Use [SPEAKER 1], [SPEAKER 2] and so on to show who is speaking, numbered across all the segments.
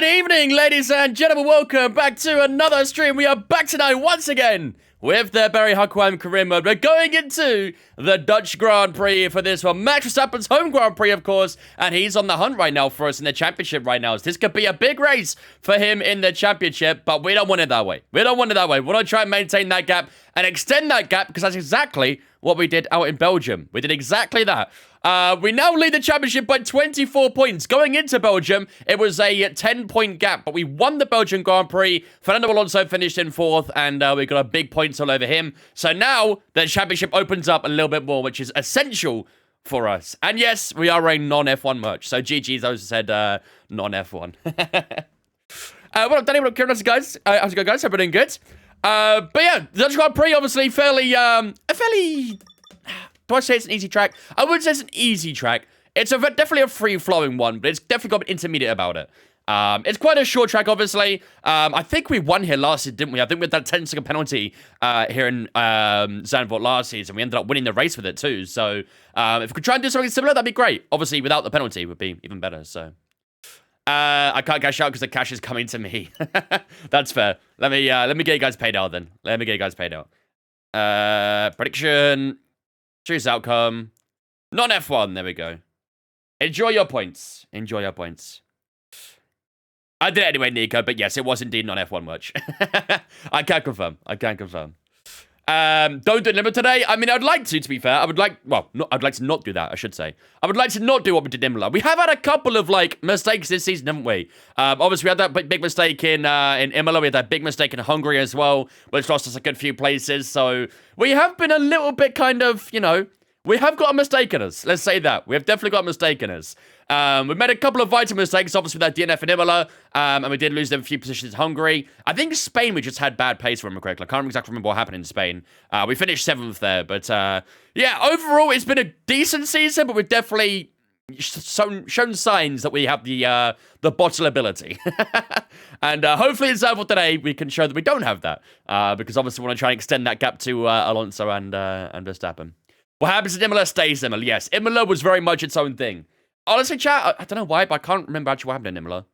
[SPEAKER 1] Good evening, ladies and gentlemen. Welcome back to another stream. We are back tonight once again with the Barry Huckleheim career mode. We're going into the Dutch Grand Prix for this one. Max Verstappen's home Grand Prix, of course, and he's on the hunt right now for us in the championship right now. So this could be a big race for him in the championship, but we don't want it that way. We don't want it that way. We want to try and maintain that gap and extend that gap because that's exactly what we did out in Belgium. We did exactly that. We now lead the championship by 24 points. Going into Belgium, it was a 10-point gap, but we won the Belgian Grand Prix. Fernando Alonso finished in 4th, and we got a big points all over him. So now the championship opens up a little bit more, which is essential for us. And yes, we are wearing non-F1 merch. So GG's, those who said non-F1. What up, Danny? What up, Kieran? Guys? How's it going, guys? Hope you're doing good. But yeah, the Dutch Grand Prix, obviously, fairly... Do I say it's an easy track? I wouldn't say it's an easy track. It's definitely a free-flowing one, but it's definitely got an intermediate about it. It's quite a short track, obviously. I think we won here last season, didn't we? I think we had that 10-second penalty here in Zandvoort last season. We ended up winning the race with it too. So if we could try and do something similar, that'd be great. Obviously, without the penalty would be even better. So I can't cash out because the cash is coming to me. That's fair. Let me get you guys paid out then. Let me get you guys paid out. Prediction. Choose outcome. Non-F1. There we go. Enjoy your points. Enjoy your points. I did it anyway, Nico, but yes, it was indeed non-F1 merch. I can confirm. I can confirm. Don't do Imola today. I mean, I'd like to be fair. I would like, I'd like to not do that, I should say. I would like to not do what we did in Imola. We have had a couple of, mistakes this season, haven't we? Obviously, we had that big mistake in Imola. We had that big mistake in Hungary as well, which lost us a good few places. So we have been a little bit kind of, we have got a mistake in us. Let's say that. We have definitely got a mistake in us. We made a couple of vital mistakes, obviously, with that DNF in Imola, and we did lose them a few positions in Hungary. I think Spain, we just had bad pace, if I remember correctly. I can't exactly remember what happened in Spain. We finished 7th there, but yeah, overall, it's been a decent season, but we've definitely shown signs that we have the bottle ability. And hopefully in Zandvoort today, we can show that we don't have that, because obviously we want to try and extend that gap to Alonso and Verstappen. What happens in Imola stays Imola. Yes, Imola was very much its own thing. Honestly, chat, I don't know why, but I can't remember actually what happened in Imola.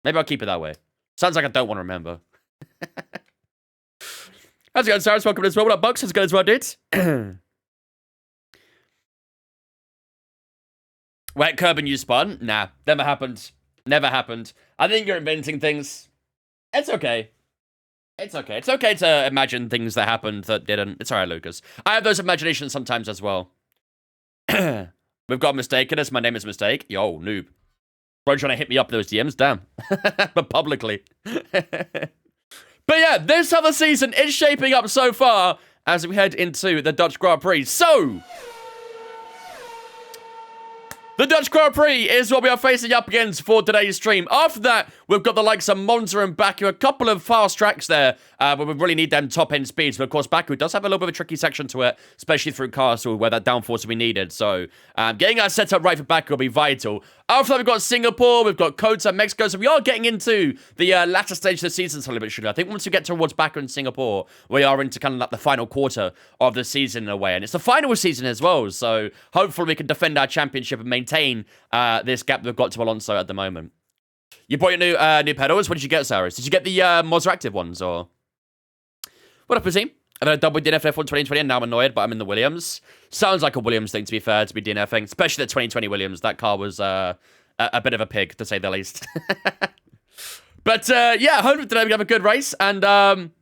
[SPEAKER 1] Maybe I'll keep it that way. Sounds like I don't want to remember. How's it going, Cyrus? Welcome as well. What up, Bucks? How's it going as well, dudes? Wet curb and you spun? Nah, never happened. Never happened. I think you're inventing things. It's okay. It's okay. It's okay to imagine things that happened that didn't. It's alright, Lucas. I have those imaginations sometimes as well. We've got a mistake in us. My name is Mistake. Yo, noob. Bro trying to hit me up in those DMs. Damn. But publicly. But yeah, this how the season is shaping up so far as we head into the Dutch Grand Prix. So, the Dutch Grand Prix is what we are facing up against for today's stream. After that, we've got the likes of Monza and Baku, a couple of fast tracks there, where we really need them top-end speeds. But of course, Baku does have a little bit of a tricky section to it, especially through Castle, where that downforce will be needed. So, getting our setup right for Baku will be vital. After that, we've got Singapore, we've got Kota, Mexico. So we are getting into the latter stage of the season slowly but surely. I think once we get towards Baku and Singapore, we are into kind of like the final quarter of the season in a way. And it's the final season as well. So hopefully we can defend our championship and maintain this gap we've got to Alonso at the moment. You bought your new pedals. What did you get, Cyrus? Did you get the Monza Active ones, or? What up, team? I've had a double DNF F1 2020, and now I'm annoyed, but I'm in the Williams. Sounds like a Williams thing, to be fair, to be DNFing. Especially the 2020 Williams. That car was a bit of a pig, to say the least. But, yeah, hopefully today we have a good race, and,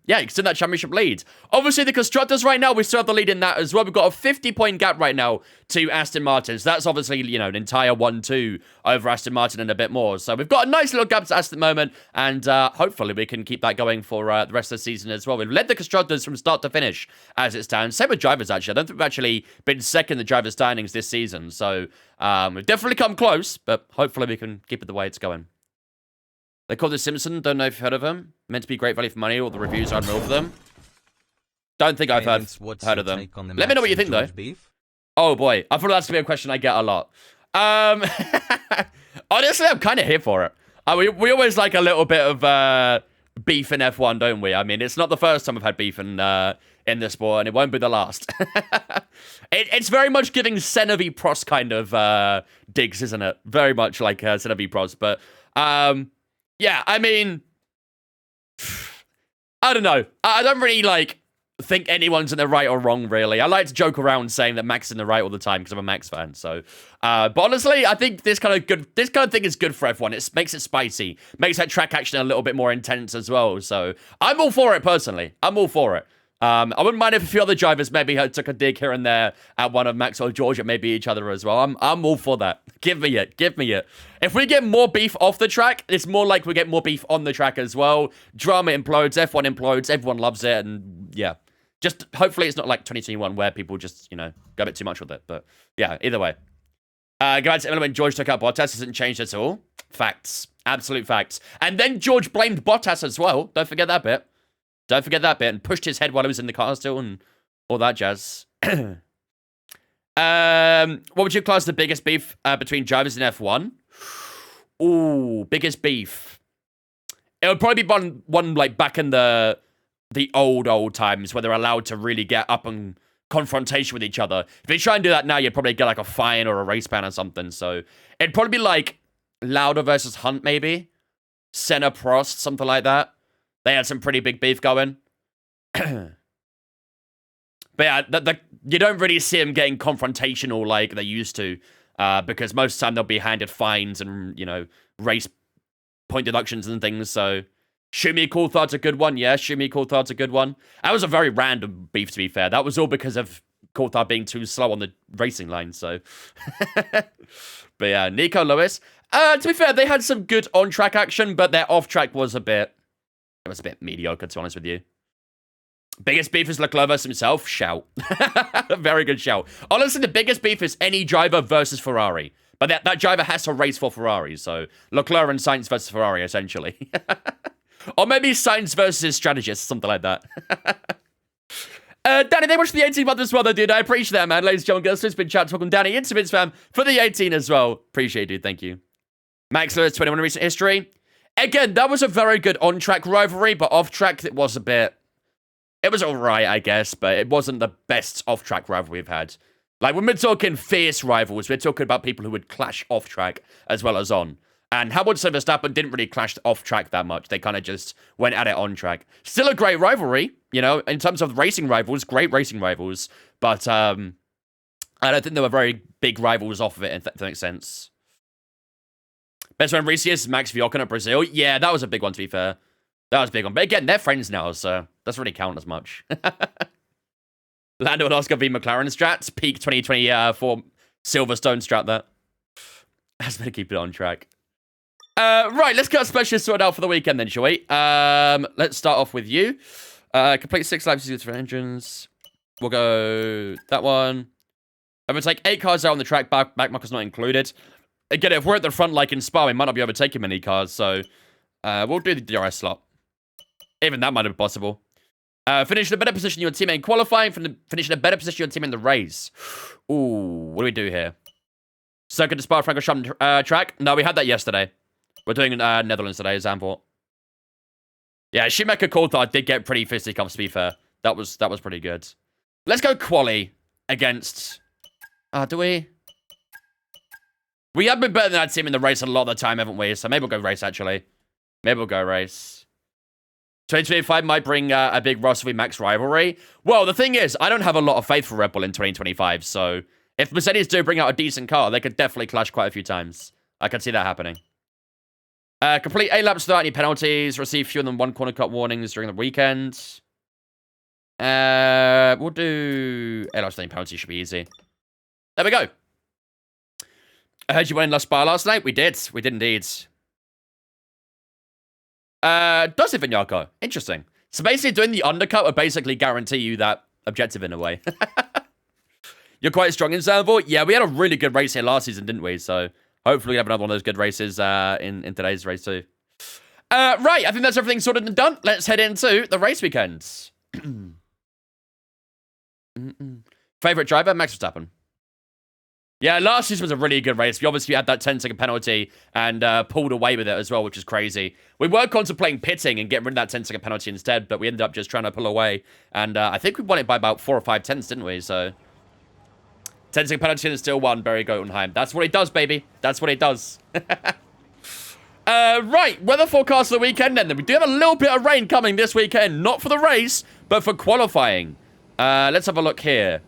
[SPEAKER 1] yeah, extend that championship lead. Obviously, the Constructors right now, we still have the lead in that as well. We've got a 50-point gap right now to Aston Martin. So that's obviously, an entire 1-2 over Aston Martin and a bit more. So we've got a nice little gap to Aston at the moment, and hopefully we can keep that going for the rest of the season as well. We've led the Constructors from start to finish as it stands. Same with drivers, actually. I don't think we've actually been second in the drivers' standings this season. So we've definitely come close, but hopefully we can keep it the way it's going. They call this Simpson. Don't know if you've heard of him. Meant to be great value for money. All the reviews are unreal for them. Don't think I've heard of them. Let me know what you think, though. Beef? Oh, boy. I thought that's going to be a question I get a lot. Honestly, I'm kind of here for it. We always like a little bit of beef in F1, don't we? I mean, it's not the first time we've had beef in the sport, and it won't be the last. It's very much giving Senna v Prost kind of digs, isn't it? Very much like Senna v Prost. But yeah, I mean, I don't know. I don't really, like, think anyone's in the right or wrong, really. I like to joke around saying that Max is in the right all the time because I'm a Max fan, so. But honestly, I think this kind of thing is good for everyone. It makes it spicy. Makes that track action a little bit more intense as well, so. I'm all for it, personally. I'm all for it. I wouldn't mind if a few other drivers maybe took a dig here and there at one of Max or George at maybe each other as well. I'm all for that. Give me it. Give me it. If we get more beef off the track, it's more like we get more beef on the track as well. Drama implodes, F1 implodes, everyone loves it, and yeah. Just hopefully it's not like 2021 where people just, you know, go a bit too much with it. But yeah, either way. Guys, when George took out Bottas, hasn't changed at all. Facts. Absolute facts. And then George blamed Bottas as well. Don't forget that bit. Don't forget that bit. And pushed his head while he was in the car still and all that jazz. What would you class the biggest beef between drivers in F1? Ooh, biggest beef. It would probably be one like back in the old times where they're allowed to really get up and confrontation with each other. If you try and do that now, you'd probably get like a fine or a race ban or something. So it'd probably be like Lauda versus Hunt, maybe. Senna, Prost, something like that. They had some pretty big beef going. But yeah, you don't really see them getting confrontational like they used to, because most of the time they'll be handed fines and, you know, race point deductions and things, so... Shumi Coulthard's a good one, yeah, Shumi Coulthard's a good one. That was a very random beef, to be fair. That was all because of Coulthard being too slow on the racing line, so... But yeah, Nico Lewis. To be fair, they had some good on-track action, but their off-track was a bit... It was a bit mediocre, to be honest with you. Biggest beef is Leclerc versus himself? Shout. Very good shout. Honestly, the biggest beef is any driver versus Ferrari. But that driver has to race for Ferrari, so Leclerc and Sainz versus Ferrari, essentially. Or maybe Sainz versus his strategist, something like that. Danny, they watched the 18 month as well, though, dude. I appreciate that, man. Ladies and gentlemen, girls, it's been chat. Welcome, Danny, into Vince fam for the 18 as well. Appreciate it, dude. Thank you. Max Lewis, 21 in recent history. Again, that was a very good on-track rivalry, but off-track, it was a bit... It was alright, I guess, but it wasn't the best off-track rivalry we've had. Like, when we're talking fierce rivals, we're talking about people who would clash off-track as well as on. And Hamilton and Verstappen didn't really clash off-track that much. They kind of just went at it on-track. Still a great rivalry, you know, in terms of racing rivals, great racing rivals. But I don't think they were very big rivals off of it, if that makes sense. Best one recently is Max Verstappen at Brazil. Yeah, that was a big one, to be fair. That was a big one. But again, they're friends now, so doesn't really count as much. Lando and Oscar v McLaren strats. Peak 2024 Silverstone strat that. That's better keep it on track. Right, let's get a specialist sorted out for the weekend then, shall we? Let's start off with you. Complete 6 laps with different engines. We'll go that one. I'm going to take 8 cars out on the track. Back marker's not included. Again, if we're at the front like in Spa, we might not be overtaking many cars, so we'll do the DRS slot. Even that might have been possible. Finish in a better position in your teammate in qualifying. Finish in a better position in your team in the race. Ooh, what do we do here? Circuit to Spa-Francorchamps track. No, we had that yesterday. We're doing Netherlands today, Zandvoort. Yeah, Schumacher Coulthard did get pretty fisticuffs, to be fair. That was pretty good. Let's go Quali against... do we? We have been better than that team in the race a lot of the time, haven't we? So maybe we'll go race, actually. Maybe we'll go race. 2025 might bring a big Russell v Max rivalry. Well, the thing is, I don't have a lot of faith for Red Bull in 2025, so if Mercedes do bring out a decent car, they could definitely clash quite a few times. I can see that happening. Complete 8 laps without any penalties. Receive fewer than 1 corner cut warnings during the weekend. We'll do 8 laps without any penalties. Should be easy. There we go. I heard you went in La Spa last night. We did. We did indeed. Does it, Vignacco? Interesting. So basically doing the undercut would basically guarantee you that objective in a way. You're quite strong in Zandvoort. Yeah, we had a really good race here last season, didn't we? So hopefully we have another one of those good races in today's race too. Right, I think that's everything sorted and done. Let's head into the race weekends. Favorite driver? Max Verstappen. Yeah, last season was a really good race. We obviously had that 10-second penalty and pulled away with it as well, which is crazy. We were contemplating pitting and getting rid of that 10-second penalty instead, but we ended up just trying to pull away. And I think we won it by about 4 or 5 tenths, didn't we? So 10-second penalty and still won. Barry Huckleheim. That's what he does, baby. That's what he does. Right, weather forecast for the weekend then. We do have a little bit of rain coming this weekend. Not for the race, but for qualifying. Let's have a look here.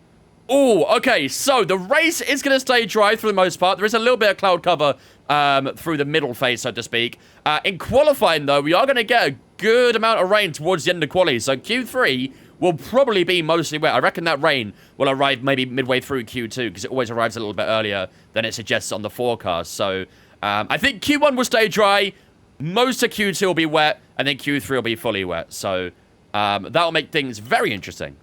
[SPEAKER 1] Oh, okay, so the race is going to stay dry for the most part. There is a little bit of cloud cover through the middle phase, so to speak. In qualifying, though, we are going to get a good amount of rain towards the end of quali. So Q3 will probably be mostly wet. I reckon that rain will arrive maybe midway through Q2 because it always arrives a little bit earlier than it suggests on the forecast. So I think Q1 will stay dry. Most of Q2 will be wet, and then Q3 will be fully wet. So that'll make things very interesting.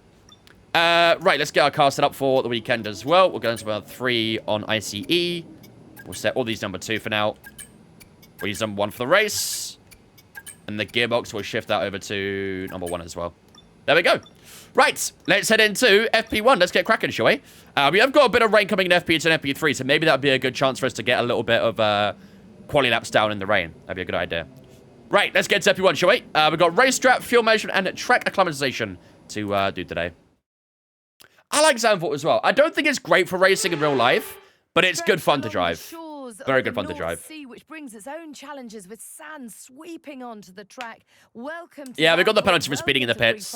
[SPEAKER 1] Right, let's get our car set up for the weekend as well. We'll go into number 3 on ICE. We'll set all these number 2 for now. We'll use number 1 for the race. And the gearbox will shift that over to number 1 as well. There we go. Right, let's head into FP1. Let's get cracking, shall we? We have got a bit of rain coming in FP2 and FP3, so maybe that would be a good chance for us to get a little bit of quali laps down in the rain. That'd be a good idea. Right, let's get to FP1, shall we? We've got race strap, fuel measurement, and track acclimatization to do today. I like Zandvoort as well. I don't think it's great for racing in real life, but it's good fun to drive. Very good fun to drive.
[SPEAKER 2] Sea, which brings its own challenges with sand sweeping onto the track. Welcome to
[SPEAKER 1] yeah, we got the penalty for speeding in the pits.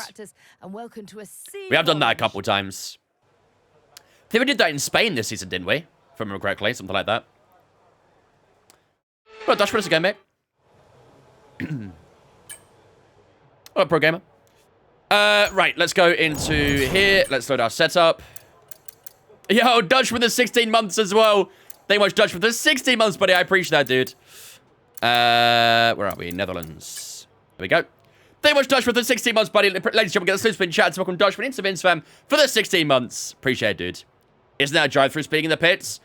[SPEAKER 2] And welcome to a
[SPEAKER 1] we have done that a couple times. I think we did that in Spain this season, didn't we? If I remember correctly, something like that. Well, Dutch for us again, mate. Hello, pro gamer. Right, let's go into here. Let's load our setup. Yo, Dutch for the 16 months as well. Thank you much, Dutch, for the 16 months, buddy. I appreciate that, dude. Where are we? Netherlands. There we go. Thank you much, Dutch, for the 16 months, buddy. Ladies and gentlemen, get the Slipspin chat to welcome Dutch for an Vince fam for the 16 months. Appreciate it, dude. Isn't that a drive-through speeding in the pits?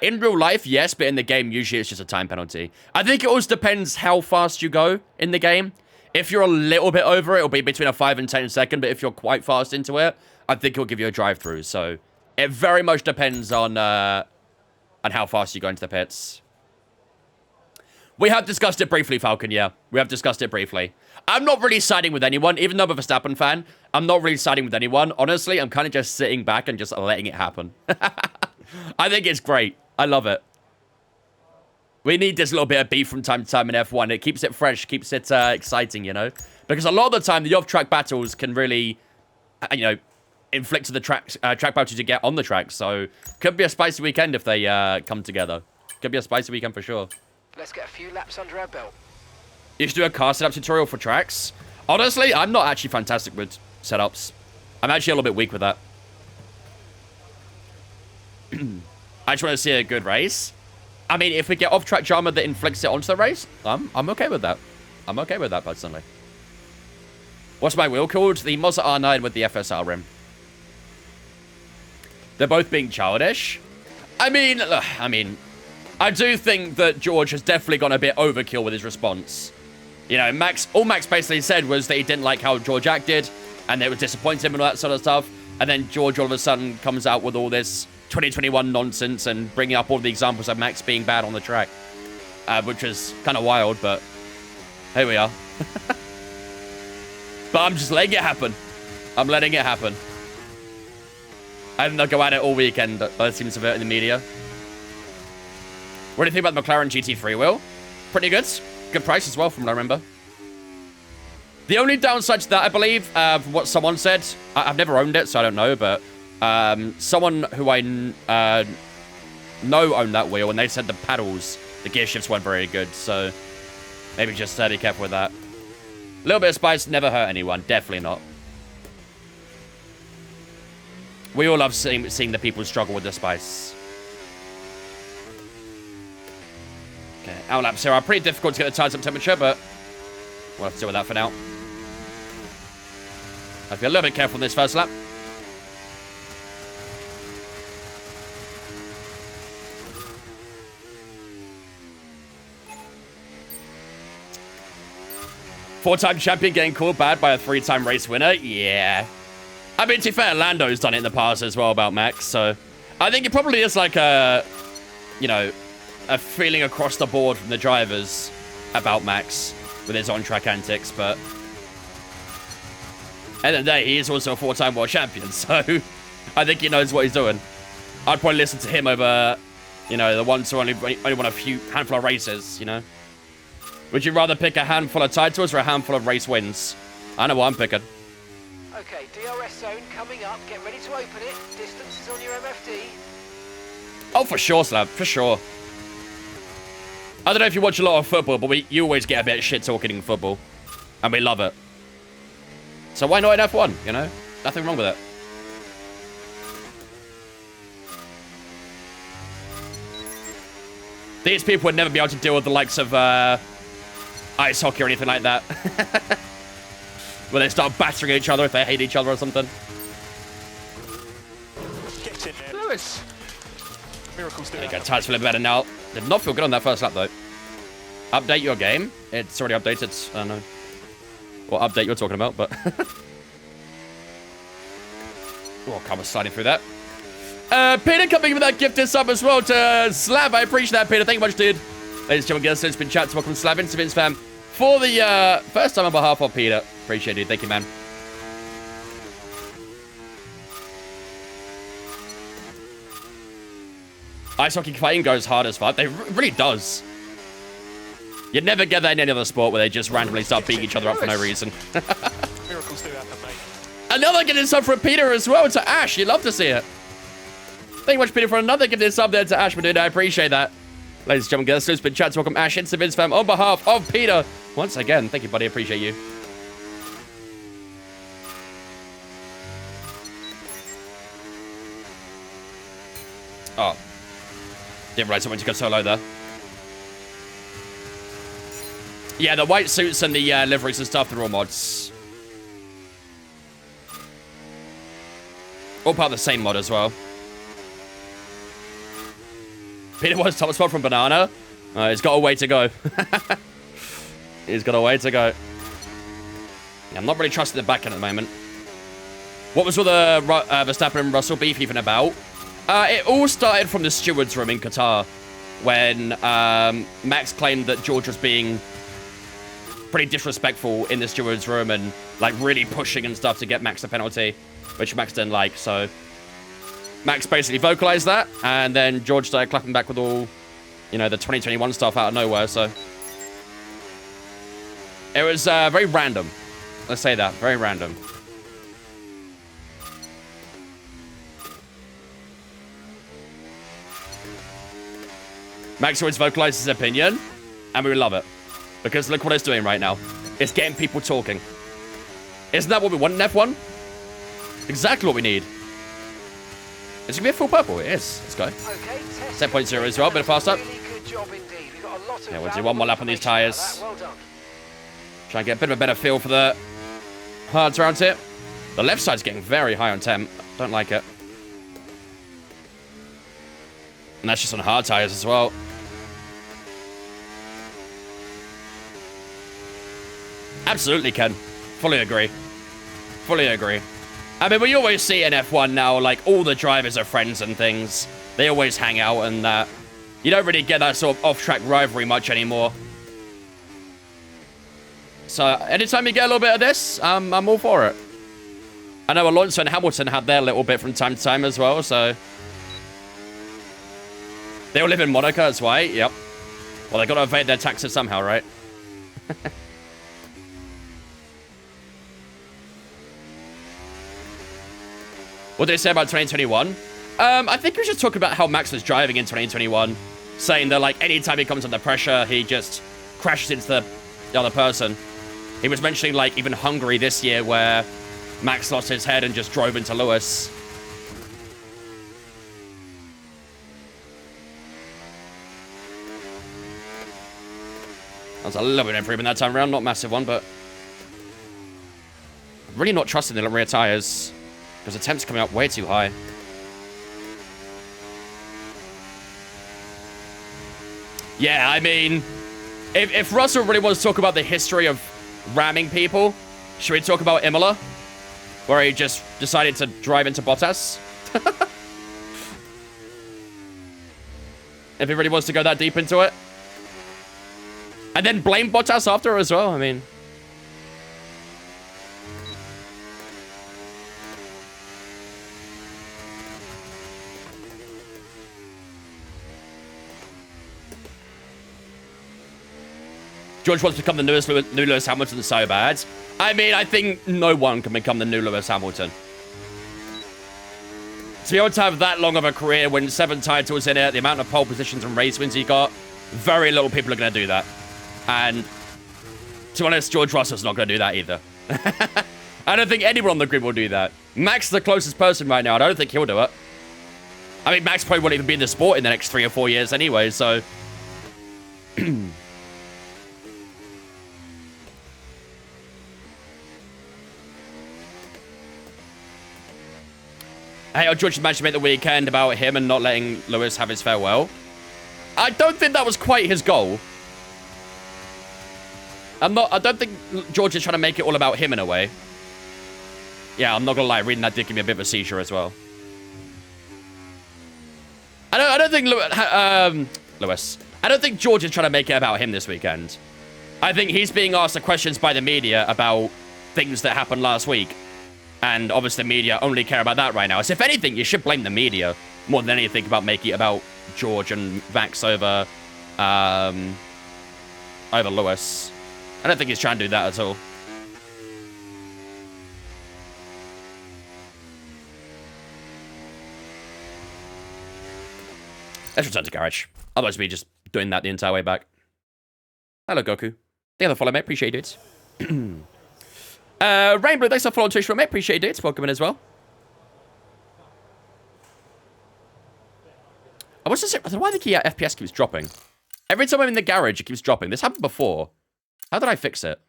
[SPEAKER 1] In real life, yes, but in the game, usually it's just a time penalty. I think it always depends how fast you go in the game. If you're a little bit over it, it'll be between a 5 and 10 second, but if you're quite fast into it, I think it'll give you a drive-through. So it very much depends on how fast you go into the pits. We have discussed it briefly, Falcon, yeah. We have discussed it briefly. I'm not really siding with anyone, even though I'm a Verstappen fan. I'm not really siding with anyone. Honestly, I'm kind of just sitting back and just letting it happen. I think it's great. I love it. We need this little bit of beef from time to time in F1. It keeps it fresh, keeps it exciting, you know? Because a lot of the time, the off-track battles can really, you know, inflict the track battles you get on the track. So, could be a spicy weekend if they come together. Could be a spicy weekend for sure.
[SPEAKER 3] Let's get a few laps under our belt.
[SPEAKER 1] You should do a car setup tutorial for tracks. Honestly, I'm not actually fantastic with setups. I'm actually a little bit weak with that. I just want to see a good race. I mean, if we get off-track drama that inflicts it onto the race, I'm okay with that. I'm okay with that, personally. What's my wheel called? The Mazda R9 with the FSR rim. They're both being childish. I mean, I do think that George has definitely gone a bit overkill with his response. You know, all Max basically said was that he didn't like how George acted, and they were disappointed him and all that sort of stuff. And then George all of a sudden comes out with all this 2021 nonsense and bringing up all the examples of Max being bad on the track. Which is kind of wild, but here we are. But I'm just letting it happen. I'm letting it happen. I think they'll go at it all weekend, by the seems of it in the media. What do you think about the McLaren GT3 wheel? Pretty good. Good price as well, from what I remember. The only downside to that, I believe, from what someone said, I've never owned it, so I don't know, but someone who I know owned that wheel, and they said the paddles, the gear shifts weren't very good, so maybe just be careful with that. A little bit of spice never hurt anyone, definitely not. We all love seeing the people struggle with the spice. Okay, our laps here are pretty difficult to get the tires up temperature, but we'll have to deal with that for now. I have to be a little bit careful in this first lap. Four-time champion getting called bad by a three-time race winner? Yeah. I mean, to be fair, Lando's done it in the past as well about Max, so I think it probably is like a, you know, a feeling across the board from the drivers about Max with his on-track antics, but at the end of the day, he is also a four-time world champion, so I think he knows what he's doing. I'd probably listen to him over, you know, the ones who only won a handful of races, you know? Would you rather pick a handful of titles or a handful of race wins? I know what I'm picking.
[SPEAKER 3] Okay, DRS zone coming up. Get ready to open it. Distance is on your MFD.
[SPEAKER 1] Oh, for sure, Slab. For sure. I don't know if you watch a lot of football, but you always get a bit of shit talking in football. And we love it. So why not in F1, you know? Nothing wrong with it. These people would never be able to deal with the likes of ice hockey or anything like that. Where they start battering each other if they hate each other or something.
[SPEAKER 4] Get in there.
[SPEAKER 3] Lewis.
[SPEAKER 4] Miracles do
[SPEAKER 1] There you go,
[SPEAKER 4] happen.
[SPEAKER 1] tires feeling better now. Did not feel good on that first lap, though. Update your game. It's already updated. I don't know what update you're talking about, but... Oh, car was sliding through that. Peter coming with that gifted sub as well to Slab. I appreciate that, Peter. Thank you much, dude. Ladies and gentlemen, it's been chat to welcome Slab into Vince fam for the first time on behalf of Peter. Appreciate it. Thank you, man. Ice hockey fighting goes hard as fuck. It really does. You'd never get that in any other sport where they just randomly start beating each other up for no reason.
[SPEAKER 4] Miracles do happen, mate.
[SPEAKER 1] Another gifted sub from Peter as well to Ash. You'd love to see it. Thank you much, Peter, for another gifted sub there to Ash, dude. I appreciate that. Ladies and gentlemen, it's been chat to welcome Ash into Vince fam on behalf of Peter. Once again, thank you, buddy. Appreciate you. Oh. Didn't realize I went to go solo there. Yeah, the white suits and the liveries and stuff, they're all mods. All part of the same mod as well. Peter was top spot from Banana. He's got a way to go. He's got a way to go. Yeah, I'm not really trusting the back end at the moment. What was all the Verstappen and Russell beef even about? It all started from the stewards room in Qatar when Max claimed that George was being pretty disrespectful in the stewards room and like really pushing and stuff to get Max a penalty, which Max didn't like. So Max basically vocalized that, and then George started clapping back with all, you know, the 2021 stuff out of nowhere. So it was very random. Let's say that, very random. Max always vocalizes his opinion, and we love it. Because look what it's doing right now. It's getting people talking. Isn't that what we want in F1? Exactly what we need. It's going to be a full purple. It is. Let's go.
[SPEAKER 3] Okay,
[SPEAKER 1] 10.0 as well, bit of faster.
[SPEAKER 3] Really good job indeed. We've got a lot of
[SPEAKER 1] Yeah, we'll do one more lap on these tyres.
[SPEAKER 3] Well done.
[SPEAKER 1] Try and get a bit of a better feel for the hards around here. The left side's getting very high on temp. Don't like it. And that's just on hard tyres as well. Absolutely, Ken. Fully agree. Fully agree. I mean, we always see in F1 now, like, all the drivers are friends and things. They always hang out, and you don't really get that sort of off-track rivalry much anymore. So, anytime you get a little bit of this, I'm all for it. I know Alonso and Hamilton had their little bit from time to time as well, so... They all live in Monaco, that's why, yep. Well, they got to evade their taxes somehow, right? What did they say about 2021? I think we should talk about how Max was driving in 2021. Saying that, like, anytime he comes under pressure, he just crashes into the other person. He was mentioning, like, even Hungary this year, where Max lost his head and just drove into Lewis. That was a little bit of improvement that time around. Not a massive one, but... really not trusting the rear tyres. Because the temp's coming up way too high. Yeah, I mean, if Russell really wants to talk about the history of ramming people, should we talk about Imola? Where he just decided to drive into Bottas? If he really wants to go that deep into it. And then blame Bottas after as well, I mean... George wants to become the new Lewis Hamilton so bad. I mean, I think no one can become the new Lewis Hamilton. To be able to have that long of a career, win 7 titles in it, the amount of pole positions and race wins he got, very little people are going to do that. And to be honest, George Russell's not going to do that either. I don't think anyone on the grid will do that. Max is the closest person right now. I don't think he'll do it. I mean, Max probably won't even be in the sport in the next 3 or 4 years anyway, so... Hey, George managed to make the weekend about him and not letting Lewis have his farewell. I don't think that was quite his goal. I don't think George is trying to make it all about him in a way. Yeah, I'm not gonna lie, reading that did give me a bit of a seizure as well. I don't think Lewis. I don't think George is trying to make it about him this weekend. I think he's being asked the questions by the media about things that happened last week. And obviously the media only care about that right now. So if anything, you should blame the media more than anything about making it about George and Max over Lewis. I don't think he's trying to do that at all. Let's return to garage. Otherwise, we'll be just doing that the entire way back. Hello, Goku. The other follow, mate. Appreciate it. Rainbow, thanks for following Twitch, mate. Appreciate it. Welcome in as well. I don't know why the FPS keeps dropping. Every time I'm in the garage, it keeps dropping. This happened before. How did I fix it?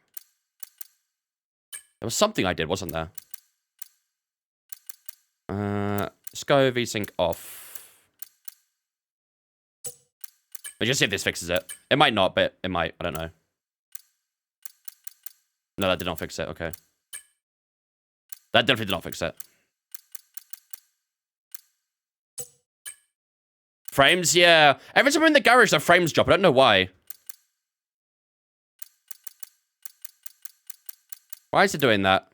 [SPEAKER 1] There was something I did, wasn't there? Let's go VSync off. Let's just see if this fixes it. It might not, but it might. I don't know. No, that did not fix it. Okay. That definitely did not fix it. Frames? Yeah. Every time I'm in the garage, the frames drop. I don't know why. Why is it doing that?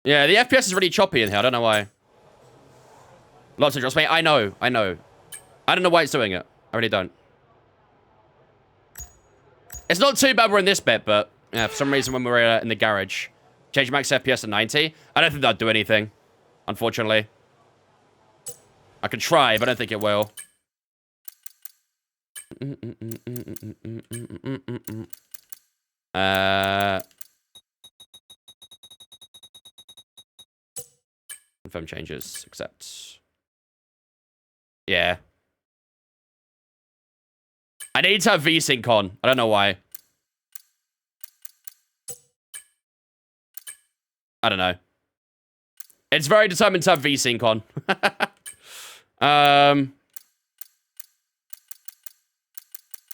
[SPEAKER 1] Yeah, the FPS is really choppy in here. I don't know why. Lots of drops, mate. I know. I don't know why it's doing it. I really don't. It's not too bad we're in this bit, but yeah, for some reason when we're in the garage, change max FPS to 90. I don't think that'd do anything, unfortunately. I could try, but I don't think it will. Confirm changes, accept. Yeah. I need to have VSync on. I don't know why. I don't know. It's very determined to have VSync on.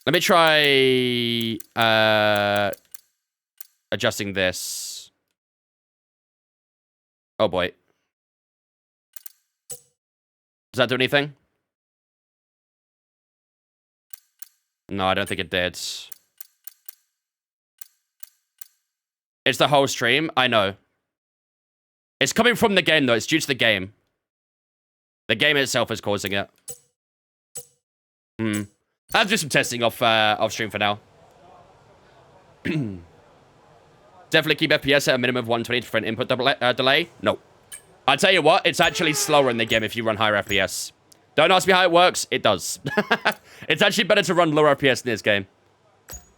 [SPEAKER 1] Let me try adjusting this. Oh boy. Does that do anything? No, I don't think it did. It's the whole stream. I know. It's coming from the game, though. It's due to the game. The game itself is causing it. I'll do some testing off stream for now. Definitely keep FPS at a minimum of 120 to prevent input delay. No. I'll tell you what. It's actually slower in the game if you run higher FPS. Don't ask me how it works. It does. It's actually better to run lower FPS in this game.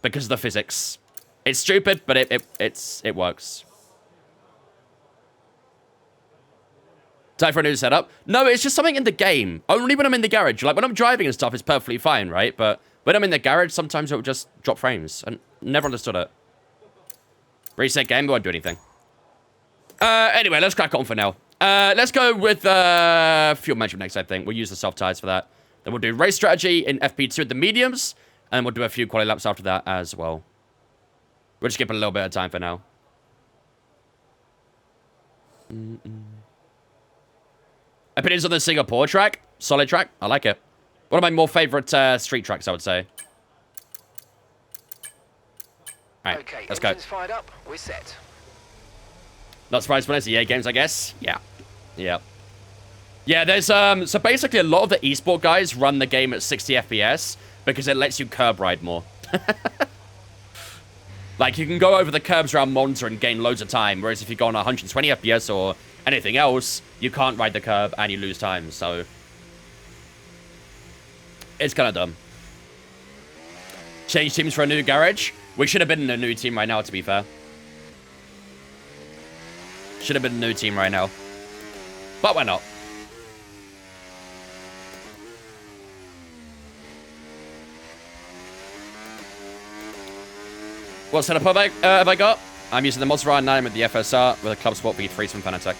[SPEAKER 1] Because of the physics. It's stupid, but it works. Time for a new setup? No, it's just something in the game. Only when I'm in the garage. Like, when I'm driving and stuff, it's perfectly fine, right? But when I'm in the garage, sometimes it will just drop frames. I never understood it. Reset game, won't do anything. Anyway, let's crack on for now. Let's go with fuel management next, I think. We'll use the soft tires for that. Then we'll do race strategy in FP2 with the mediums. And we'll do a few quali laps after that as well. We'll just skip a little bit of time for now. Opinions on the Singapore track? Solid track. I like it. One of my more favorite street tracks, I would say. Alright,
[SPEAKER 3] Okay,
[SPEAKER 1] let's go.
[SPEAKER 3] engines fired up, we're set.
[SPEAKER 1] Not surprised when it's EA games, I guess. Yeah. Yeah. Yeah, there's so basically a lot of the esport guys run the game at 60 FPS because it lets you curb ride more. Like, you can go over the curbs around Monza and gain loads of time, whereas if you go on 120 FPS or anything else, you can't ride the curb and you lose time, so it's kind of dumb. Change teams for a new garage. We should have been in a new team right now, to be fair. Should have been a new team right now. But we're not. What setup have I got? I'm using the Maserati 9 with the FSR with a Club Sport V3 from Fanatec.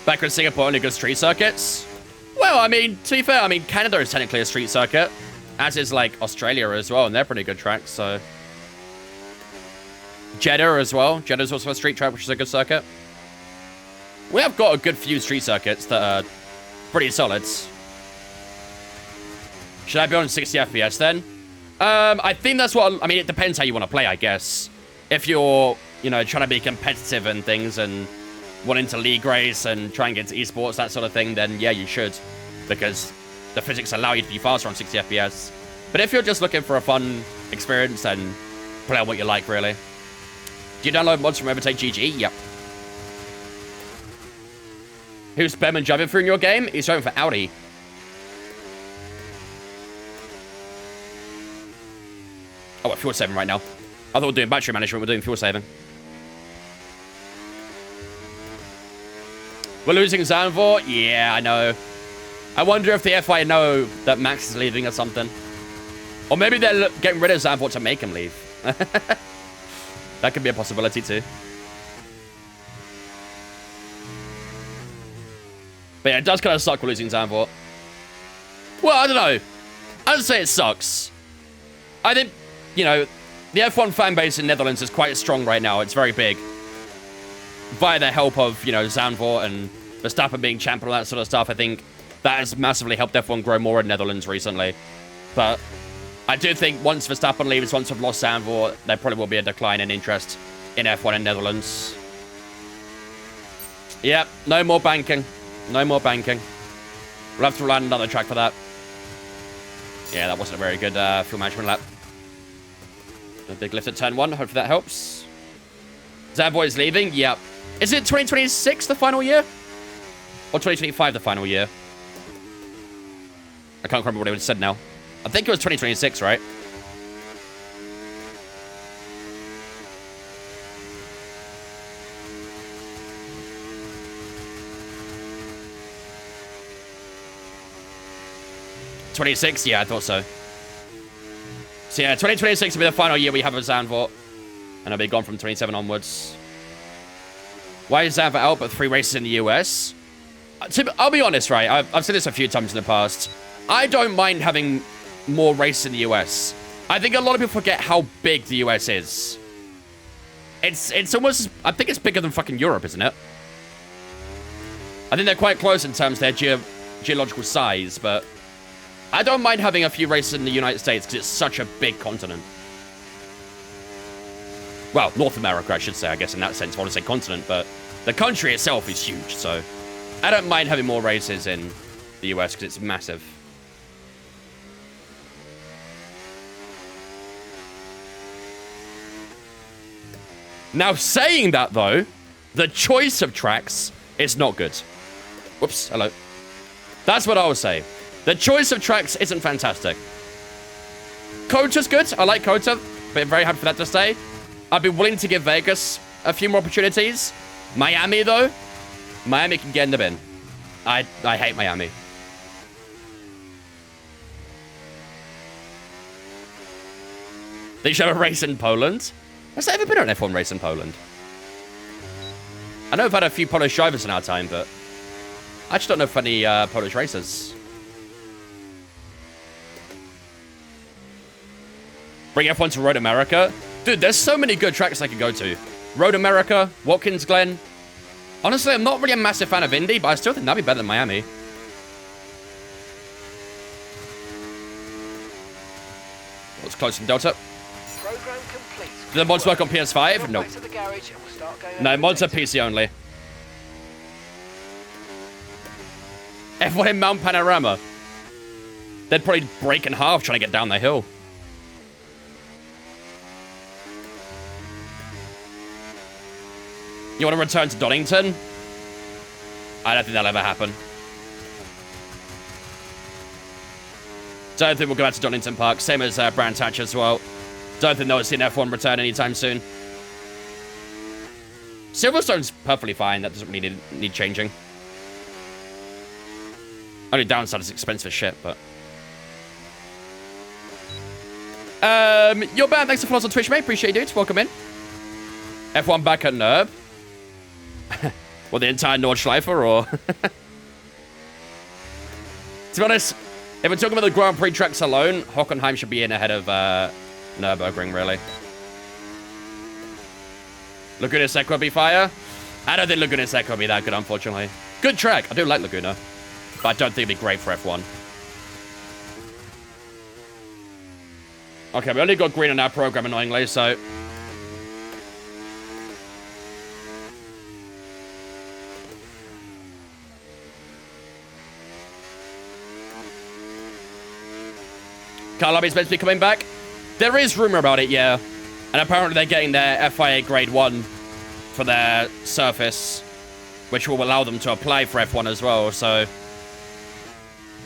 [SPEAKER 1] Back in Singapore, only good street circuits. Well, I mean, to be fair, I mean, Canada is technically a street circuit, as is, like, Australia as well, and they're pretty good tracks, so. Jeddah as well. Jeddah's also a street track, which is a good circuit. We have got a good few street circuits that are pretty solid. Should I be on 60 FPS then? I think that's what... I mean, it depends how you want to play, I guess. If you're, you know, trying to be competitive and things and wanting to league race and try and get into esports, that sort of thing, then yeah, you should. Because the physics allow you to be faster on 60 FPS. But if you're just looking for a fun experience, then play on what you like, really. Do you download mods from Overtake GG? Yep. Who's Behrman driving through in your game? He's driving for Audi. Oh, we're fuel saving right now. I thought we were doing battery management. We're doing fuel saving. We're losing Zanvor? Yeah, I know. I wonder if the FI know that Max is leaving or something. Or maybe they're getting rid of Zanvor to make him leave. That could be a possibility too. But yeah, it does kind of suck losing Zanvor. Well, I don't know. I'd say it sucks. I think, you know, the F1 fan base in Netherlands is quite strong right now. It's very big. Via the help of, you know, Zandvoort and Verstappen being champ and all that sort of stuff, I think that has massively helped F1 grow more in Netherlands recently. But I do think once Verstappen leaves, once we've lost Zandvoort, there probably will be a decline in interest in F1 in Netherlands. Yep, no more banking. No more banking. We'll have to land another track for that. Yeah, that wasn't a very good fuel management lap. A big lift at turn 1. Hopefully that helps. Zandvoort is leaving? Yep. Is it 2026 the final year? Or 2025 the final year? I can't remember what it said now. I think it was 2026, right? '26? Yeah, I thought so. So yeah, 2026 will be the final year we have a Zandvoort. And I'll be gone from 27 onwards. Why is Zandvoort out but 3 races in the US? I'll be honest, right? I've said this a few times in the past. I don't mind having more races in the US. I think a lot of people forget how big the US is. It's almost... I think it's bigger than fucking Europe, isn't it? I think they're quite close in terms of their geological size, but... I don't mind having a few races in the United States because it's such a big continent. Well, North America, I should say, I guess, in that sense. I want to say continent, but the country itself is huge, so I don't mind having more races in the US because it's massive. Now, saying that, though, the choice of tracks is not good. Whoops, hello. That's what I would say. The choice of tracks isn't fantastic. Cota's good. I like Cota, but I'm very happy for that to stay. I'd be willing to give Vegas a few more opportunities. Miami, though. Miami can get in the bin. I hate Miami. They should have a race in Poland. Has there ever been an F1 race in Poland? I know we've had a few Polish drivers in our time, but I just don't know if any Polish racers. Bring F1 to Road America. Dude, there's so many good tracks I could go to. Road America, Watkins Glen. Honestly, I'm not really a massive fan of Indy, but I still think that'd be better than Miami. What's close from Delta?
[SPEAKER 3] Program complete.
[SPEAKER 1] Do the mods work on PS5? Nope.
[SPEAKER 3] Back to the garage and we'll start going
[SPEAKER 1] No,
[SPEAKER 3] over
[SPEAKER 1] mods are
[SPEAKER 3] the
[SPEAKER 1] PC only. F1 in Mount Panorama. They'd probably break in half trying to get down the hill. You want to return to Donington? I don't think that'll ever happen. Don't think we'll go back to Donington Park. Same as Brands Hatch as well. Don't think they'll see an F1 return anytime soon. Silverstone's perfectly fine. That doesn't really need changing. Only downside is expensive as shit, but... You're banned. Thanks for following us on Twitch, mate. Appreciate you, dudes. Welcome in. F1 back at Nerb. Or the entire Nordschleifer, or... To be honest, if we're talking about the Grand Prix tracks alone, Huckleheim should be in ahead of Nürburgring, really. Laguna Seca will be fire. I don't think Laguna Seca will be that good, unfortunately. Good track. I do like Laguna. But I don't think it'd be great for F1. Okay, we only got green on our program, annoyingly, so... Carlabi's meant to be coming back. There is rumor about it, yeah. And apparently they're getting their FIA Grade 1 for their surface, which will allow them to apply for F1 as well, so...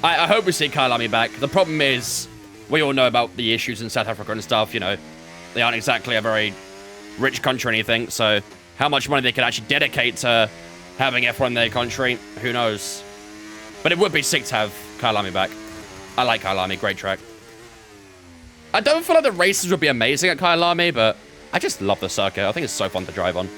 [SPEAKER 1] I hope we see Kyalami back. The problem is, we all know about the issues in South Africa and stuff, you know. They aren't exactly a very rich country or anything, so how much money they could actually dedicate to having F1 in their country, who knows. But it would be sick to have Kyalami back. I like Kyalami, great track. I don't feel like the races would be amazing at Kyalami, but I just love the circuit. I think it's so fun to drive on.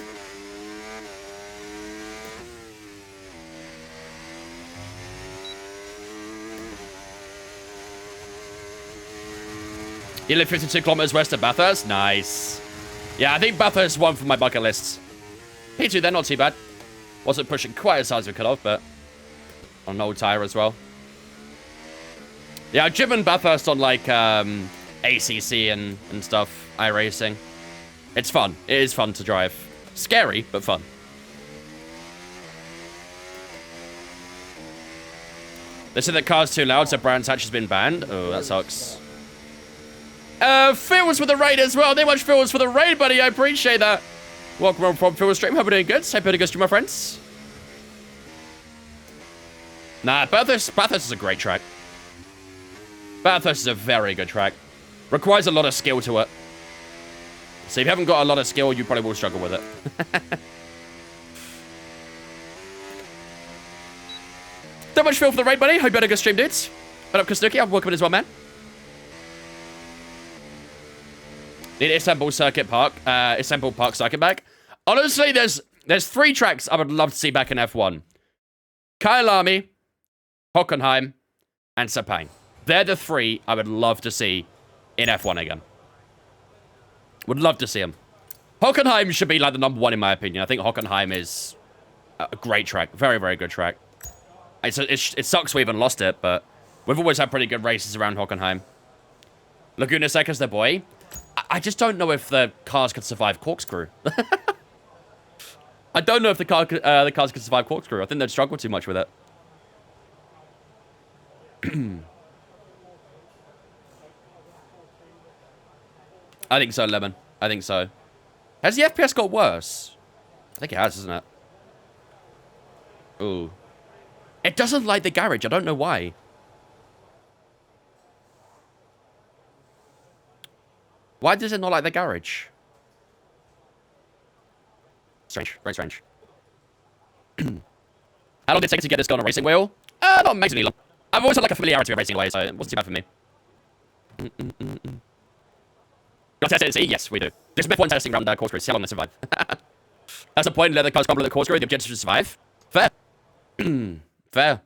[SPEAKER 1] You live 52 kilometers west of Bathurst? Nice. Yeah, I think Bathurst is one for my bucket list. P2, they're not too bad. Wasn't pushing quite as hard as we could have, but on an old tire as well. Yeah, I've driven Bathurst on, like, ACC and stuff, iRacing. It's fun. It is fun to drive. Scary, but fun. They said that car's too loud, so Brands Hatch has been banned. Oh, that sucks. Phil's with the raid as well. They much Phil's for the raid, buddy. I appreciate that. Welcome from Phil's stream. Hope you're doing good. Hope you're doing good stream, my friends. Nah, Bathurst is a great track. Bathurst is a very good track. Requires a lot of skill to it. So if you haven't got a lot of skill, you probably will struggle with it. So much Phil for the raid, buddy. Hope you had a good stream, dudes. What up, Kastuki? I'm welcome in as well, man. Need Istanbul Circuit Park. Istanbul Park Circuit back. Honestly, there's 3 tracks I would love to see back in F1. Kyalami, Hockenheim, and Sepang. They're the 3 I would love to see in F1 again. Would love to see them. Hockenheim should be like the number 1 in my opinion. I think Hockenheim is a great track. Very, very good track. It sucks we even lost it, but we've always had pretty good races around Hockenheim. Laguna Seca's their boy. I just don't know if the cars could survive Corkscrew. I don't know if the cars could survive Corkscrew. I think they'd struggle too much with it. I think so, Lemon. I think so. Has the FPS got worse? I think it has, isn't it? Ooh. It doesn't like the garage. I don't know why. Why does it not like the garage? Strange. Very strange. How long did it take to get this going on a racing wheel? Not amazingly long. I've always had like a familiarity with racing away, so it wasn't too bad for me. Got to test it and see? Yes, we do. There's a bit of testing around Corkscrew. See how long they survive. That's the point. Let the cars crumble at the Corkscrew. The objective is to survive. Fair. Fair.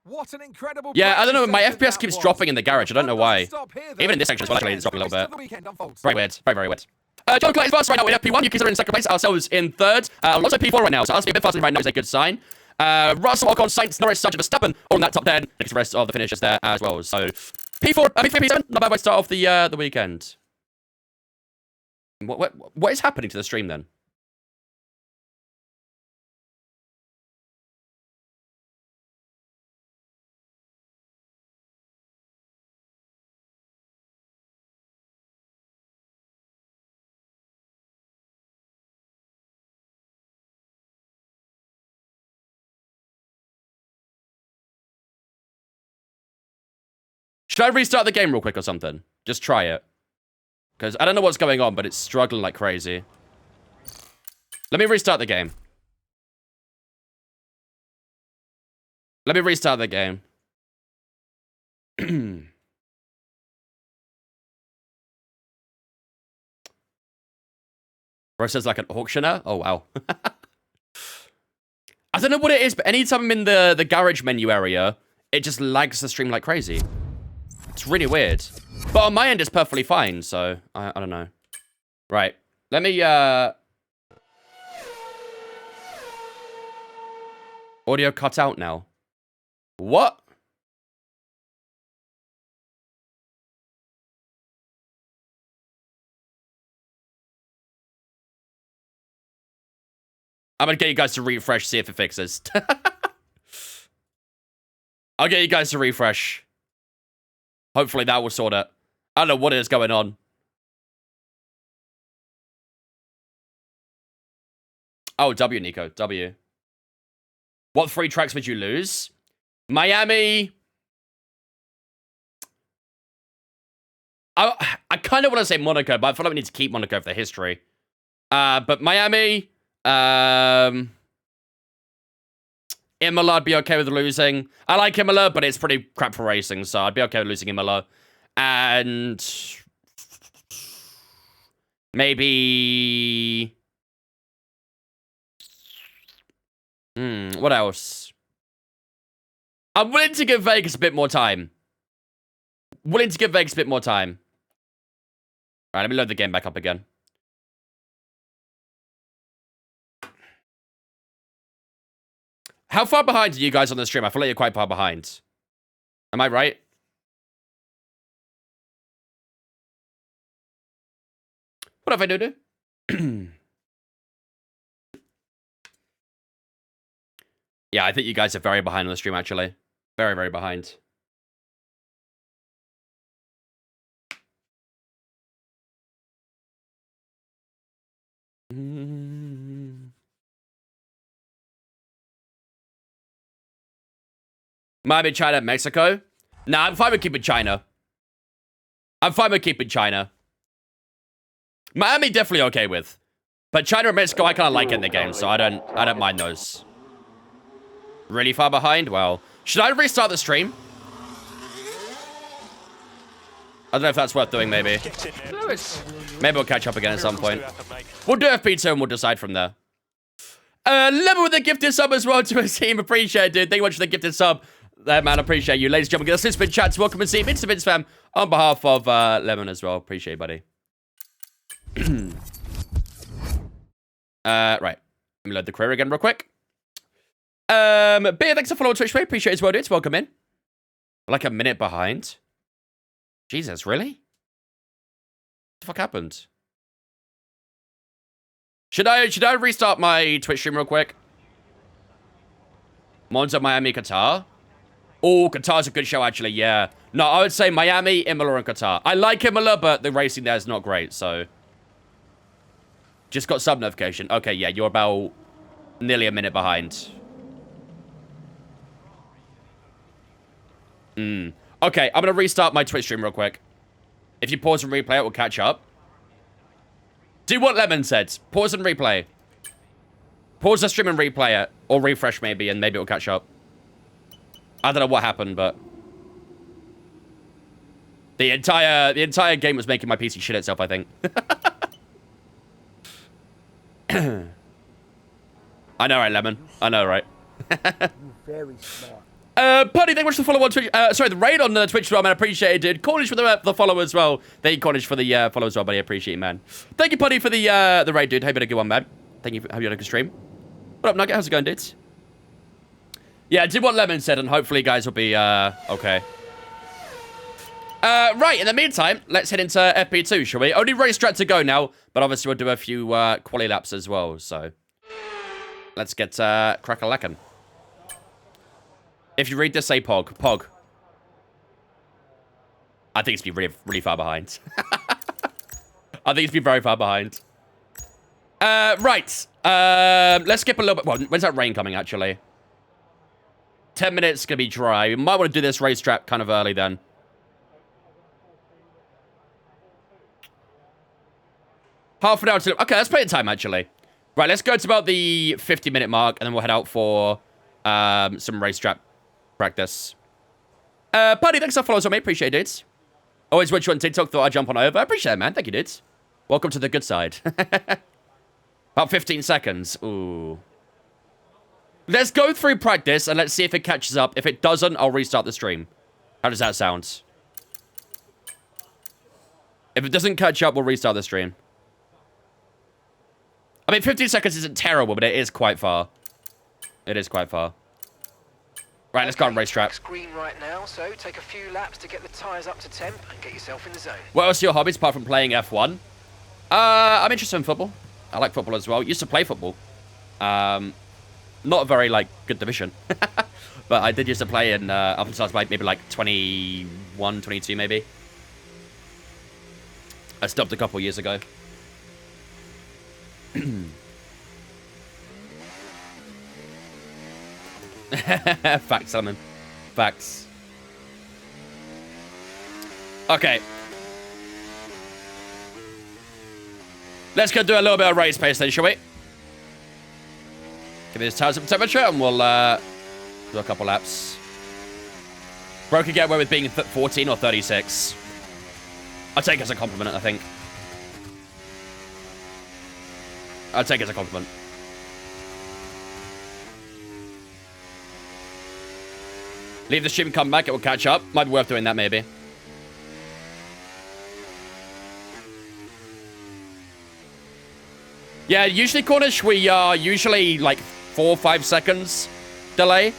[SPEAKER 5] What an incredible
[SPEAKER 1] yeah, I don't know. My FPS keeps dropping in the garage. I don't know why. Even in this section as well, actually, it's dropping a little bit. Very weird. Very, very weird. John Clay is first right now in FP1. You are in second place. Ourselves in third. Lots of P4 right now, so us being a bit faster right now is a good sign. Russell, Ocon, Sainz, Norris, Sargent, Verstappen all in that top 10. Next the rest of the finishers there as well. So P4, P3, P7, not bad way to start off the weekend. What is happening to the stream then? Should I restart the game real quick or something? Just try it. Because I don't know what's going on, but it's struggling like crazy. Let me restart the game. Let me restart the game. Bro says like an auctioneer? Oh, wow. I don't know what it is, but anytime I'm in the garage menu area, it just lags the stream like crazy. It's really weird. But on my end, it's perfectly fine, so I don't know. Right. Let me, audio cut out now. What? I'm gonna get you guys to refresh, see if it fixes. I'll get you guys to refresh. Hopefully that will sort it. I don't know what is going on. Oh, W, Nico. W. What 3 tracks would you lose? Miami. I kind of want to say Monaco, but I feel like we need to keep Monaco for the history. But Miami. Imola, I'd be okay with losing. I like Imola, but it's pretty crap for racing, so I'd be okay with losing Imola. And maybe... what else? I'm willing to give Vegas a bit more time. Right, let me load the game back up again. How far behind are you guys on the stream? I feel like you're quite far behind. Am I right? What have I do? Yeah, I think you guys are very behind on the stream, actually. Very, very behind. Miami, China, Mexico? Nah, I'm fine with keeping China. Miami, definitely okay with. But China and Mexico, I kind of like in the game, so I don't mind those. Really far behind? Well, should I restart the stream? I don't know if that's worth doing, maybe. Maybe we'll catch up again at some point. We'll do FP2 and we'll decide from there. Lemon with the gifted sub as well to a team. Appreciate it, dude. Thank you much for the gifted sub. There, man. Appreciate you. Ladies and gentlemen, this has been Chats. Welcome and see Vince Vince fam on behalf of Lemon as well. Appreciate it, buddy. Right. Let me load the career again real quick. Beer, thanks for following Twitch, mate. Appreciate it as well, dude. Welcome in. Like a minute behind. Jesus, really? What the fuck happened? Should I restart my Twitch stream real quick? Monza, Miami, Qatar. Oh, Qatar's a good show, actually, yeah. No, I would say Miami, Imola, and Qatar. I like Imola, but the racing there is not great, so... Just got sub notification. Okay, yeah, you're about nearly a minute behind. Okay, I'm going to restart my Twitch stream real quick. If you pause and replay it, we'll catch up. Do what Lemon said. Pause and replay. Pause the stream and replay it. Or refresh maybe, and maybe it'll catch up. I don't know what happened, but... The entire game was making my PC shit itself, I think. I know, right, Lemon? I know, right?
[SPEAKER 6] You're very smart.
[SPEAKER 1] Puddy, thank you much for the follow on Twitch. Sorry, the raid on Twitch as well, man. I appreciate it, dude. Cornish for the follow as well. Thank you, Cornish, for the follow as well, buddy. I appreciate it, man. Thank you, Puddy, for the raid, dude. Hope you had a good one, man. Thank you. Hope you had a good stream. What up, Nugget? How's it going, dudes? Yeah, I did what Lemon said, and hopefully you guys will be, okay. Right, in the meantime, let's head into FP2, shall we? Only racetrack to go now, but obviously we'll do a few quali laps as well, so... Let's get crack-a-lackin'. If you read this, say Pog. Pog. I think it's be really, really far behind. I think it's be very far behind. Right. Let's skip a little bit. Well, when's that rain coming, actually? 10 minutes, gonna be dry. We might want to do this racetrack kind of early then. Half an hour to... Okay, that's plenty of time, actually. Right, let's go to about the 50-minute mark, and then we'll head out for some racetrack practice. Buddy, thanks for following us, mate. Appreciate it. Always watch you on TikTok. Thought I'd jump on over. I appreciate it, man. Thank you, dudes. Welcome to the good side. About 15 seconds. Ooh. Let's go through practice, and let's see if it catches up. If it doesn't, I'll restart the stream. How does that sound? If it doesn't catch up, we'll restart the stream. I mean, 15 seconds isn't terrible, but it is quite far. It is quite far. Right, let's go on racetrack.
[SPEAKER 3] Green right now, so take a few laps to get the tyres up to temp and get yourself in the zone.
[SPEAKER 1] What else are your hobbies apart from playing F1? I'm interested in football. I like football as well. Used to play football. Not a very, like, good division. But I did used to play in, up until I was like, maybe like 21, 22 maybe. I stopped a couple years ago. Facts, Simon. Facts. Okay. Let's go do a little bit of race pace then, shall we? Give me this tires up temperature and we'll do a couple laps. Bro could get away with being 14 or 36. I'll take it as a compliment, I think. I'll take it as a compliment. Leave the stream and come back, it will catch up. Might be worth doing that, maybe. Yeah, usually, Cornish, we are usually like 4 or 5 seconds delay,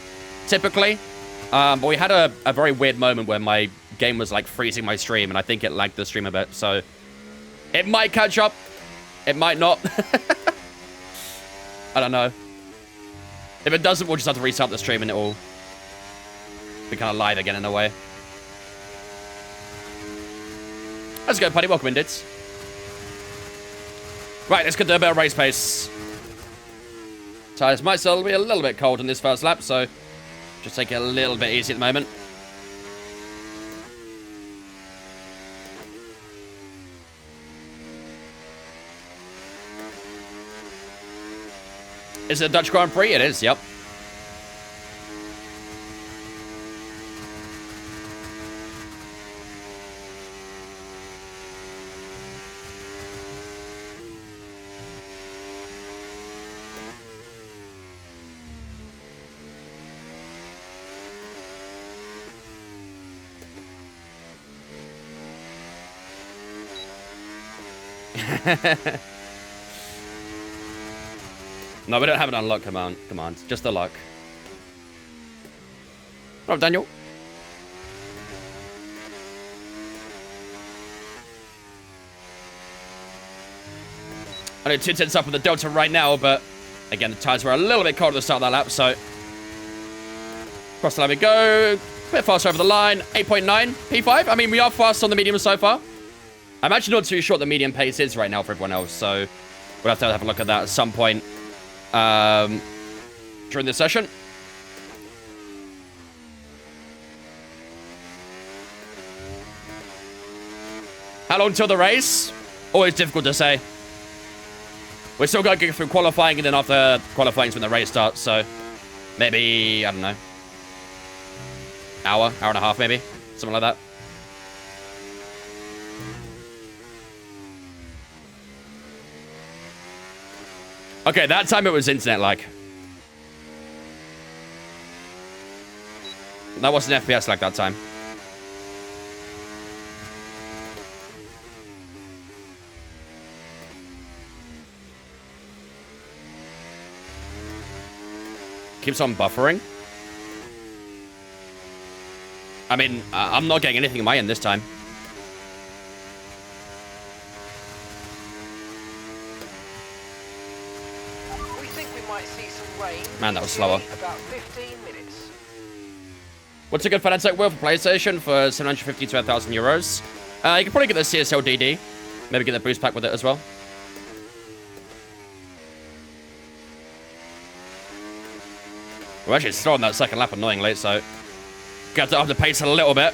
[SPEAKER 1] typically. But we had a very weird moment where my game was like freezing my stream, and I think it lagged the stream a bit, so... It might catch up. It might not. I don't know. If it doesn't, we'll just have to restart the stream and it will be kind of live again in a way. Let's go, Paddy. Welcome in, dudes. Right, let's get to a bit of race pace. Tires might still be a little bit cold in this first lap, so just take it a little bit easy at the moment. Is it a Dutch Grand Prix? It is, yep. No, we don't have an unlock command. Just the luck. Oh, Daniel. I know 2 tenths up with the Delta right now, but again, the tyres were a little bit cold at the start of that lap, so cross the line we go. A bit faster over the line. 8.9 P5. I mean, we are fast on the medium so far. I'm actually not too sure what the medium pace is right now for everyone else, so we'll have to have a look at that at some point during this session. How long till the race? Always difficult to say. We're still going to go through qualifying, and then after qualifying is when the race starts, so maybe, I don't know, hour and a half maybe, something like that. Okay, that time it was internet lag. That wasn't FPS lag that time. Keeps on buffering. I mean, I'm not getting anything in my end this time.
[SPEAKER 3] We think we might see some rain.
[SPEAKER 1] Man, that was slower.
[SPEAKER 3] About 15 minutes.
[SPEAKER 1] What's a good finance tech wheel for PlayStation for 750 to 1,000 euros? You can probably get the CSL DD. Maybe get the boost pack with it as well. We're actually still on that second lap annoyingly, so got to up the pace a little bit.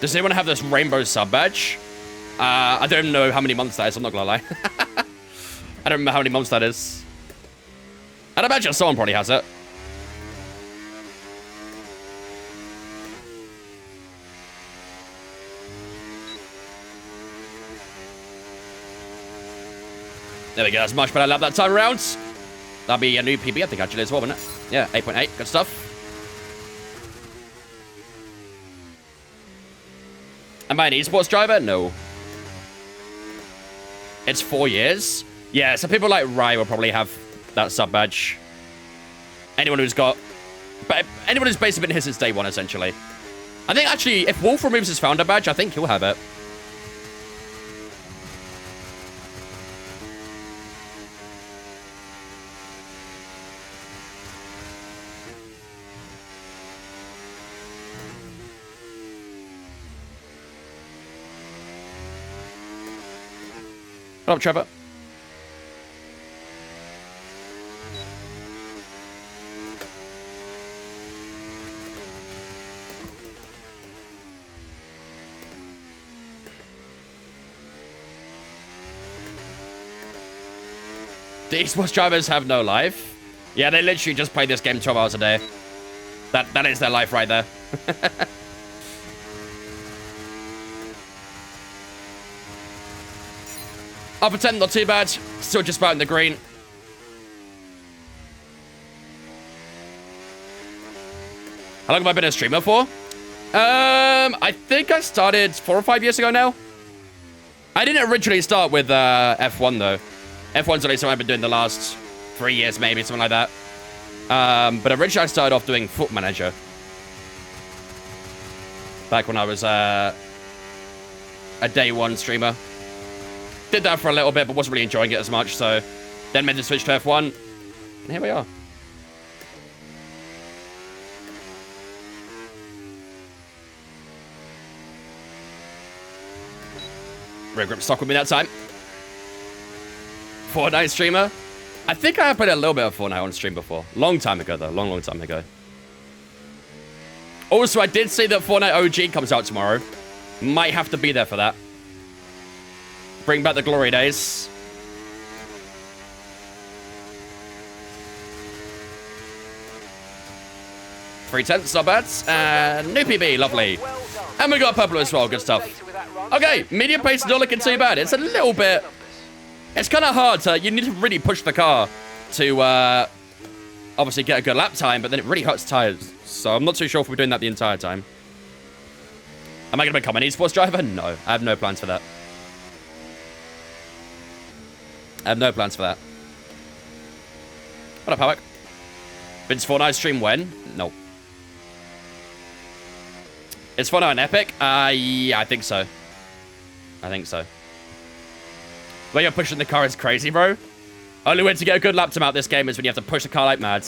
[SPEAKER 1] Does anyone have this rainbow sub badge? I don't know how many months that is, I'm not gonna lie. I don't remember how many months that is. I'd imagine someone probably has it. There we go, that's much better lap that time around. That'll be a new PB, I think, actually, as well, wouldn't it? Yeah, 8.8, good stuff. Am I an esports driver? No. It's 4 years. Yeah, so people like Rai will probably have that sub badge. Anyone who's got... But anyone who's basically been here since day one, essentially. I think, actually, if Wolf removes his founder badge, I think he'll have it. What up, Trevor? The esports drivers have no life. Yeah, they literally just play this game 12 hours a day. That is their life right there. Upper 10, not too bad. Still just about in the green. How long have I been a streamer for? I think I started 4 or 5 years ago now. I didn't originally start with F1 though. F1's only something I've been doing the last 3 years, maybe, something like that. But originally I started off doing Foot Manager. Back when I was a day one streamer. Did that for a little bit, but wasn't really enjoying it as much, so then made the switch to F1, and here we are. Rear grip stuck with me that time. Fortnite streamer. I think I have played a little bit of Fortnite on stream before. Long time ago, though. Long time ago. Also, I did see that Fortnite OG comes out tomorrow. Might have to be there for that. Bring back the glory days. Three tenths, not bad. And new PB, lovely. And we got purple as well, good stuff. Okay, medium pace is not looking too bad. It's a little bit... It's kind of hard to... You need to really push the car to obviously get a good lap time, but then it really hurts tires. So I'm not too sure if we're doing that the entire time. Am I going to become an esports driver? No, I have no plans for that. I have no plans for that. What up, Havoc? Vince Fortnite stream when? No. Is Fortnite an epic? Yeah, I think so. I think so. When you're pushing the car is crazy, bro. Only way to get a good lap time out this game is when you have to push the car like mad.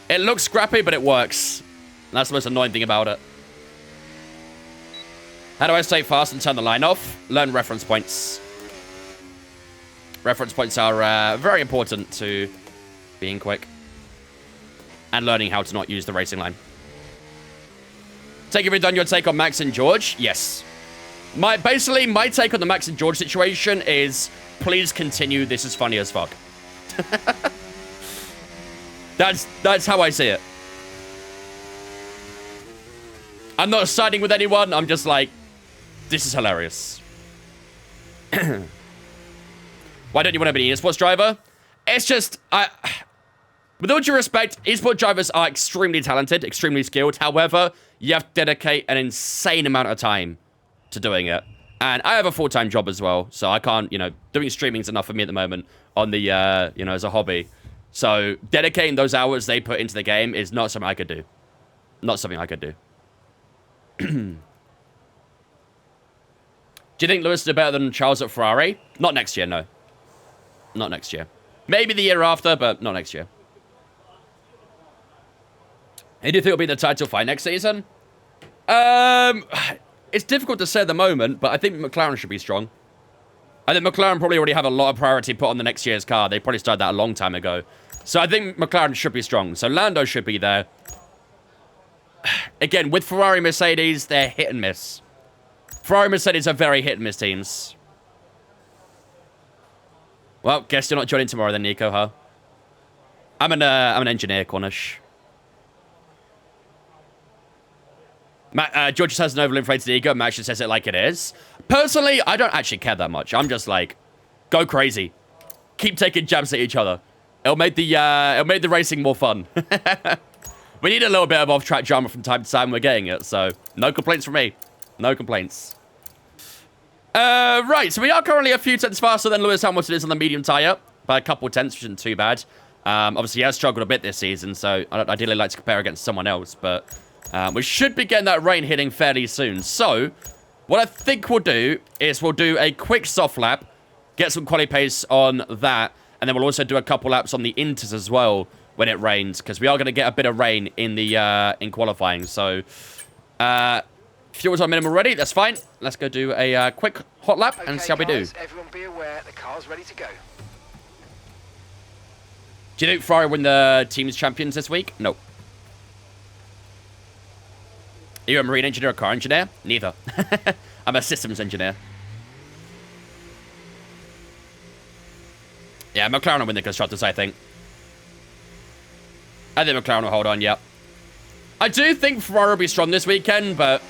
[SPEAKER 1] It looks scrappy, but it works. And that's the most annoying thing about it. How do I stay fast and turn the line off? Learn reference points. Reference points are very important to being quick. And learning how to not use the racing line. Take, have you done your take on Max and George? Yes. Basically, my take on the Max and George situation is, please continue, this is funny as fuck. That's how I see it. I'm not siding with anyone, I'm just like, this is hilarious. Why don't you want to be an esports driver? It's just, with all due respect, esports drivers are extremely talented, extremely skilled. However, you have to dedicate an insane amount of time to doing it. And I have a full-time job as well, so I can't, you know, doing streaming is enough for me at the moment on the, you know, as a hobby. So dedicating those hours they put into the game is not something I could do. Not something I could do. Do you think Lewis did better than Charles at Ferrari? Not next year, no. Not next year. Maybe the year after, but not next year. Who do you think will be the title fight next season? It's difficult to say at the moment, but I think McLaren should be strong. I think McLaren probably already have a lot of priority put on the next year's car. They probably started that a long time ago. So I think McLaren should be strong. So Lando should be there. Again, with Ferrari, Mercedes, they're hit and miss. Ferrari, Mercedes are very hit and miss teams. Well, guess you're not joining tomorrow then, Nico, huh? I'm an engineer, Cornish. George has an overly inflated ego. Matt just says it like it is. Personally, I don't actually care that much. I'm just like, go crazy. Keep taking jabs at each other. It'll make the racing more fun. We need a little bit of off-track drama from time to time. We're getting it, so no complaints from me. No complaints. Right, so we are currently a few tenths faster than Lewis Hamilton is on the medium tyre. By a couple of tenths, which isn't too bad. Obviously, he has struggled a bit this season, so I'd ideally like to compare against someone else, but we should be getting that rain hitting fairly soon. So, what I think we'll do is we'll do a quick soft lap, get some quali pace on that, and then we'll also do a couple laps on the inters as well when it rains, because we are going to get a bit of rain in the in qualifying. So, fuel's on minimum already. That's fine. Let's go do a quick hot lap and see how we do.
[SPEAKER 3] Everyone be aware, the car's ready to go.
[SPEAKER 1] Do you think Ferrari win the team's champions this week? No. Are you a marine engineer or car engineer? Neither. I'm a systems engineer. Yeah, McLaren will win the constructors, I think. I think McLaren will hold on, yep. I do think Ferrari will be strong this weekend, but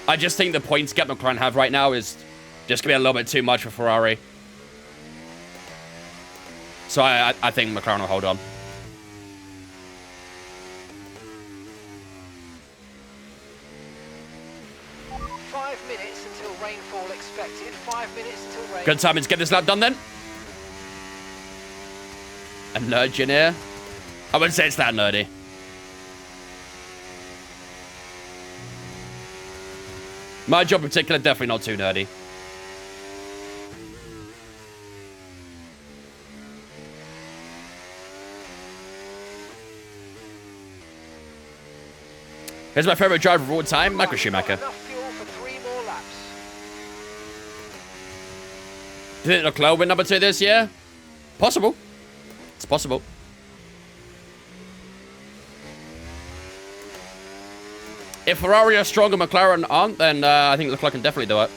[SPEAKER 1] I just think the points gap McLaren have right now is just going to be a little bit too much for Ferrari. So I think McLaren will hold on.
[SPEAKER 3] Rainfall expected. 5 minutes until rain.
[SPEAKER 1] Good timing to get this lap done then. A nerd in here. I wouldn't say it's that nerdy. My job in particular, definitely not too nerdy. Here's my favorite driver of all time, Michael Schumacher.
[SPEAKER 3] Enough fuel for 3 more laps.
[SPEAKER 1] Do you think Leclerc win number 2 this year? Possible. It's possible. If Ferrari are strong and McLaren aren't, then I think Leclerc can definitely do it.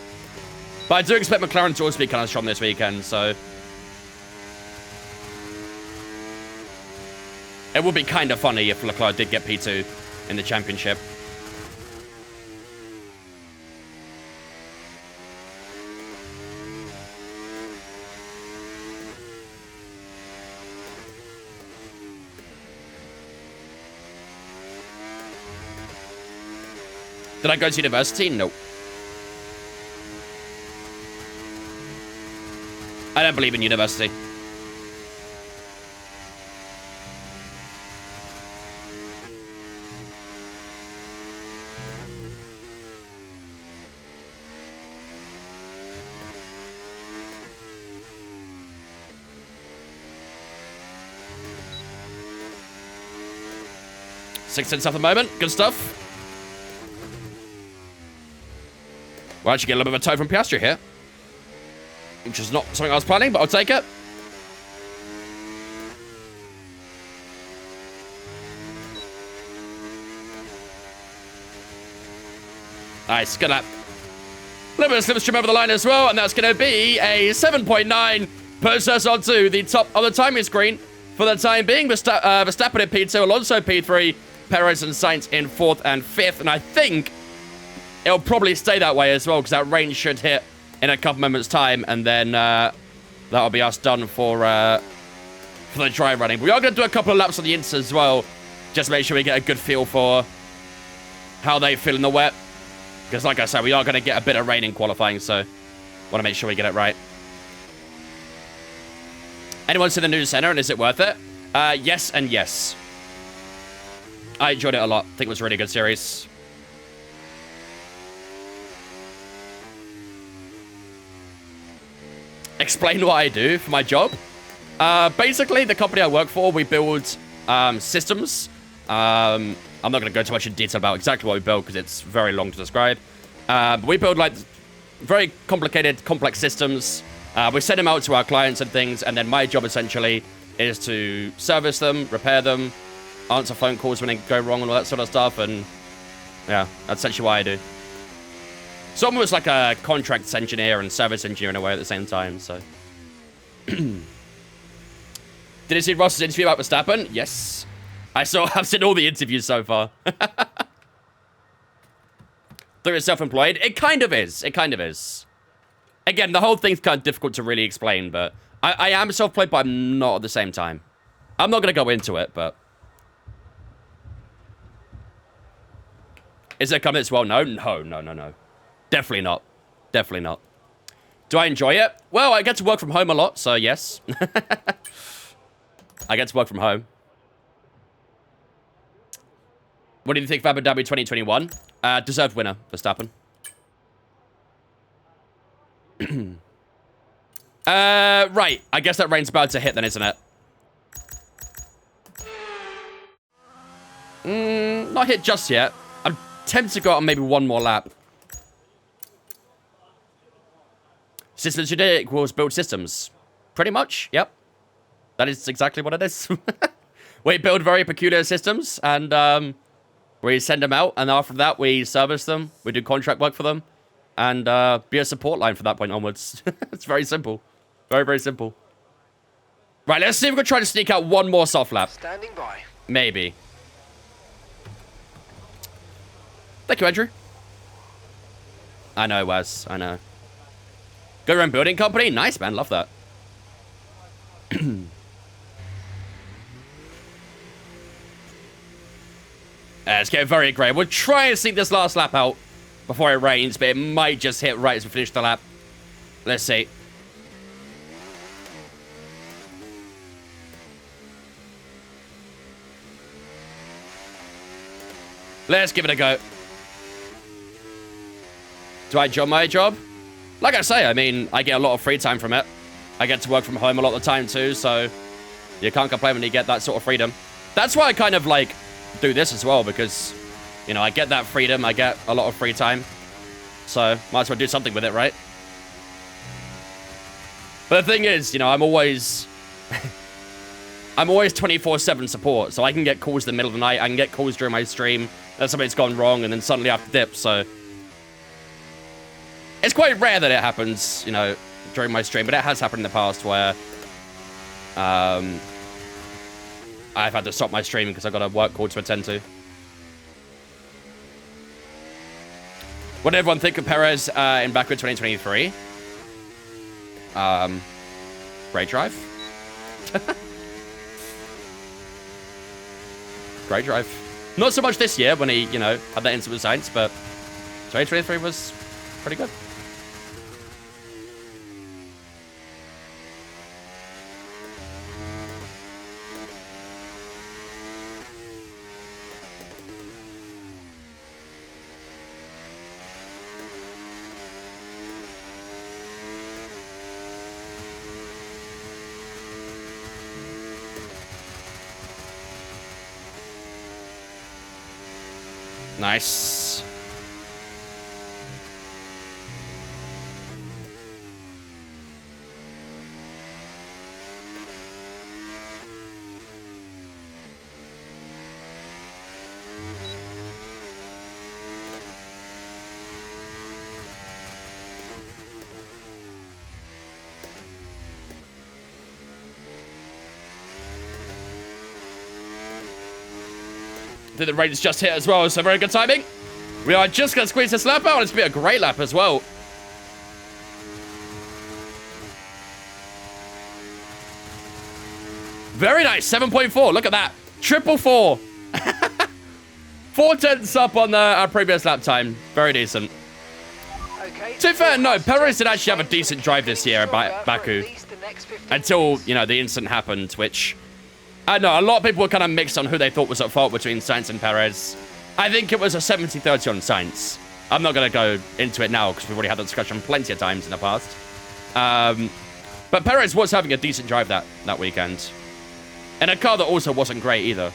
[SPEAKER 1] But I do expect McLaren to also be kind of strong this weekend, so... It would be kind of funny if Leclerc did get P2 in the championship. Did I go to university? No. I don't believe in university. $0.06 at the moment. Good stuff. We'll actually get a little bit of a toe from Piastri here. Which is not something I was planning, but I'll take it. Nice, good lap. A little bit of slipstream over the line as well, and that's going to be a 7.9. Puts us onto the top of the timing screen for the time being. Verstappen in P2, Alonso P3, Perez and Sainz in 4th and 5th, and I think it'll probably stay that way as well, because that rain should hit in a couple moments' time, and then that'll be us done for the dry running. We are going to do a couple of laps on the ints as well, just to make sure we get a good feel for how they feel in the wet. Because like I said, we are going to get a bit of rain in qualifying, so want to make sure we get it right. Anyone see the news center, and is it worth it? Yes and yes. I enjoyed it a lot. I think it was a really good series. Explain what I do for my job. Basically, the company I work for, we build systems. I'm not going to go too much in detail about exactly what we build because it's very long to describe. But we build like very complicated, complex systems. We send them out to our clients and things, and then my job essentially is to service them, repair them, answer phone calls when they go wrong and all that sort of stuff. And yeah, that's essentially what I do. So I'm almost like a contracts engineer and service engineer in a way at the same time, so. Did you see Ross's interview about Verstappen? Yes. I've seen all the interviews so far. Though it's self-employed? It kind of is. It kind of is. Again, the whole thing's kind of difficult to really explain, but I am self-employed, but I'm not at the same time. I'm not going to go into it, but. Is it coming as well? No. No. Definitely not. Definitely not. Do I enjoy it? Well, I get to work from home a lot, so yes. I get to work from home. What do you think of Abu Dhabi 2021? Deserved winner, Verstappen. Right. I guess that rain's about to hit then, isn't it? Not hit just yet. I'm tempted to go on maybe one more lap. Systems today equals build systems. Pretty much, yep. That is exactly what it is. We build very peculiar systems, and we send them out, and after that, we service them. We do contract work for them, and be a support line from that point onwards. It's very simple. Very, very simple. Right, let's see if we can try to sneak out one more soft lap.
[SPEAKER 3] Standing by.
[SPEAKER 1] Maybe. Thank you, Andrew. I know, Wes. I know. Go around building company? Nice, man. Love that. It's getting very grey. We'll try and sneak this last lap out before it rains, but it might just hit right as we finish the lap. Let's see. Let's give it a go. Do I enjoy my job? Like I say, I mean, I get a lot of free time from it. I get to work from home a lot of the time too, so you can't complain when you get that sort of freedom. That's why I kind of, like, do this as well, because, you know, I get that freedom, I get a lot of free time. So, might as well do something with it, right? But the thing is, you know, I'm always 24/7 support, so I can get calls in the middle of the night, I can get calls during my stream, that something's gone wrong, and then suddenly I have to dip, so. It's quite rare that it happens, you know, during my stream, but it has happened in the past where I've had to stop my stream because I've got a work call to attend to. What did everyone think of Perez in Baku 2023? Great drive. Great drive. Not so much this year when he, you know, had that incident with Sainz, but 2023 was pretty good. Nice. I think the rain's just hit as well, so very good timing. We are just going to squeeze this lap out. It's going to be a great lap as well. Very nice. 7.4. Look at that. Triple 4. 4 tenths up on our previous lap time. Very decent.
[SPEAKER 3] Okay.
[SPEAKER 1] To be fair, no, Perez did actually have a decent drive this year at Baku. Until, you know, the incident happened, which... I know, a lot of people were kind of mixed on who they thought was at fault between Sainz and Perez. I think it was a 70-30 on Sainz. I'm not going to go into it now because we've already had that discussion plenty of times in the past. But Perez was having a decent drive that weekend. In a car that also wasn't great either.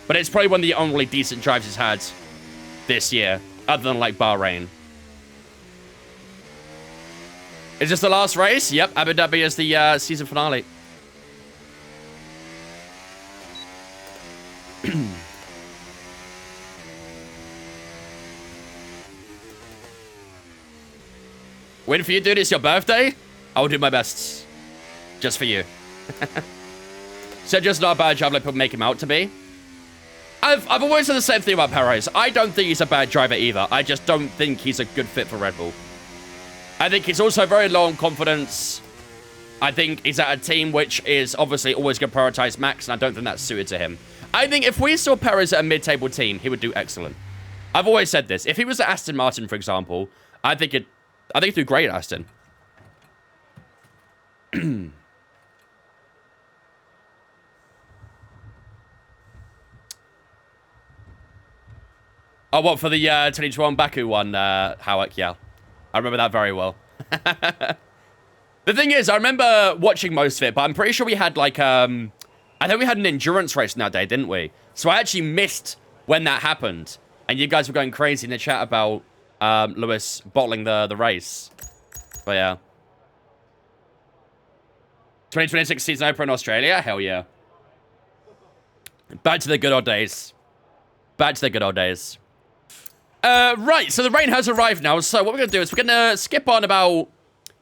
[SPEAKER 1] But it's probably one of the only decent drives he's had this year, other than, like, Bahrain. Is this the last race? Yep, Abu Dhabi is the season finale. Win for you, dude. It's your birthday. I'll do my best. Just for you. So just not a bad job like people make him out to be. I've always said the same thing about Perez. I don't think he's a bad driver either. I just don't think he's a good fit for Red Bull. I think he's also very low on confidence. I think he's at a team which is obviously always going to prioritize Max, and I don't think that's suited to him. I think if we saw Perez at a mid-table team, he would do excellent. I've always said this. If he was at Aston Martin, for example, I think he'd do great at Aston. Oh, what, for the 2021 Baku one, Howick? Yeah. I remember that very well. The thing is, I remember watching most of it, but I'm pretty sure we had, like, I think we had an endurance race on that day, didn't we? So I actually missed when that happened. And you guys were going crazy in the chat about Lewis bottling the race. But yeah. 2026 season opener in Australia? Hell yeah. Back to the good old days. Back to the good old days. Right, so the rain has arrived now. So what we're going to do is we're going to skip on about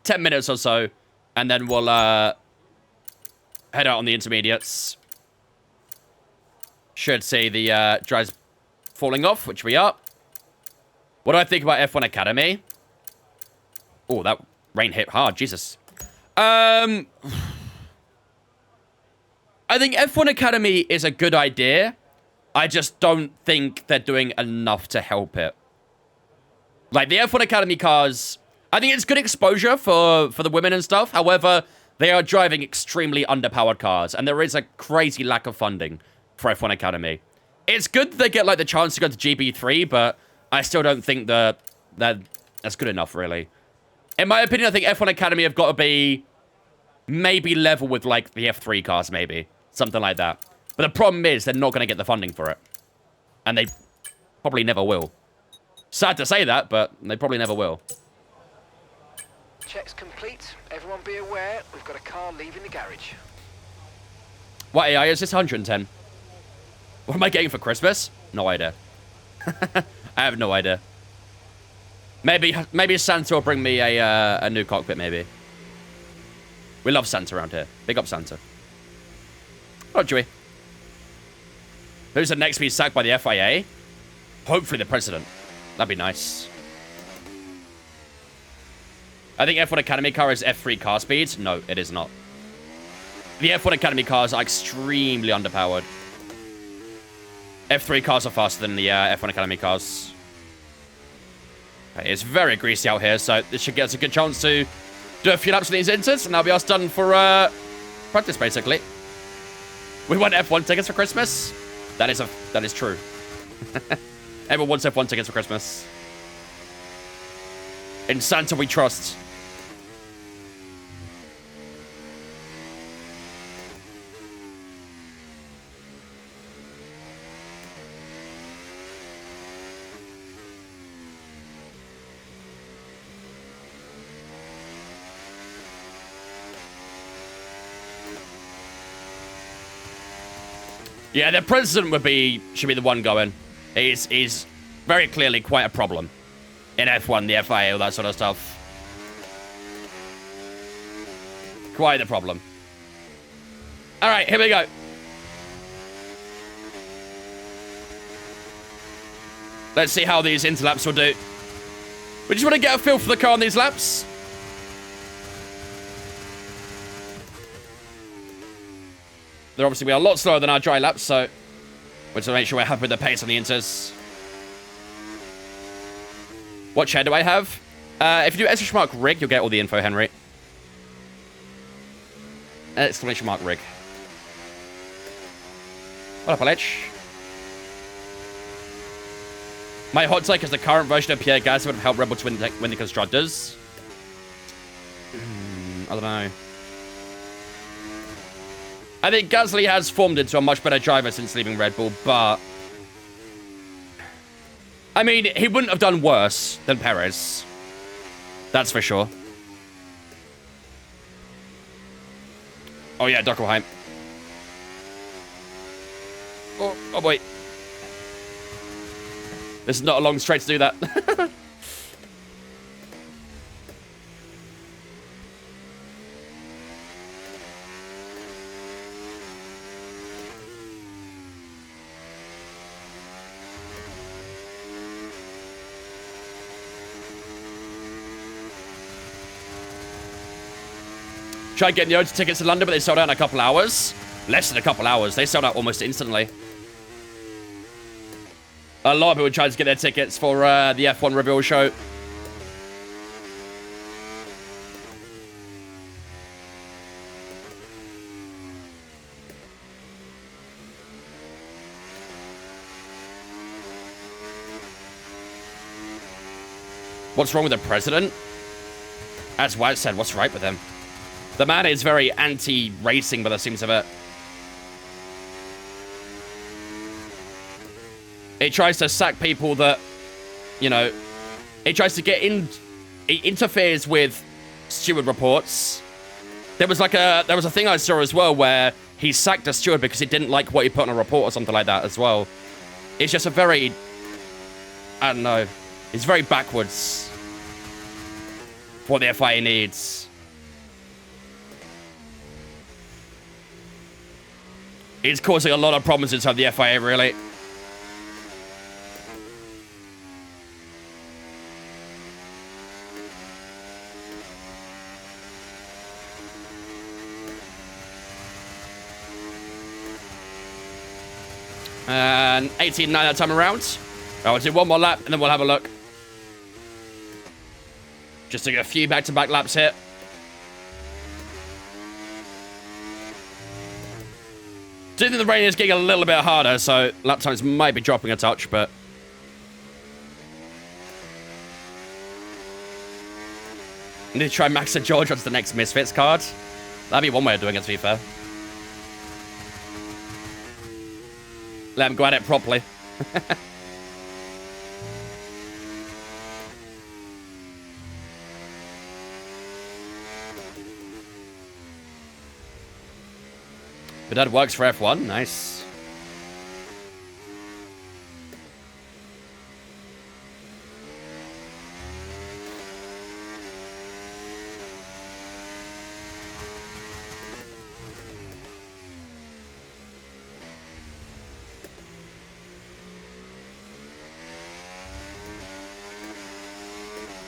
[SPEAKER 1] 10 minutes or so. And then we'll head out on the intermediates. Should see the dries falling off, which we are. What do I think about F1 Academy? Oh, that rain hit hard. Jesus. I think F1 Academy is a good idea. I just don't think they're doing enough to help it. Like, the F1 Academy cars, I think it's good exposure for the women and stuff. However, they are driving extremely underpowered cars, and there is a crazy lack of funding for F1 Academy. It's good that they get, like, the chance to go to GB3, but I still don't think that's good enough, really. In my opinion, I think F1 Academy have got to be maybe level with, like, the F3 cars, maybe. Something like that. But the problem is they're not going to get the funding for it. And they probably never will. Sad to say that, but they probably never will.
[SPEAKER 3] Check's complete. Everyone be aware, we've got a car leaving the garage.
[SPEAKER 1] What AI is this? 110. What am I getting for Christmas? No idea. I have no idea. Maybe Santa will bring me a new cockpit, maybe. We love Santa around here. Big up Santa. Oh, Joey. Who's the next to be sacked by the FIA? Hopefully the president. That'd be nice. I think F1 Academy car is F3 car speeds. No, it is not. The F1 Academy cars are extremely underpowered. F3 cars are faster than the F1 Academy cars. Okay, it's very greasy out here, so this should get us a good chance to do a few laps on these inters, and that'll be us done for practice, basically. We want F1 tickets for Christmas. That is true. Everyone wants F1 tickets for Christmas. In Santa we trust. Yeah, the president should be the one going. He's very clearly quite a problem in F1, the FIA, all that sort of stuff. Quite the problem. All right, here we go. Let's see how these interlaps will do. We just want to get a feel for the car on these laps. They're obviously a lot slower than our dry laps, so we're to make sure we're happy with the pace on the inters. What chair do I have? If you do exclamation mark rig, you'll get all the info, Henry. Exclamation mark rig. What up, Lich? My hot take is the current version of Pierre Gasly would have helped Rebel to win the Constructors. I don't know. I think Gasly has formed into a much better driver since leaving Red Bull, but... I mean, he wouldn't have done worse than Perez. That's for sure. Oh yeah, Huckleheim. Oh boy. This is not a long straight to do that. Tried getting the Oda tickets to London, but they sold out in a couple hours. Less than a couple hours. They sold out almost instantly. A lot of people tried to get their tickets for the F1 reveal show. What's wrong with the president? As White said, what's right with him? The man is very anti-racing by the seams of it. It tries to sack people that, you know, it tries to get in. It interferes with steward reports. There was a thing I saw as well where he sacked a steward because he didn't like what he put on a report or something like that as well. It's just a very, I don't know, it's very backwards for what the FIA needs. It's causing a lot of problems inside the FIA, really. And 18.9 that time around. I'll do one more lap and then we'll have a look. Just doing a few back-to-back laps here. Do think the rain is getting a little bit harder, so lap times might be dropping a touch, but... I need to try Max and George onto the next Misfits card. That'd be one way of doing it, to be fair. Let him go at it properly. But that works for F1. Nice.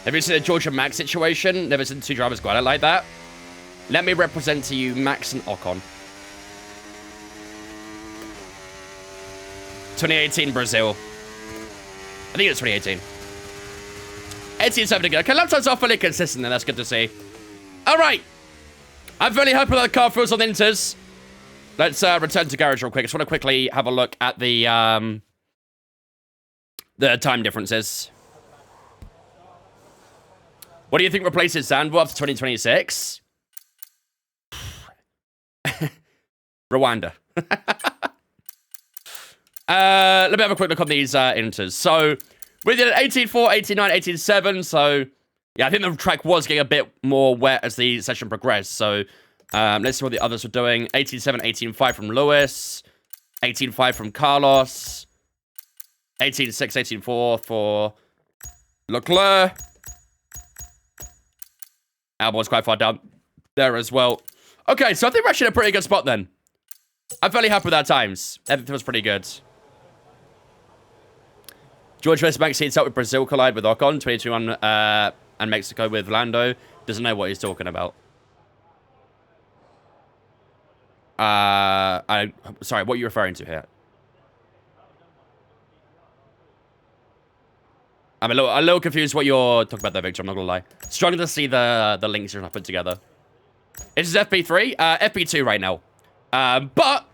[SPEAKER 1] Have you seen the George and Max situation? Never seen two drivers go at it like that. Let me represent to you Max and Ocon. 2018 Brazil. I think it's 2018. 18.7 again. Okay, lap times are fully consistent, and that's good to see. All right. I'm very happy that the car feels on the inters. Let's return to garage real quick. I just want to quickly have a look at the time differences. What do you think replaces Zandvoort after 2026? Rwanda. Let me have a quick look on these inters. So, we did 18.4, 18.9, 18.7. So, yeah, I think the track was getting a bit more wet as the session progressed. So, let's see what the others were doing. 18.7, 18.5 from Lewis. 18.5 from Carlos. 18.6, 18.4 for Leclerc. Albon's quite far down there as well. Okay, so I think we're actually in a pretty good spot then. I'm fairly happy with our times. Everything was pretty good. George versus Max heats up with Brazil collide with Ocon. 22-1 and Mexico with Lando. Doesn't know what he's talking about. Sorry, what are you referring to here? I'm a little confused what you're talking about there, Victor. I'm not gonna lie. Struggling to see the links you're put together. This is FP3, FP2 right now. But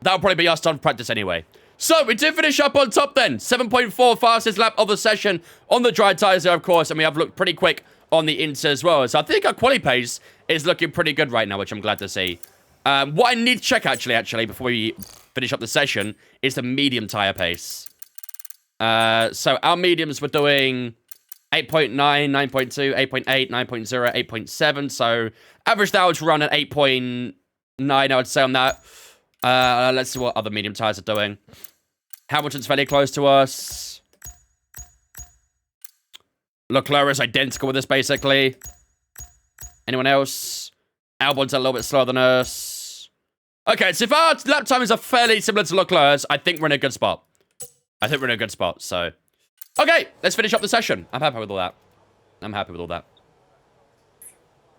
[SPEAKER 1] that'll probably be us done for practice anyway. So we did finish up on top then. 7.4 fastest lap of the session on the dry tires there, of course, and we have looked pretty quick on the inter as well. So I think our quali pace is looking pretty good right now, which I'm glad to see. What I need to check actually before we finish up the session is the medium tire pace. So our mediums were doing 8.9, 9.2, 8.8, 9.0, 8.7. So average hours to run at 8.9, I would say on that. Let's see what other medium tires are doing. Hamilton's fairly close to us. Leclerc is identical with us, basically. Anyone else? Albon's a little bit slower than us. Okay, so if our lap times are fairly similar to Leclerc's, I think we're in a good spot. So, okay, let's finish up the session. I'm happy with all that.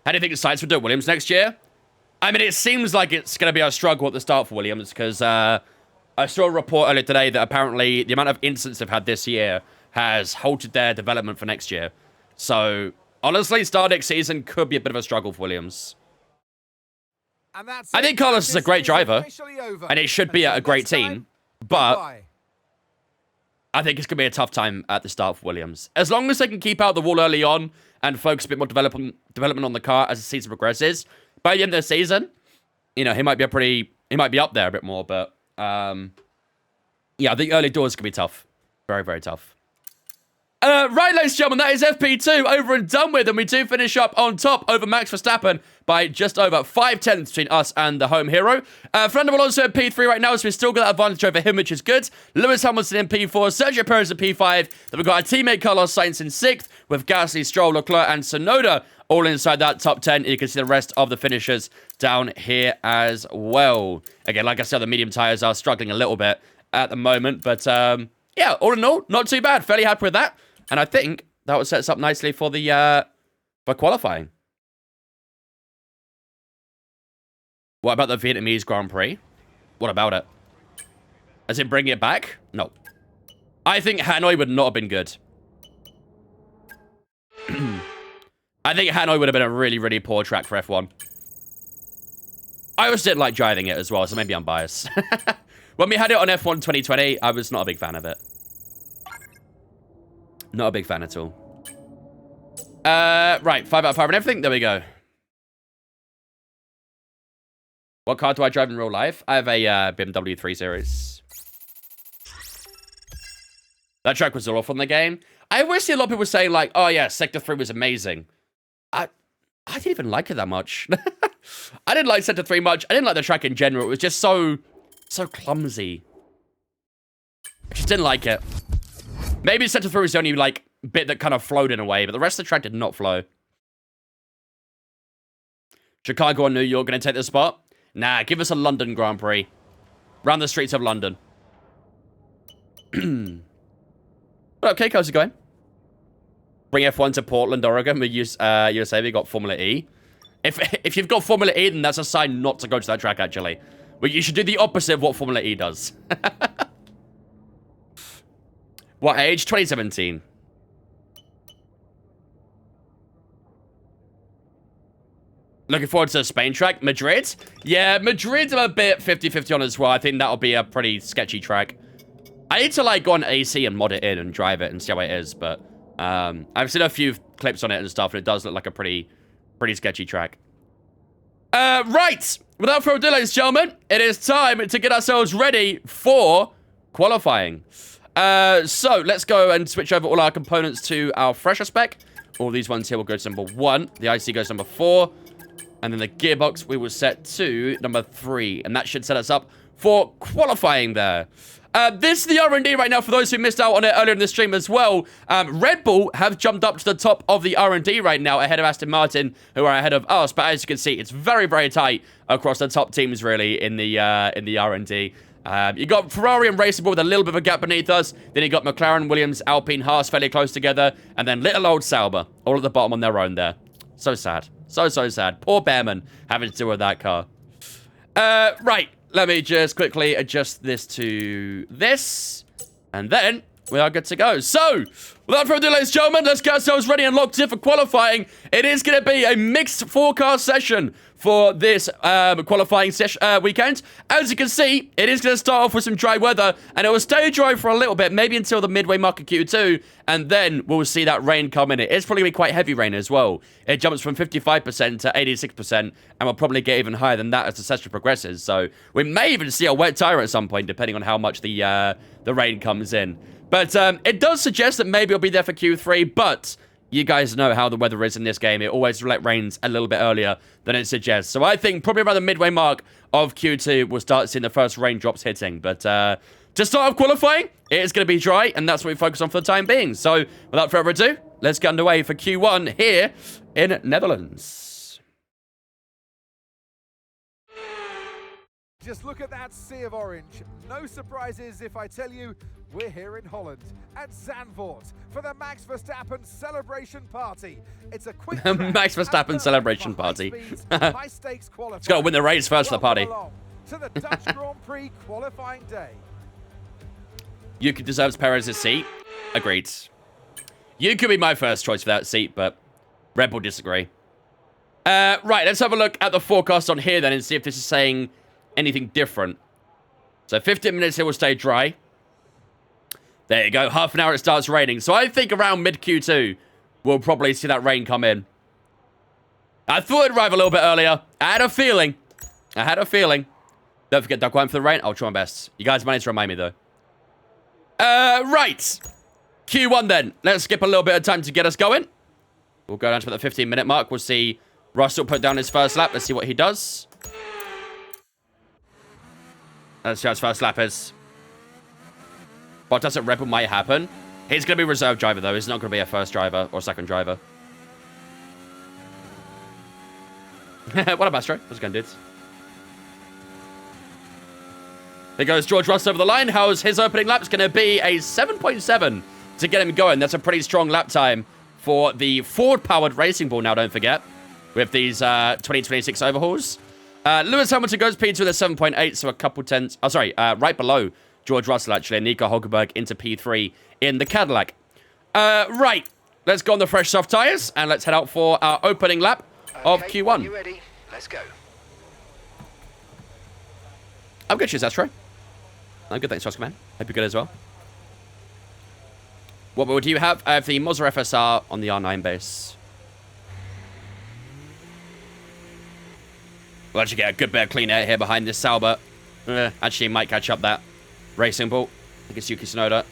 [SPEAKER 1] How do you think the sites will do at Williams next year? I mean, it seems like it's going to be a struggle at the start for Williams because I saw a report earlier today that apparently the amount of incidents they've had this year has halted their development for next year. So, honestly, start next season could be a bit of a struggle for Williams.
[SPEAKER 5] And that's
[SPEAKER 1] I think Carlos is a great driver,
[SPEAKER 5] over.
[SPEAKER 1] and it should be at a great team, but
[SPEAKER 5] Goodbye.
[SPEAKER 1] I think it's going to be a tough time at the start for Williams. As long as they can keep out the wall early on and focus a bit more development on the car as the season progresses, by the end of the season, you know, he might be up there a bit more, but yeah, I think early doors could be tough. Very, very tough. Right, ladies and gentlemen, that is FP2 over and done with, and we do finish up on top over Max Verstappen by just over 5 tenths between us and the home hero. Fernando Alonso in P3 right now, so we've still got that advantage over him, which is good. Lewis Hamilton in P4, Sergio Perez in P5. Then we've got our teammate Carlos Sainz in 6th, with Gasly, Stroll, Leclerc, and Tsunoda all inside that top 10. You can see the rest of the finishers down here as well. Again, like I said, the medium tires are struggling a little bit at the moment, but yeah, all in all, not too bad. Fairly happy with that. And I think that will set us up nicely for the for qualifying. What about the Vietnamese Grand Prix? What about it? As in bringing it back? No. I think Hanoi would not have been good. I think Hanoi would have been a really, really poor track for F1. I always didn't like driving it as well, so maybe I'm biased. When we had it on F1 2020, I was not a big fan of it. Not a big fan at all. Right, 5 out of 5 and everything. There we go. What car do I drive in real life? I have a BMW 3 Series. That track was awful in the game. I always see a lot of people saying like, oh yeah, Sector 3 was amazing. I didn't even like it that much. I didn't like Sector 3 much. I didn't like the track in general. It was just so clumsy. I just didn't like it. Maybe Sector 3 was the only, like, bit that kind of flowed in a way, but the rest of the track did not flow. Chicago or New York going to take the spot? Nah, give us a London Grand Prix. Round the streets of London. What up, Kate? How's it going? Bring F1 to Portland, Oregon. We use USA. We got Formula E. If you've got Formula E, then that's a sign not to go to that track, actually. But you should do the opposite of what Formula E does. What age? 2017. Looking forward to the Spain track. Madrid? Yeah, Madrid I'm a bit 50-50 on as well. I think that'll be a pretty sketchy track. I need to, like, go on AC and mod it in and drive it and see how it is, but I've seen a few clips on it and stuff, and it does look like a pretty sketchy track. Right! Without further ado, ladies and gentlemen, it is time to get ourselves ready for qualifying. So let's go and switch over all our components to our fresher spec. All these ones here will go to number 1. The IC goes to number 4. And then the gearbox we will set to number 3. And that should set us up for qualifying there. This is the R&D right now for those who missed out on it earlier in the stream as well. Red Bull have jumped up to the top of the R&D right now ahead of Aston Martin, who are ahead of us. But as you can see, it's very, very tight across the top teams really in the R&D. You got Ferrari and Racing Bull with a little bit of a gap beneath us. Then you got McLaren, Williams, Alpine, Haas fairly close together. And then little old Sauber, all at the bottom on their own there. So sad. So sad. Poor Behrman having to deal with that car. Right. Let me just quickly adjust this to this. And then we are good to go. So, without further ado, ladies and gentlemen, let's get ourselves ready and locked in for qualifying. It is going to be a mixed forecast session for this qualifying weekend. As you can see, it is going to start off with some dry weather, and it will stay dry for a little bit, maybe until the midway mark of Q2, and then we'll see that rain come in. It's probably going to be quite heavy rain as well. It jumps from 55% to 86%, and we'll probably get even higher than that as the session progresses. So we may even see a wet tire at some point, depending on how much the rain comes in. But it does suggest that maybe it'll be there for Q3, but you guys know how the weather is in this game. It always rains a little bit earlier than it suggests. So I think probably around the midway mark of Q2, we'll start seeing the first raindrops hitting. But to start off qualifying, it is going to be dry, and that's what we focus on for the time being. So without further ado, let's get underway for Q1 here in Netherlands.
[SPEAKER 5] Just look at that sea of orange. No surprises if I tell you we're here in Holland at Zandvoort for the Max Verstappen celebration party. It's a quick
[SPEAKER 1] Max Verstappen celebration party.
[SPEAKER 5] high stakes qualifying.
[SPEAKER 1] Let's go win the race first for the party.
[SPEAKER 5] Welcome along to the Dutch Grand Prix qualifying day.
[SPEAKER 1] Yuki deserves Perez's seat. Agreed. You could be my first choice for that seat, but Red Bull disagree. Right, let's have a look at the forecast on here then and see if this is saying anything different. So 15 minutes it will stay dry. There you go. Half an hour it starts raining. So I think around mid Q2 we'll probably see that rain come in. I thought it'd arrive a little bit earlier. I had a feeling. Don't forget duck one for the rain. I'll try my best. You guys managed to remind me though. Right. Q1 then. Let's skip a little bit of time to get us going. We'll go down to the 15-minute mark. We'll see Russell put down his first lap. Let's see what he does. Let's see how his first lap is. Bottas at Red Bull might happen. He's going to be reserve driver, though. He's not going to be a first driver or second driver. What up, Astro? What's going, dudes? There goes George Russell over the line. How's his opening lap? It's going to be a 7.7 to get him going. That's a pretty strong lap time for the Ford-powered racing ball now, don't forget, with these 2026 overhauls. Lewis Hamilton goes P2 with a 7.8, so a couple tenths. Oh, sorry, right below George Russell, actually. And Nico Hulkenberg into P3 in the Cadillac. Right, let's go on the fresh soft tires, and let's head out for our opening lap of Q1.
[SPEAKER 3] You ready? Let's go.
[SPEAKER 1] I'm good, cheers, Astro. I'm good, thanks, Oscar, man. Hope you're good as well. What would you have? I have the Mazda FSR on the R9 base. We'll actually get a good bit of clean air here behind this Sauber. Actually, might catch up that racing ball. I think it's Yuki Tsunoda.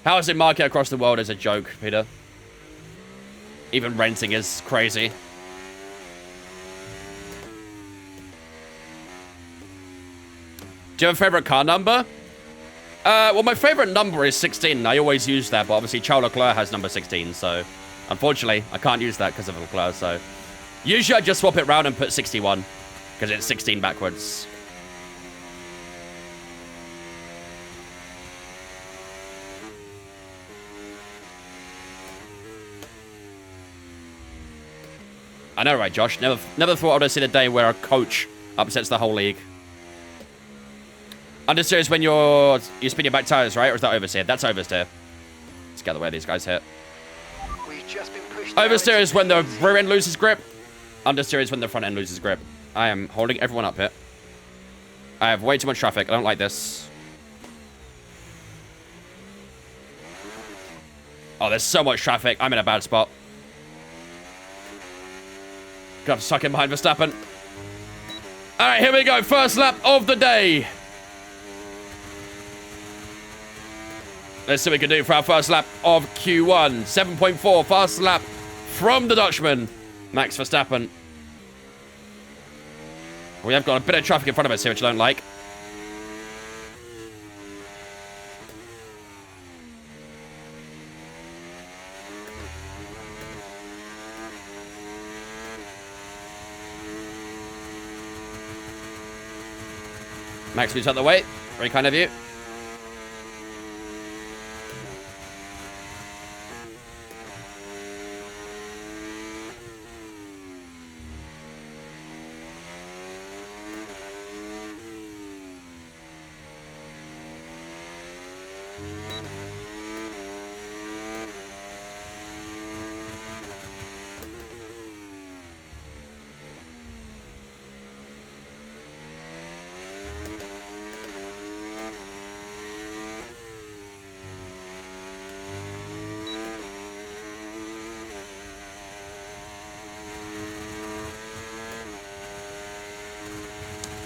[SPEAKER 1] How is it market across the world as a joke, Peter? Even renting is crazy. Do you have a favorite car number? Well, my favorite number is 16. I always use that, but obviously Charles Leclerc has number 16, so unfortunately, I can't use that because of Leclerc, so usually I just swap it around and put 61 because it's 16 backwards. I know, right, Josh? Never thought I'd see the day where a coach upsets the whole league. Understeer is when you spin your back tires, right? Or is that oversteer? That's oversteer. Let's get the way these guys hit.
[SPEAKER 3] We've just been pushed
[SPEAKER 1] Oversteer is when the rear end loses grip. Understeer is when the front end loses grip. I am holding everyone up here. I have way too much traffic. I don't like this. Oh, there's so much traffic. I'm in a bad spot. Gonna have to suck in behind Verstappen. All right, here we go. First lap of the day. Let's see what we can do for our first lap of Q1. 7.4, fast lap from the Dutchman, Max Verstappen. We have got a bit of traffic in front of us here, which I don't like. Max moves out the way. Very kind of you.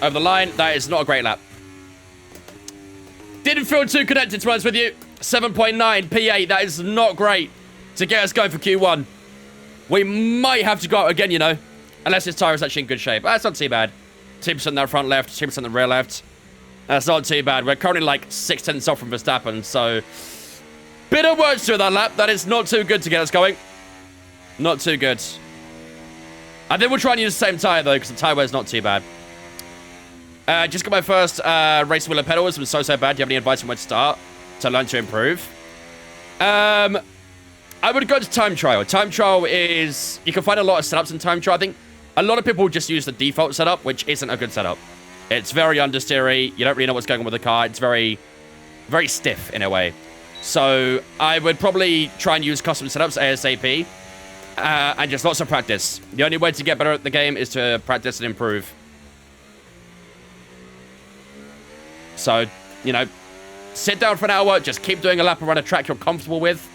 [SPEAKER 1] over the line. That is not a great lap. Didn't feel too connected, to be honest with you. 7.9 P8. That is not great to get us going for Q1. We might have to go out again, you know. Unless his tyre is actually in good shape. That's not too bad. 2% in the front left, 2% in the rear left. That's not too bad. We're currently like 6 tenths off from Verstappen, so... Bit of work to do that lap. That is not too good to get us going. Not too good. I think we'll try and use the same tyre, though, because the tyre wear is not too bad. Just got my first race wheel of pedals. It was so bad. Do you have any advice on where to start to learn to improve? I would go to time trial. Time trial is... You can find a lot of setups in time trial. I think a lot of people just use the default setup, which isn't a good setup. It's very understeery. You don't really know what's going on with the car. It's very, very stiff in a way. So I would probably try and use custom setups ASAP. And just lots of practice. The only way to get better at the game is to practice and improve. So, you know, sit down for an hour, just keep doing a lap around a track you're comfortable with.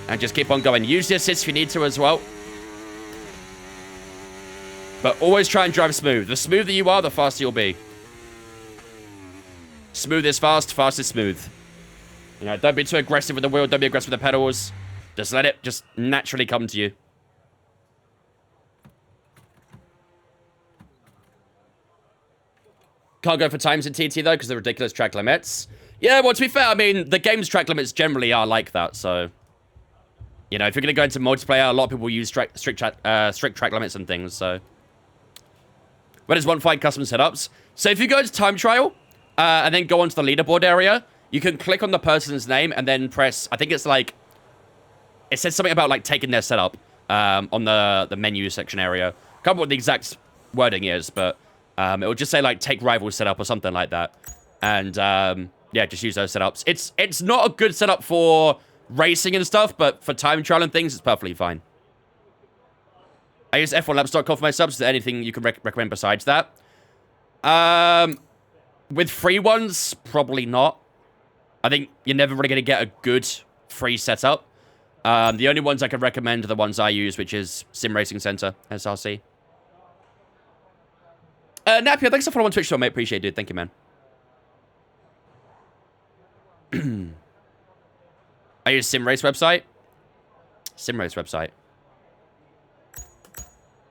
[SPEAKER 1] And just keep on going. Use the assist if you need to as well. But always try and drive smooth. The smoother you are, the faster you'll be. Smooth is fast, fast is smooth. You know, don't be too aggressive with the wheel, don't be aggressive with the pedals. Just let it just naturally come to you. Can't go for times in TT, though, because of the ridiculous track limits. Yeah, well, to be fair, I mean, the game's track limits generally are like that, so... You know, if you're going to go into multiplayer, a lot of people use strict track limits and things, so... But there's one find custom setups. So if you go to time trial, and then go onto the leaderboard area, you can click on the person's name and then press... I think it's like... It says something about, like, taking their setup on the menu section area. Can't remember what the exact wording is, but it will just say, like, take rival setup or something like that. And, yeah, just use those setups. It's not a good setup for racing and stuff, but for time trial and things, it's perfectly fine. I use F1labs.com for my subs. Is there anything you can recommend besides that? With free ones, probably not. I think you're never really going to get a good free setup. The only ones I can recommend are the ones I use, which is Sim Racing Center, SRC. Napier, thanks for following on Twitch, mate. Appreciate it, dude. Thank you, man. I use Sim Race website. Sim Race website.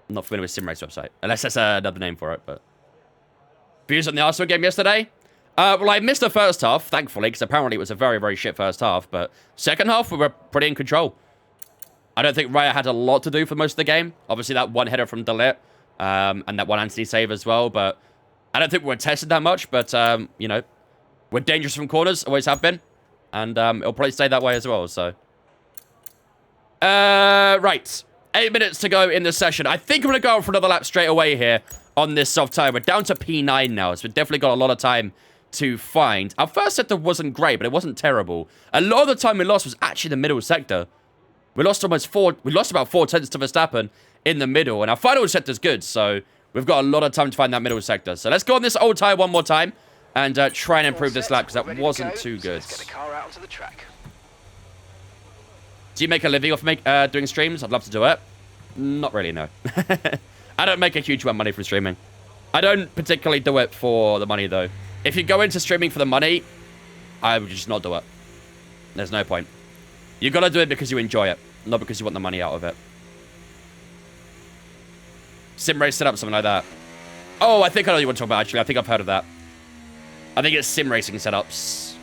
[SPEAKER 1] I'm not familiar with Sim Race website. Unless that's another name for it, but... Views on the Arsenal game yesterday? Well, I missed the first half, thankfully, because apparently it was a very, very shit first half. But second half, we were pretty in control. I don't think Raya had a lot to do for most of the game. Obviously, that one header from Delit, and that one Anthony save as well. But I don't think we were tested that much. But, you know, we're dangerous from corners, always have been. And it'll probably stay that way as well, so. Right. 8 minutes to go in the session. I think I'm going to go for another lap straight away here on this soft tire. We're down to P9 now, so we've definitely got a lot of time to find. Our first sector wasn't great, but it wasn't terrible. A lot of the time we lost was actually the middle sector. We lost about 4 tenths to Verstappen in the middle, and our final sector's good, so we've got a lot of time to find that middle sector. So let's go on this old tire one more time and try and improve this lap, because that wasn't too good.
[SPEAKER 3] Let's get the car out onto the track.
[SPEAKER 1] Do you make a living off doing streams? I'd love to do it. Not really, no. I don't make a huge amount of money from streaming. I don't particularly do it for the money, though. If you go into streaming for the money, I would just not do it. There's no point. You gotta do it because you enjoy it, not because you want the money out of it. Sim race setup, something like that. Oh, I think I know what you want to talk about, actually. I think I've heard of that. I think it's sim racing setups.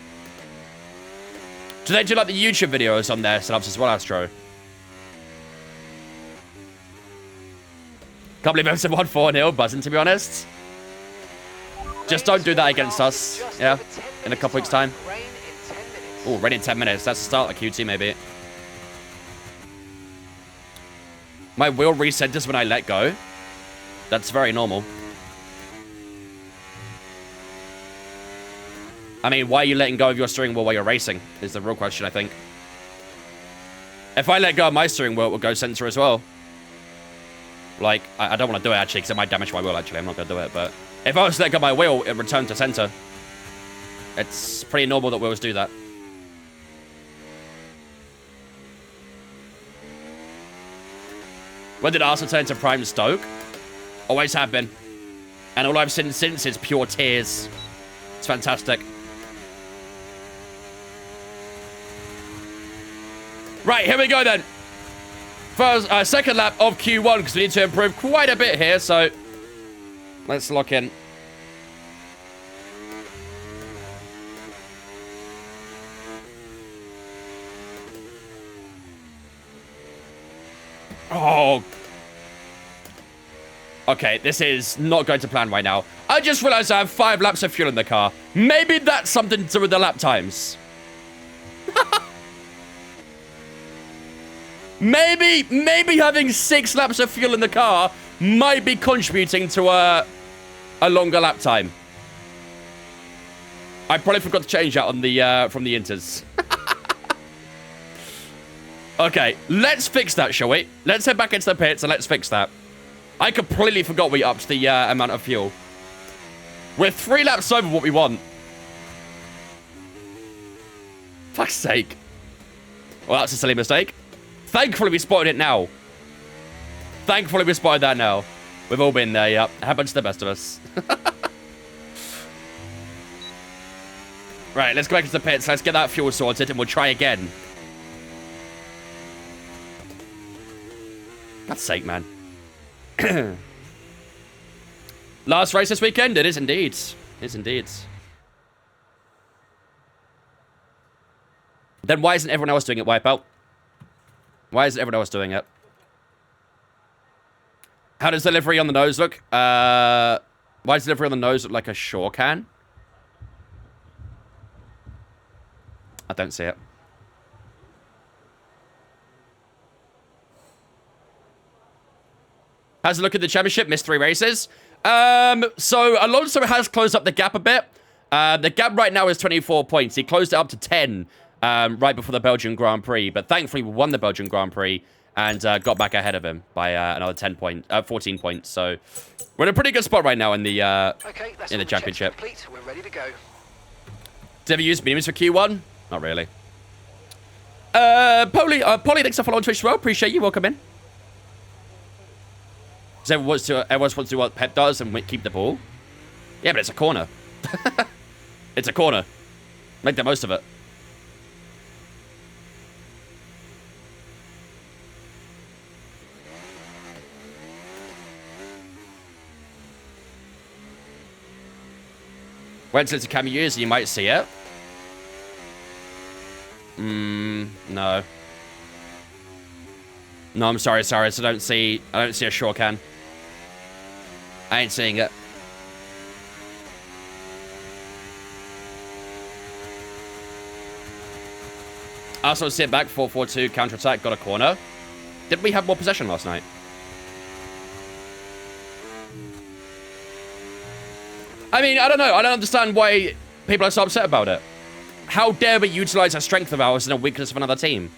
[SPEAKER 1] Do they do, like, the YouTube videos on their setups as well, Astro? Can't believe I said 1-4-0, buzzing, to be honest. Just don't do that against us, yeah, in a couple weeks' time. Oh, rain in 10 minutes. That's the start of QT, maybe. My wheel recenters when I let go. That's very normal. I mean, why are you letting go of your steering wheel while you're racing? Is the real question, I think. If I let go of my steering wheel, it will go center as well. Like, I don't want to do it, actually, because it might damage my wheel, actually. I'm not going to do it, but... If I was to let go of my wheel, it returned to center. It's pretty normal that wheels do that. When did Arsenal turn into Prime Stoke? Always have been. And all I've seen since is pure tears. It's fantastic. Right, here we go then. First, second lap of Q1, because we need to improve quite a bit here, so let's lock in. Oh. Okay, this is not going to plan right now. I just realized I have 5 laps of fuel in the car. Maybe that's something to do with the lap times. Maybe having 6 laps of fuel in the car might be contributing to a longer lap time. I probably forgot to change that on the from the inters. Okay, let's fix that, shall we? Let's head back into the pits and let's fix that. I completely forgot we upped the amount of fuel. We're 3 laps over what we want. Fuck's sake. Well, that's a silly mistake. Thankfully, we spotted it now. Thankfully, we spotted that now. We've all been there, yep. Happens to the best of us. Right, let's go back to the pits. Let's get that fuel sorted, and we'll try again. God's sake, man. Last race this weekend? It is indeed. It is indeed. Then why isn't everyone else doing it, Wipeout? Why isn't everyone else doing it? How does delivery on the nose look? Why does delivery on the nose look like a shore can? I don't see it. How's it look at the championship? Missed 3 races. So Alonso has closed up the gap a bit. The gap right now is 24 points. He closed it up to 10 right before the Belgian Grand Prix. But thankfully, we won the Belgian Grand Prix and got back ahead of him by another 14 points. So we're in a pretty good spot right now in the championship.
[SPEAKER 3] Complete. We're ready to go.
[SPEAKER 1] Did you ever use mediums for Q1? Not really. Polly, thanks for following Twitch as well. Appreciate you. Welcome in. So everyone wants to do what Pep does and keep the ball. Yeah, but it's a corner. It's a corner. Make the most of it. Wait until it's a camera use and you might see it. No. No, I'm sorry. So I don't see a shore can. I ain't seeing it. I also sit back, 4-4-2, counter-attack, got a corner. Did we have more possession last night? I mean, I don't know. I don't understand why people are so upset about it. How dare we utilize a strength of ours and a weakness of another team?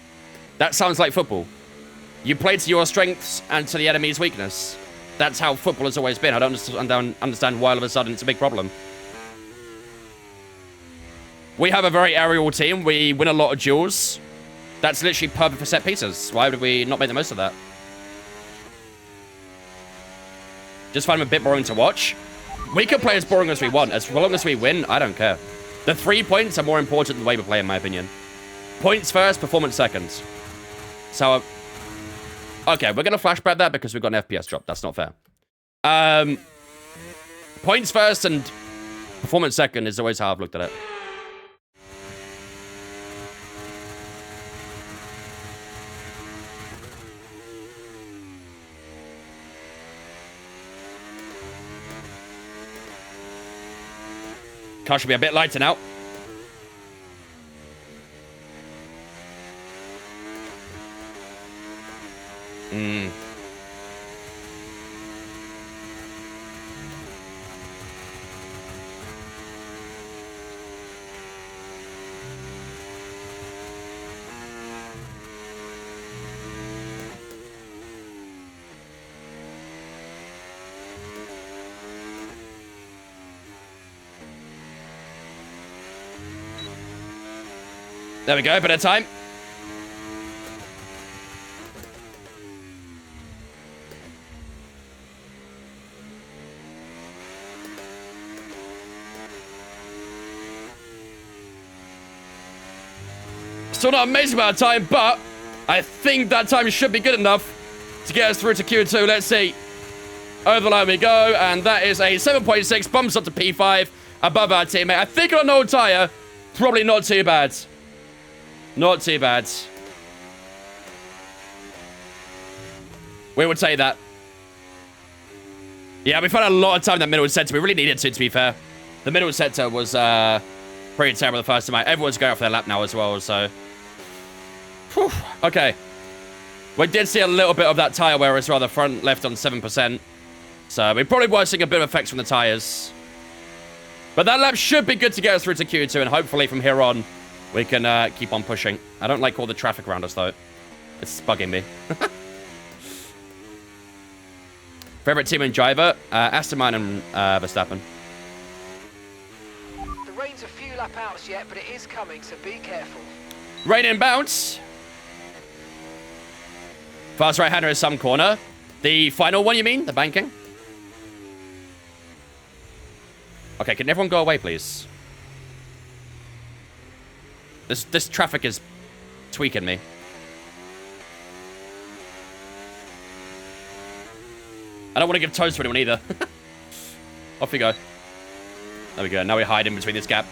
[SPEAKER 1] That sounds like football. You play to your strengths and to the enemy's weakness. That's how football has always been. I don't understand why all of a sudden it's a big problem. We have a very aerial team. We win a lot of duels. That's literally perfect for set pieces. Why would we not make the most of that? Just find them a bit boring to watch. We can play as boring as we want. As long as we win, I don't care. The 3 points are more important than the way we play, in my opinion. Points first, performance second. So... okay, we're going to flashback that because we've got an FPS drop. That's not fair. Points first and performance second is always how I've looked at it. Car should be a bit lighter now. There we go, bit of time. Still not amazing amount of time, but I think that time should be good enough to get us through to Q2. Let's see. Over the line we go, and that is a 7.6, bumps up to P5 above our teammate. I think on an old tyre, probably not too bad. Not too bad. We would say that. Yeah, we found a lot of time in that middle sector. We really needed to be fair. The middle sector was pretty terrible the first time. Everyone's going off their lap now as well, so... Whew. Okay. We did see a little bit of that tyre wear as well. The front left on 7%. So we probably were seeing a bit of effects from the tyres. But that lap should be good to get us through to Q2. And hopefully from here on, we can keep on pushing. I don't like all the traffic around us, though. It's bugging me. Favorite team and driver? Aston Martin and Verstappen.
[SPEAKER 3] The rain's a few lap outs yet, but it is coming, so be careful.
[SPEAKER 1] Rain and bounce. Fast right-hander is some corner. The final one, you mean? The banking? Okay, can everyone go away, please? This traffic is tweaking me. I don't want to give toes to anyone either. Off we go. There we go. Now we hide in between this gap.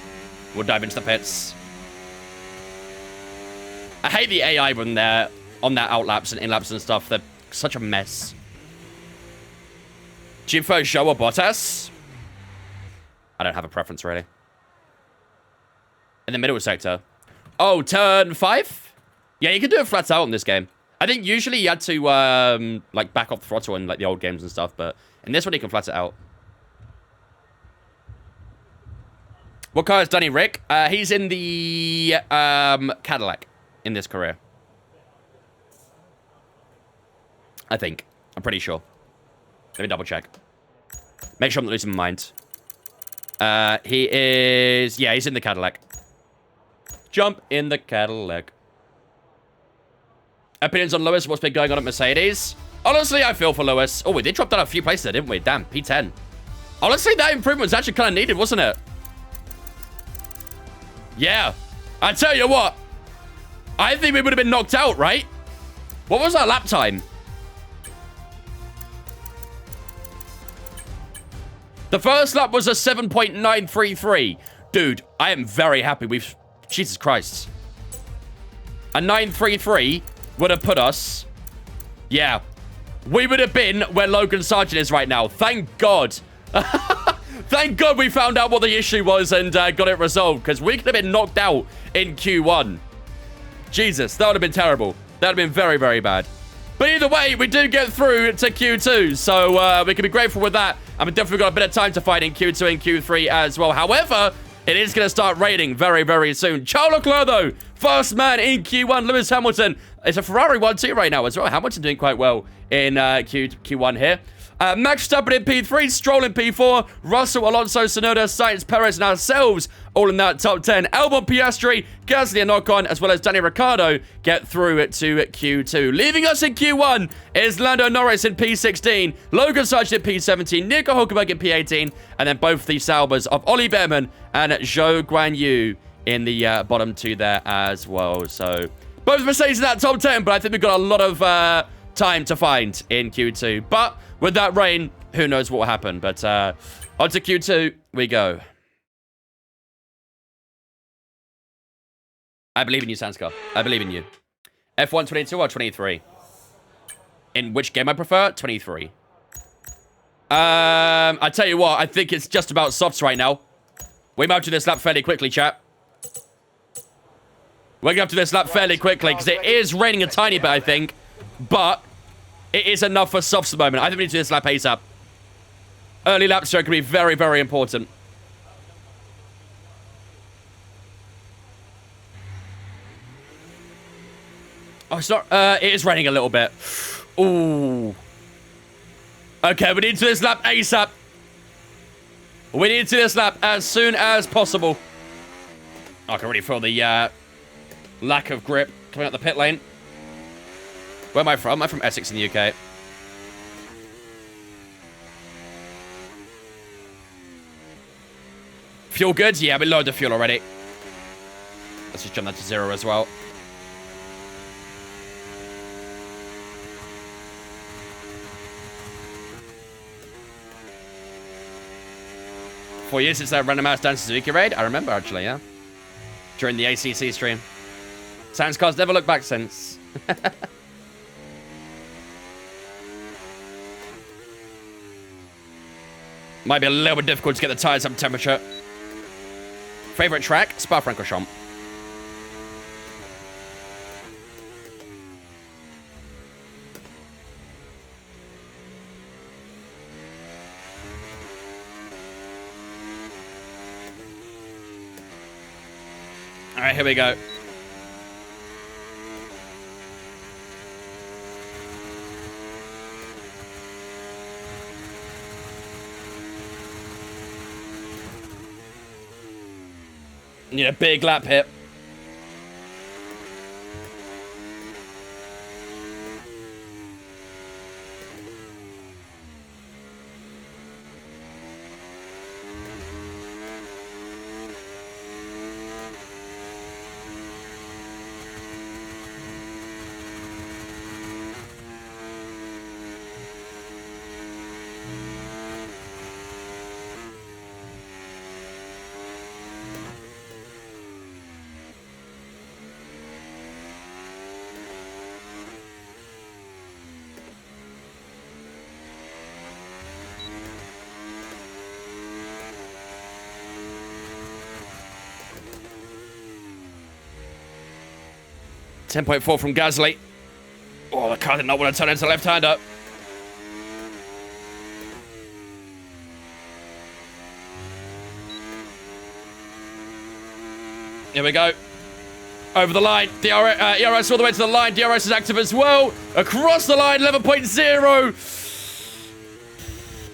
[SPEAKER 1] We'll dive into the pits. I hate the AI when they're on their outlaps and inlaps and stuff. They're such a mess. Do you prefer Zhou or Bottas? I don't have a preference, really. In the middle sector. Oh, turn 5? Yeah, you can do it flat out in this game. I think usually you had to, like, back off the throttle in, like, the old games and stuff, but in this one you can flat it out. What car is Danny Rick? He's in the, Cadillac in this career. I think. I'm pretty sure. Let me double check. Make sure I'm not losing my mind. He is... Yeah, he's in the Cadillac. Jump in the Cadillac. Opinions on Lewis? What's been going on at Mercedes? Honestly, I feel for Lewis. Oh, we did drop down a few places there, didn't we? Damn, P10. Honestly, that improvement was actually kind of needed, wasn't it? Yeah. I tell you what. I think we would have been knocked out, right? What was our lap time? The first lap was a 7.933. Dude, I am very happy. Jesus Christ. A 933 would have put us... Yeah. We would have been where Logan Sargent is right now. Thank God. Thank God we found out what the issue was and got it resolved. Because we could have been knocked out in Q1. Jesus, that would have been terrible. That would have been very, very bad. But either way, we do get through to Q2. So we can be grateful with that. And we've definitely got a bit of time to fight in Q2 and Q3 as well. However... It is going to start raining very, very soon. Charles Leclerc, though, first man in Q1. Lewis Hamilton. It's a Ferrari 1-2 right now as well. Hamilton doing quite well in Q1 here. Max Verstappen in P3, Stroll in P4, Russell, Alonso, Tsunoda, Sainz, Perez, and ourselves all in that top 10. Albon, Piastri, Gasly, and Ocon, as well as Daniel Ricciardo get through to Q2. Leaving us in Q1 is Lando Norris in P16, Logan Sargent in P17, Nico Hulkenberg in P18, and then both the Saubers of Ollie Behrman and Zhou Guanyu in the bottom two there as well. So both Mercedes in that top 10, but I think we've got a lot of time to find in Q2. But with that rain, who knows what will happen. But on to Q2 we go. I believe in you, Sanskar. I believe in you. F1 22 or 23? In which game I prefer? 23. I tell you what, I think it's just about softs right now. We might do this lap fairly quickly, chat. We're going to have to do this lap fairly quickly because it is raining a tiny bit, I think. But it is enough for softs at the moment. I think we need to do this lap ASAP. Early laps are going to be very, very important. Oh, it's not... it is raining a little bit. Ooh. Okay, we need to do this lap ASAP. We need to do this lap as soon as possible. I can already feel the lack of grip coming out the pit lane. Where am I from? I'm from Essex in the UK. Fuel good? Yeah, we lowered the fuel already. Let's just jump that to 0 as well. 4 years since that random house down Suzuki raid? I remember, actually, yeah. During the ACC stream. Sans cars never looked back since. Might be a little bit difficult to get the tires up temperature. Favorite track? Spa-Francorchamps. All right, here we go. Need a big lap here. .4 from Gasly. Oh, the car did not want to turn into left-hander. Here we go. Over the line. ERS all the way to the line. DRS is active as well. Across the line, 11.0.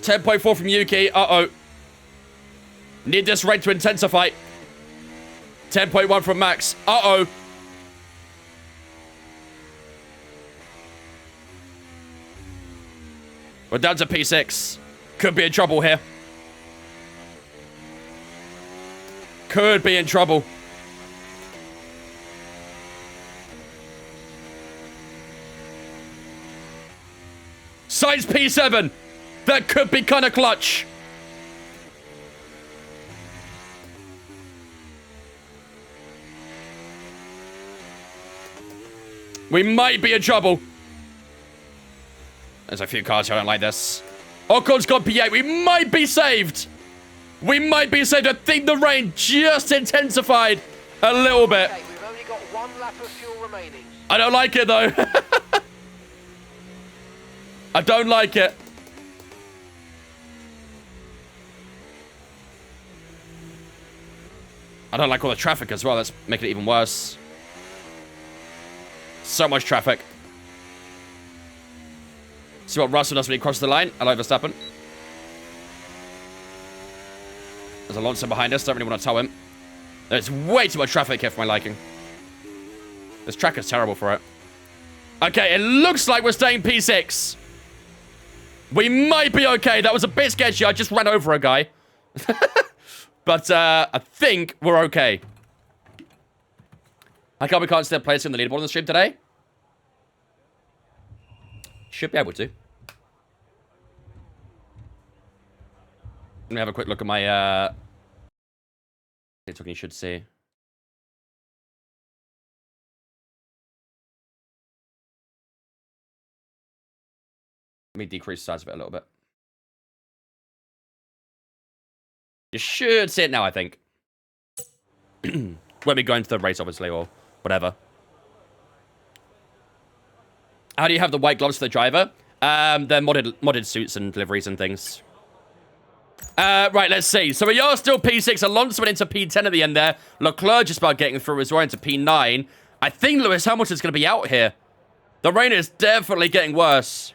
[SPEAKER 1] 10.4 from Yuki. Uh-oh. Need this rate to intensify. 10.1 from Max. Uh-oh. We're down to P6. Could be in trouble here. Could be in trouble. Size P7. That could be kind of clutch. We might be in trouble. There's a few cars who don't like this. Ocon's got P8. We might be saved. We might be saved. I think the rain just intensified a little bit.
[SPEAKER 3] Okay, we've only got 1 lap of fuel remaining.
[SPEAKER 1] I don't like it, though. I don't like it. I don't like all the traffic as well. That's making it even worse. So much traffic. See what Russell does when he crosses the line. Hello, Verstappen. There's Alonso behind us. Don't really want to tow him. There's way too much traffic here for my liking. This track is terrible for it. Okay, it looks like we're staying P6. We might be okay. That was a bit sketchy. I just ran over a guy. But I think we're okay. How come we can't still play in the leaderboard on the stream today? Should be able to. Let me have a quick look at my it's looking you should see. Let me decrease the size of it a little bit. You should see it now, I think. When we go into the race, obviously, or whatever. How do you have the white gloves for the driver? They're modded suits and liveries and things. Right, let's see. So we are still P6. Alonso went into P10 at the end there. Leclerc just about getting through as well into P9. I think Lewis Hamilton's going to be out here. The rain is definitely getting worse.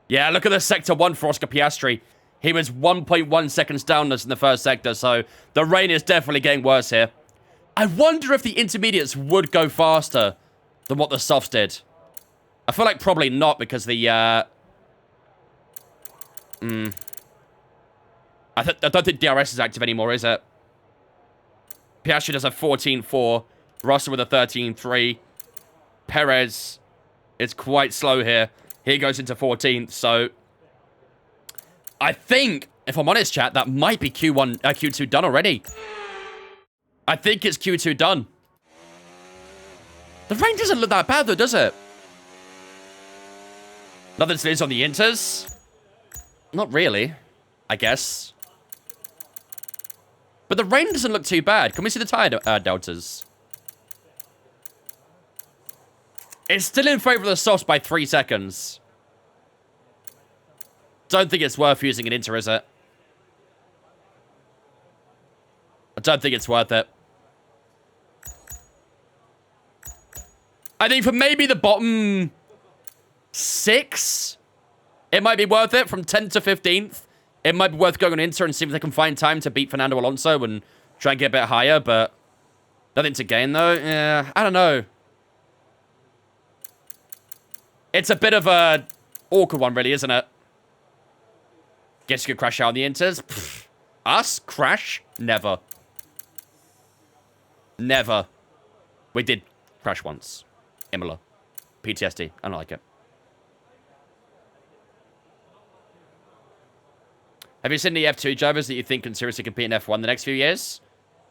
[SPEAKER 1] Yeah, look at the Sector 1 for Oscar Piastri. He was 1.1 seconds down us in the first sector, so the rain is definitely getting worse here. I wonder if the intermediates would go faster than what the softs did. I feel like probably not because the, I don't think DRS is active anymore, is it? Piastri does a 14.4. Russell with a 13.3. Perez is quite slow here. He goes into 14th, so I think If I'm honest, chat, that might be Q2 done already. I think it's Q2 done. The rain doesn't look that bad, though, does it? Nothing to lose on the inters. Not really, I guess. But the rain doesn't look too bad. Can we see the tire deltas? It's still in favor of the softs by 3 seconds. Don't think it's worth using an inter, is it? I don't think it's worth it. I think for maybe the bottom 6, it might be worth it. From 10th to 15th, it might be worth going on Inter and see if they can find time to beat Fernando Alonso and try and get a bit higher, but nothing to gain, though. Yeah, I don't know. It's a bit of a awkward one, really, isn't it? Guess you could crash out on the Inters. Pfft. Us? Crash? Never. Never. We did crash once. Imola. PTSD. I don't like it. Have you seen the F2 drivers that you think can seriously compete in F1 the next few years?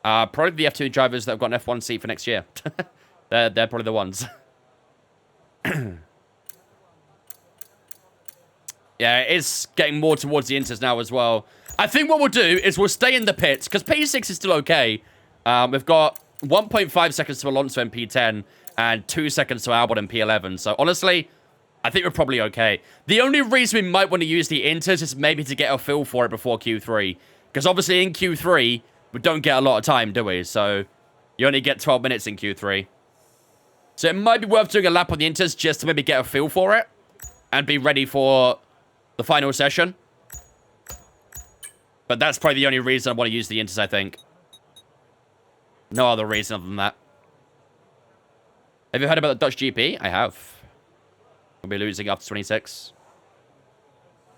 [SPEAKER 1] Probably the F2 drivers that have got an F1 seat for next year. they're probably the ones. Yeah, it is getting more towards the Inters now as well. I think what we'll do is we'll stay in the pits, because P6 is still okay. We've got 1.5 seconds to Alonso in P10, and 2 seconds to Albon in P11. So, honestly, I think we're probably okay. The only reason we might want to use the Inters is maybe to get a feel for it before Q3. Because, obviously, in Q3, we don't get a lot of time, do we? So, you only get 12 minutes in Q3. So, it might be worth doing a lap on the Inters just to maybe get a feel for it. And be ready for the final session. But that's probably the only reason I want to use the Inters, I think. No other reason other than that. Have you heard about the Dutch GP? I have. We'll be losing after 26.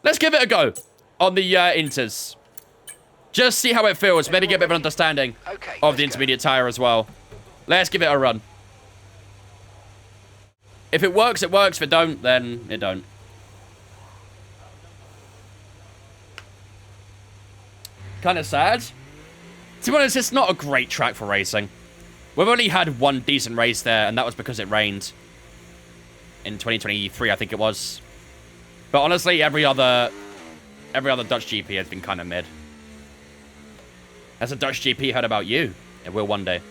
[SPEAKER 1] Let's give it a go on the Inters. Just see how it feels. Maybe get a bit of an understanding of the intermediate tire as well. Let's give it a run. If it works, it works. If it don't, then it don't. Kind of sad. To be honest, it's not a great track for racing. We've only had one decent race there, and that was because it rained. In 2023, I think it was. But honestly, every other Dutch GP has been kind of mid. Has a Dutch GP heard about you? It will one day.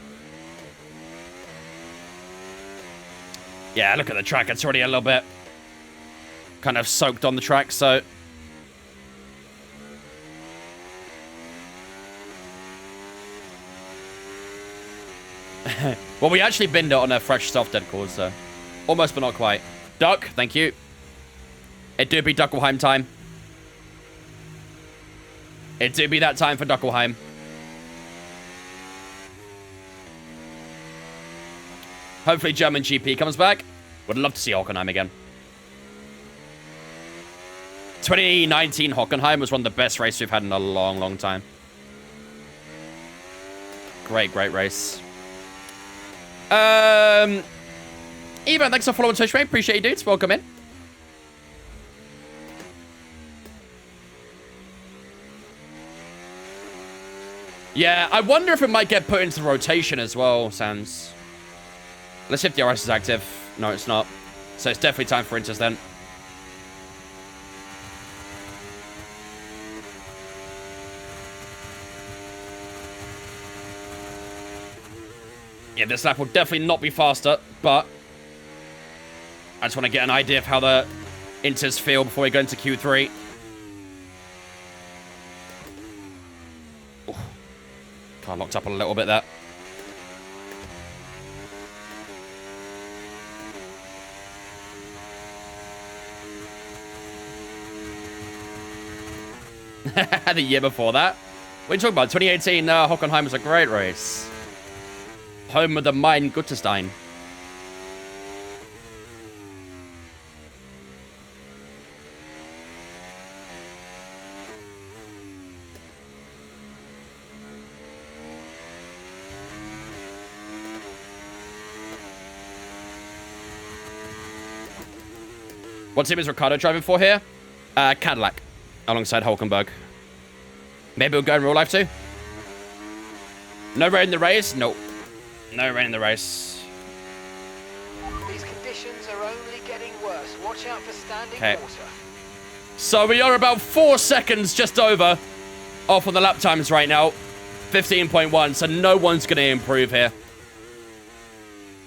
[SPEAKER 1] Yeah, look at the track. It's already a little bit kind of soaked on the track, so... Well, we actually binned it on a fresh soft dead course, so... Almost, but not quite. Duck, thank you. It do be Huckleheim time. It do be that time for Huckleheim. Hopefully German GP comes back. Would love to see Hockenheim again. 2019 Hockenheim was one of the best races we've had in a long, long time. Great, great race. Evan, thanks for following Twitch, mate. Appreciate you, dudes. Welcome in. Yeah, I wonder if it might get put into rotation as well, Sans. Let's see if the RS is active. No, it's not. So it's definitely time for Inters then. Yeah, this lap will definitely not be faster, but I just want to get an idea of how the Inters feel before we go into Q3. Oh, car locked up a little bit there. The year before that. What are you talking about? 2018 Hockenheim was a great race. Home of the Main Gutterstein. What team is Ricardo driving for here? Cadillac, alongside Hulkenberg. Maybe we'll go in real life too. No rain in the race? Nope. No rain in the race.
[SPEAKER 3] These conditions are only getting worse. Watch out for standing
[SPEAKER 1] Okay.
[SPEAKER 3] water.
[SPEAKER 1] So we are about 4 seconds just over off on the lap times right now. 15.1, so no one's going to improve here.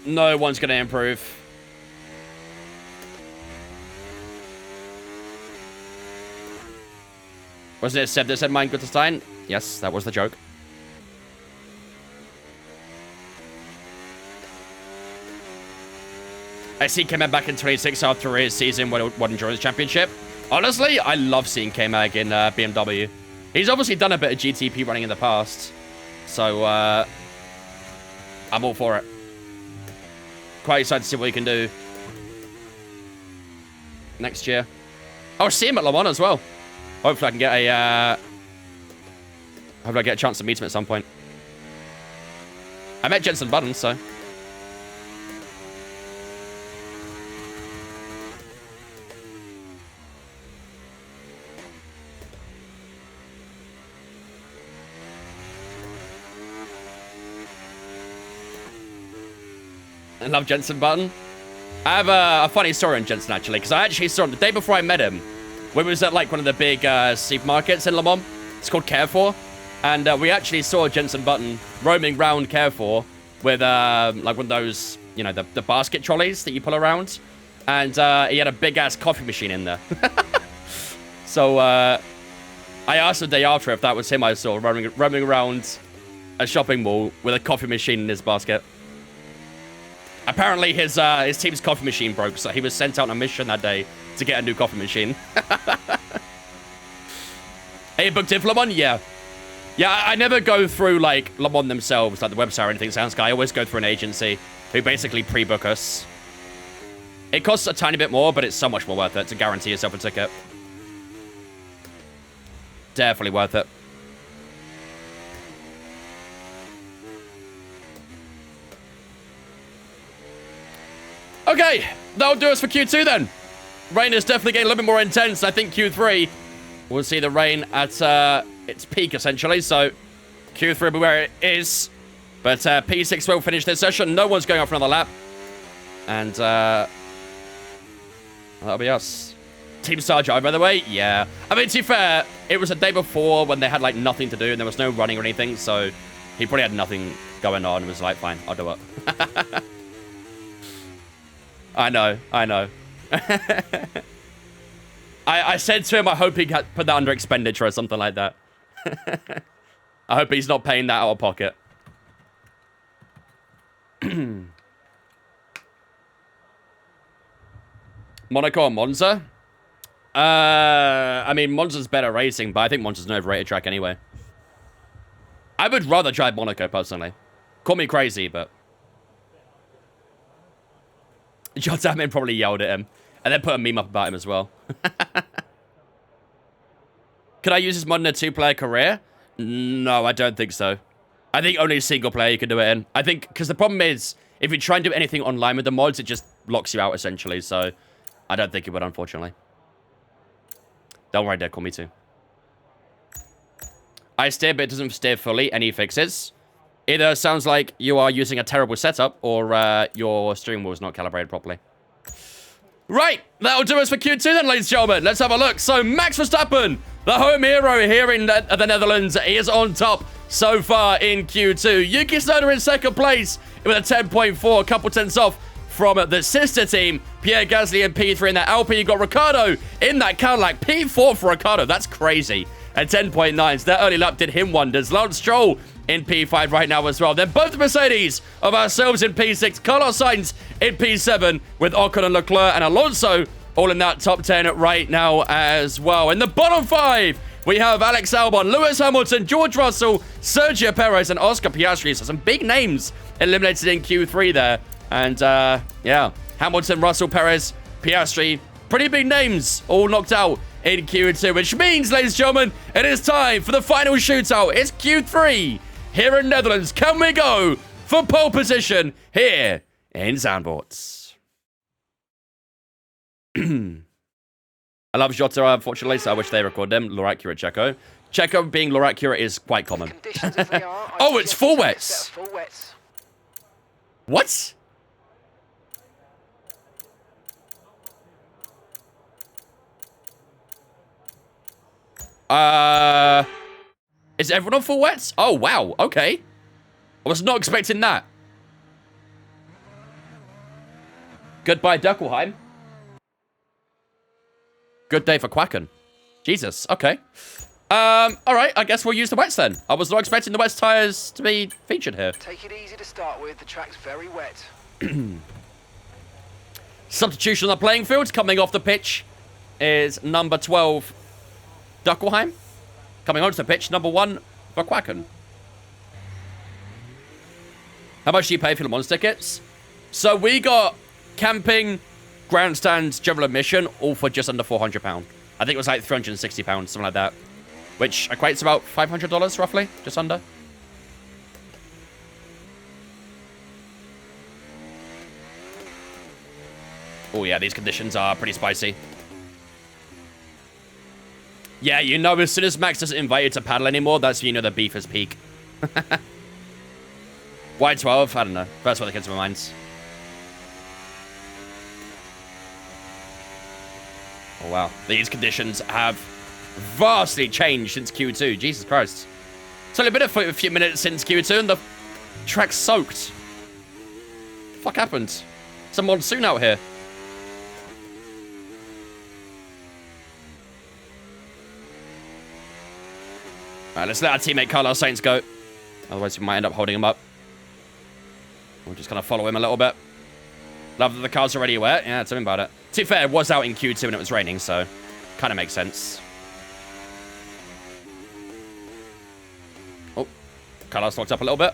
[SPEAKER 1] No one's going to improve. Wasn't it Seb that said mine good to Stein? Yes, that was the joke. I see K-Mag back in 26 after his season when Endurance Championship. Honestly, I love seeing K-Mag in BMW. He's obviously done a bit of GTP running in the past. So, I'm all for it. Quite excited to see what he can do next year. I'll see him at Le Mans as well. Hopefully I can get a, hopefully I get a chance to meet him at some point. I met Jensen Button, so. I love Jensen Button. I have a funny story on Jensen, actually, because I actually saw him the day before I met him. We was at, like, one of the big supermarkets in Le Mans. It's called Carrefour. And we actually saw Jensen Button roaming around Carrefour with, like, one of those, you know, the basket trolleys that you pull around. And he had a big-ass coffee machine in there. So, I asked the day after if that was him I saw roaming around a shopping mall with a coffee machine in his basket. Apparently, his team's coffee machine broke, so he was sent out on a mission that day to get a new coffee machine. Hey, you booked in for Le Mans? Yeah. Yeah, I never go through, like, Le Mans themselves, like the website or anything, Sounds Guy. I always go through an agency who basically pre-book us. It costs a tiny bit more, but it's so much more worth it to guarantee yourself a ticket. Definitely worth it. Okay, that'll do us for Q2 then. Rain is definitely getting a little bit more intense. I think Q3, we'll see the rain at its peak, essentially. So Q3 will be where it is. But P6 will finish this session. No one's going off another lap. And that'll be us. Team Sargent, by the way, yeah. I mean, to be fair, it was a day before when they had, like, nothing to do and there was no running or anything. So he probably had nothing going on and was like, fine, I'll do it. I know. I said to him, I hope he put that under expenditure or something like that. I hope he's not paying that out of pocket. Monaco or Monza? I mean, Monza's better racing, but I think Monza's an overrated track anyway. I would rather drive Monaco, personally. Call me crazy, but... John Damon probably yelled at him. And then put a meme up about him as well. Can I use this mod in a 2-player career? No, I don't think so. I think only a single player you can do it in. I think, because the problem is, if you try and do anything online with the mods, it just locks you out, essentially. So, I don't think it would, unfortunately. Don't worry, Dad, call me too. I steer, but it doesn't steer fully. Any fixes? Either sounds like you are using a terrible setup, or your steering wheel is not calibrated properly. Right, that'll do us for Q2 then, ladies and gentlemen. Let's have a look. So, Max Verstappen, the home hero here in the Netherlands, is on top so far in Q2. Yuki Tsunoda in second place with a 10.4, a couple tenths off from the sister team. Pierre Gasly in P3 in that Alpine. You got Ricciardo in that Cadillac. P4 for Ricciardo. That's crazy. At 10.9. So that early lap did him wonders. Lance Stroll in P5 right now as well. Then both the Mercedes of ourselves in P6. Carlos Sainz in P7 with Ocon and Leclerc and Alonso all in that top 10 right now as well. In the bottom 5, we have Alex Albon, Lewis Hamilton, George Russell, Sergio Perez, and Oscar Piastri. So some big names eliminated in Q3 there. And, yeah, Hamilton, Russell, Perez, Piastri, pretty big names all knocked out in Q2, which means, ladies and gentlemen, it is time for the final shootout. It's Q3 here in Netherlands. Can we go for pole position here in Zandvoort? I love Jota, unfortunately, so I wish they record them. Laurent Checo. Checo being more accurate is quite common.
[SPEAKER 3] Conditions as they are, I
[SPEAKER 1] Oh, it's
[SPEAKER 3] suggest
[SPEAKER 1] full
[SPEAKER 3] you take a
[SPEAKER 1] wets.
[SPEAKER 3] set of full wets.
[SPEAKER 1] What? Is everyone on full wets? Oh, wow. Okay. I was not expecting that. Goodbye, Huckleheim. Good day for Quacken. Jesus. Okay. All right. I guess we'll use the wets then. I was not expecting the wets tires to be featured here.
[SPEAKER 3] Take it easy to start with. The track's very wet.
[SPEAKER 1] Substitution on the playing field. Coming off the pitch is number 12, Huckleheim. Coming onto the pitch, number 1 for Quacken. How much do you pay for the Monster tickets? So we got camping, grandstands, general admission, all for just under £400. I think it was like £360, something like that. Which equates to about $500, roughly, just under. Oh yeah, these conditions are pretty spicy. Yeah, you know, as soon as Max doesn't invite you to paddle anymore, that's when you know the beef is peak. Why 12? I don't know. First one that comes to my mind. Oh, wow. These conditions have vastly changed since Q2. Jesus Christ. It's only been a few minutes since Q2 and the track's soaked. Fuck happened? It's a monsoon out here. Alright, let's let our teammate Carlos Sainz go. Otherwise, we might end up holding him up. We'll just kind of follow him a little bit. Love that the car's already wet. Yeah, tell me about it. To be fair, it was out in Q2 and it was raining, so kind of makes sense. Oh, Carlos locked up a little bit.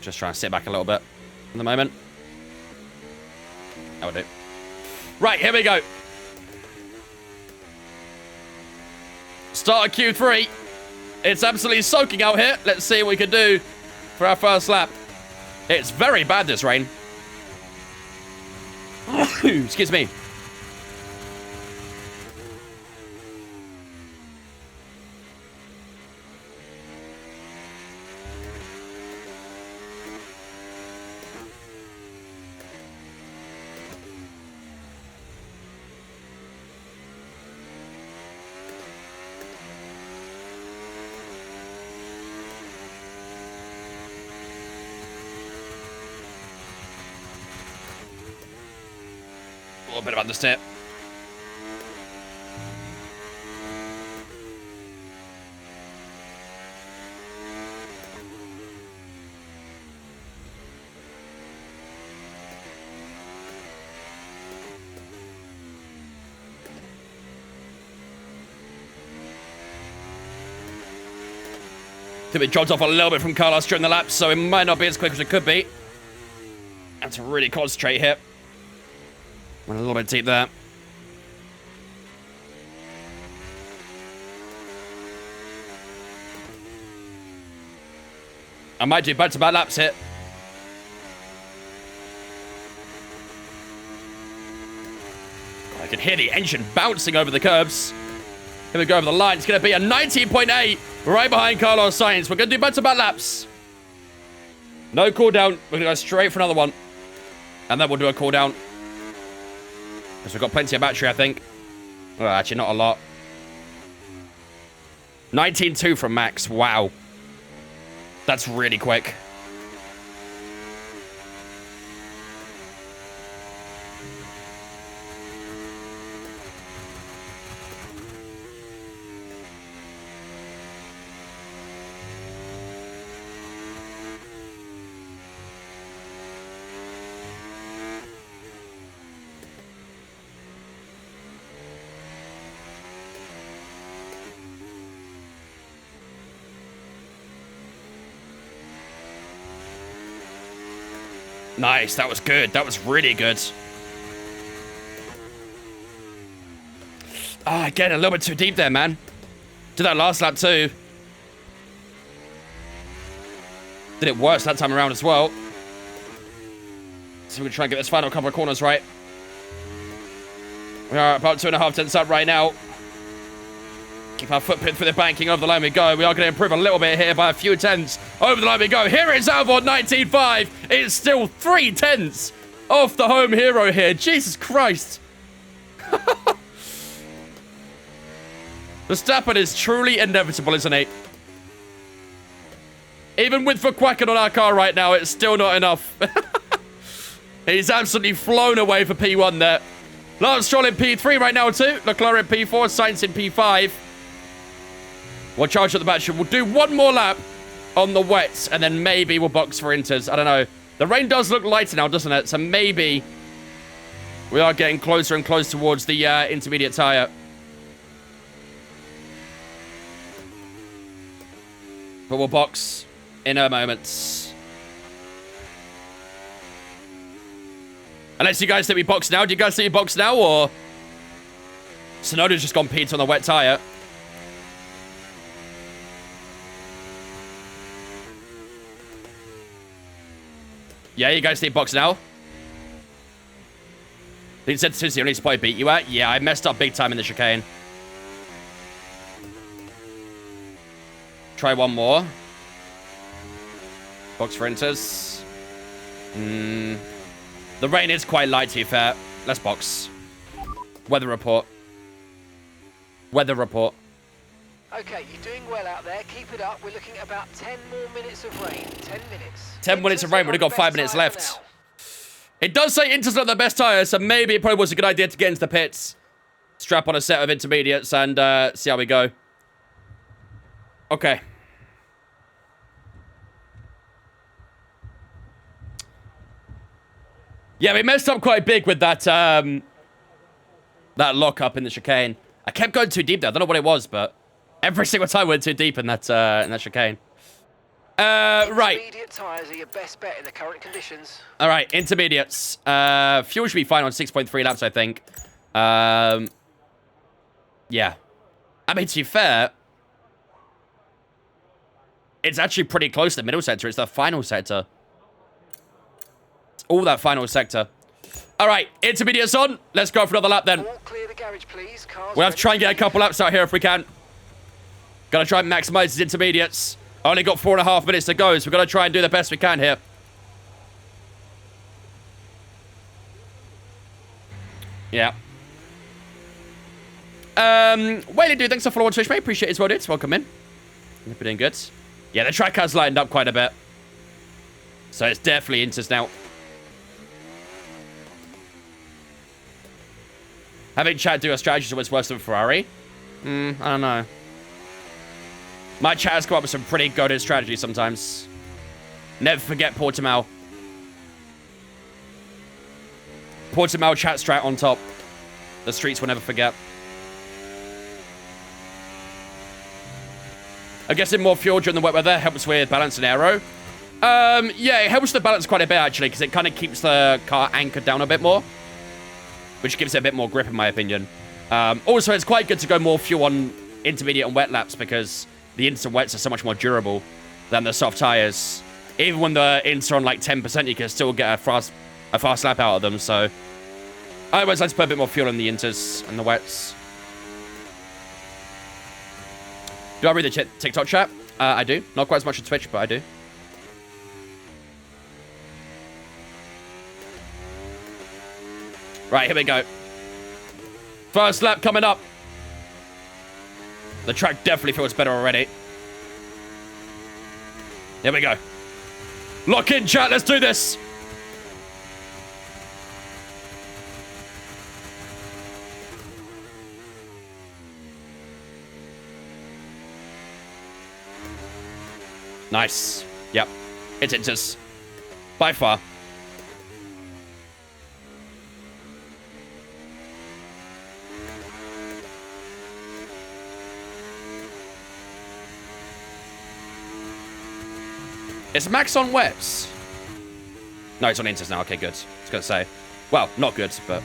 [SPEAKER 1] Just trying to sit back a little bit at the moment. That will do. Right, here we go. Start of Q3. It's absolutely soaking out here. Let's see what we can do for our first lap. It's very bad, this rain. Excuse me. A little bit of understeer. I think it dropped off a little bit from Carlos during the lap, so it might not be as quick as it could be. Have to really concentrate here. Went a little bit deep there. I might do back-to-back laps here. I can hear the engine bouncing over the curbs. Here we go over the line. It's going to be a 19.8 right behind Carlos Sainz. We're going to do back-to-back laps. No cooldown. We're going to go straight for another one. And then we'll do a cooldown. Because we've got plenty of battery, I think. Well, actually, not a lot. 19.2 from Max. Wow. That's really quick. Nice, that was good. That was really good. Ah, again, a little bit too deep there, man. Did that last lap too. Did it worse that time around as well. So we can try and get this final couple of corners right. We are about 2.5 tenths up right now. Keep our footprint through the banking. Over the line we go. We are going to improve a little bit here by a few tenths. Over the line we go. Here is Zandvoort 19.5. It's still 3 tenths off the home hero here. Jesus Christ. Verstappen is truly inevitable, isn't he? Even with Verstappen on our car right now, it's still not enough. He's absolutely flown away for P1 there. Lance Stroll in P3 right now too. Leclerc in P4, Sainz in P5. We'll charge at the battery. We'll do one more lap on the wets, and then maybe we'll box for inters. I don't know. The rain does look lighter now, doesn't it? So maybe we are getting closer and closer towards the intermediate tyre. But we'll box in a moment. Unless you guys think we box now. Do you guys think we box now, or... Sonoda's just gone Pete on the wet tyre. Yeah, you guys think box now? He said Susie only spot beat you at? Yeah, I messed up big time in the chicane. Try one more. Box for inters. The rain is quite light, to be fair. Let's box. Weather report. Weather report.
[SPEAKER 3] Okay, you're doing well out there. Keep it up. We're looking at about 10 more minutes of rain. 10 minutes.
[SPEAKER 1] 10 minutes of rain. We've got 5 minutes left. It does say Inter's not the best tyre, so maybe it probably was a good idea to get into the pits. Strap on a set of intermediates and see how we go. Okay. Yeah, we messed up quite big with that that lock-up in the chicane. I kept going too deep there. I don't know what it was, but every single time we went too deep in that chicane. Right.
[SPEAKER 3] Intermediate tyres are your best bet in the current conditions.
[SPEAKER 1] All right, intermediates. Fuel should be fine on 6.3 laps, I think. Yeah. I mean, to be fair, it's actually pretty close to the middle sector. It's the final sector. It's all that final sector. All right, intermediates on. Let's go for another lap then.
[SPEAKER 3] All clear the garage, please. Cars
[SPEAKER 1] We'll have to try and get a couple laps out here if we can. Gotta try and maximize his intermediates. Only got 4.5 minutes to go, so we've got to try and do the best we can here. Yeah. Whaley, dude, thanks for following on Twitch, mate. Appreciate it as well, dude. Welcome in. Hope you're doing good. Yeah, the track has lightened up quite a bit. So it's definitely Inters now. Having chat do a strategy is always worse than Ferrari. I don't know. My chat has come up with some pretty goated strategies sometimes. Never forget Portimao. Portimao chat strat on top. The streets will never forget. I guess in more fuel during the wet weather helps with balance and aero. Yeah, it helps the balance quite a bit actually, because it kind of keeps the car anchored down a bit more, which gives it a bit more grip in my opinion. Also, it's quite good to go more fuel on intermediate and wet laps because the instant wets are so much more durable than the soft tires. Even when the ints are on like 10%, you can still get a fast lap out of them. So I always like to put a bit more fuel in the inters and the wets. Do I read the TikTok chat? I do. Not quite as much on Twitch, but I do. Right, here we go. First lap coming up. The track definitely feels better already. Here we go. Lock in, chat. Let's do this. Nice. Yep. It's Inters. By far. Is Max on wets? No, it's on Inters now. Okay, good. I was going to say. Well, not good, but...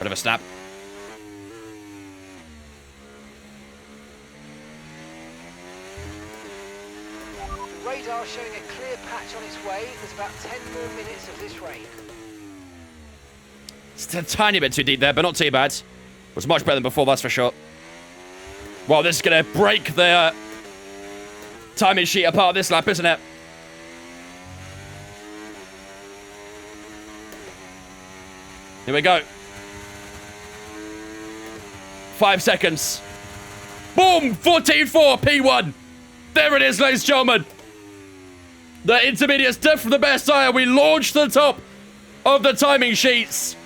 [SPEAKER 1] Bit of a snap.
[SPEAKER 3] Radar showing a clear patch on its way. There's about 10 more minutes of this rain.
[SPEAKER 1] It's a tiny bit too deep there, but not too bad. It was much better than before, that's for sure. Well, this is going to break the timing sheet apart this lap, isn't it? Here we go. 5 seconds. Boom! 14.4 P1. There it is, ladies and gentlemen. The intermediate's dead from the best tire. We launched to the top of the timing sheets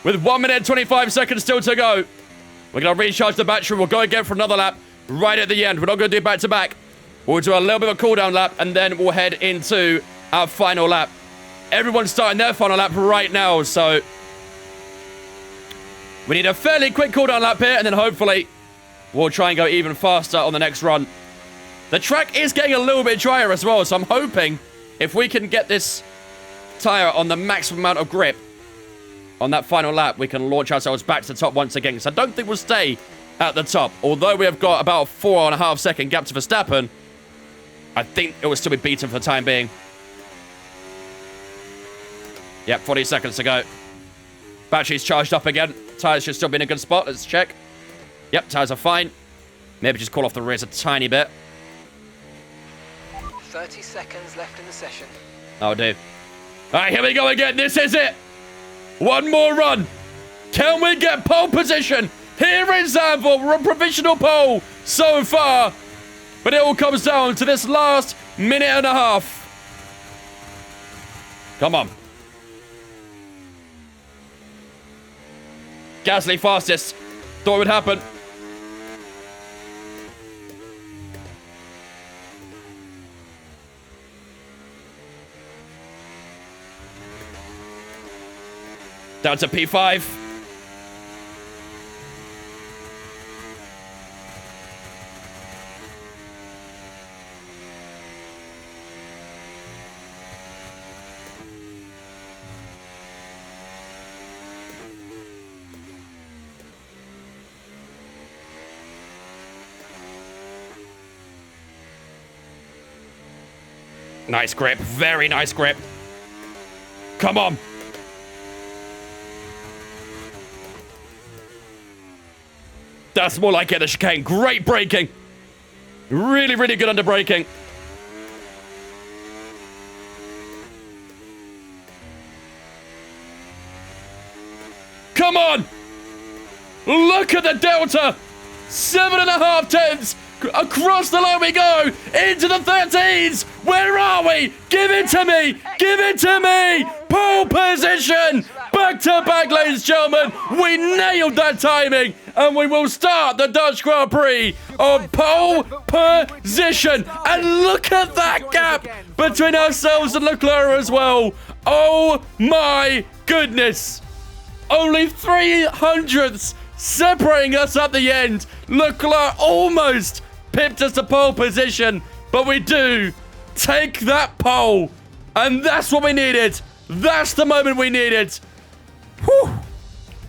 [SPEAKER 1] with 1 minute and 25 seconds still to go. We're going to recharge the battery. We'll go again for another lap right at the end. We're not going to do back-to-back. We'll do a little bit of a cool-down lap, and then we'll head into our final lap. Everyone's starting their final lap right now, so we need a fairly quick cool-down lap here, and then hopefully we'll try and go even faster on the next run. The track is getting a little bit drier as well, so I'm hoping if we can get this tire on the maximum amount of grip on that final lap, we can launch ourselves back to the top once again. So I don't think we'll stay at the top. Although we have got about a 4.5 second gap to Verstappen, I think it will still be beaten for the time being. Yep, 40 seconds to go. Battery's charged up again. Tires should still be in a good spot. Let's check. Yep, tires are fine. Maybe just call off the rears a tiny bit.
[SPEAKER 3] 30 seconds left in the session.
[SPEAKER 1] Oh, dude. All right, here we go again. This is it. One more run. Can we get pole position here in Zandvoort? We're on provisional pole so far. But it all comes down to this last minute and a half. Come on. Gasly fastest. Thought it would happen. Down to P5. Nice grip. Very nice grip. Come on. That's more like it, the chicane. Great braking. Really, really good under braking. Come on. Look at the delta. 7.5 tenths. Across the line we go. Into the 13s. Where are we? Give it to me. Give it to me. Pole position. Back to back, ladies and gentlemen. We nailed that timing. And we will start the Dutch Grand Prix on pole position. And look at that gap between ourselves and Leclerc as well. Oh my goodness. Only 300ths separating us at the end. Leclerc almost pipped us to pole position. But we do take that pole. And that's what we needed. That's the moment we needed. Whew.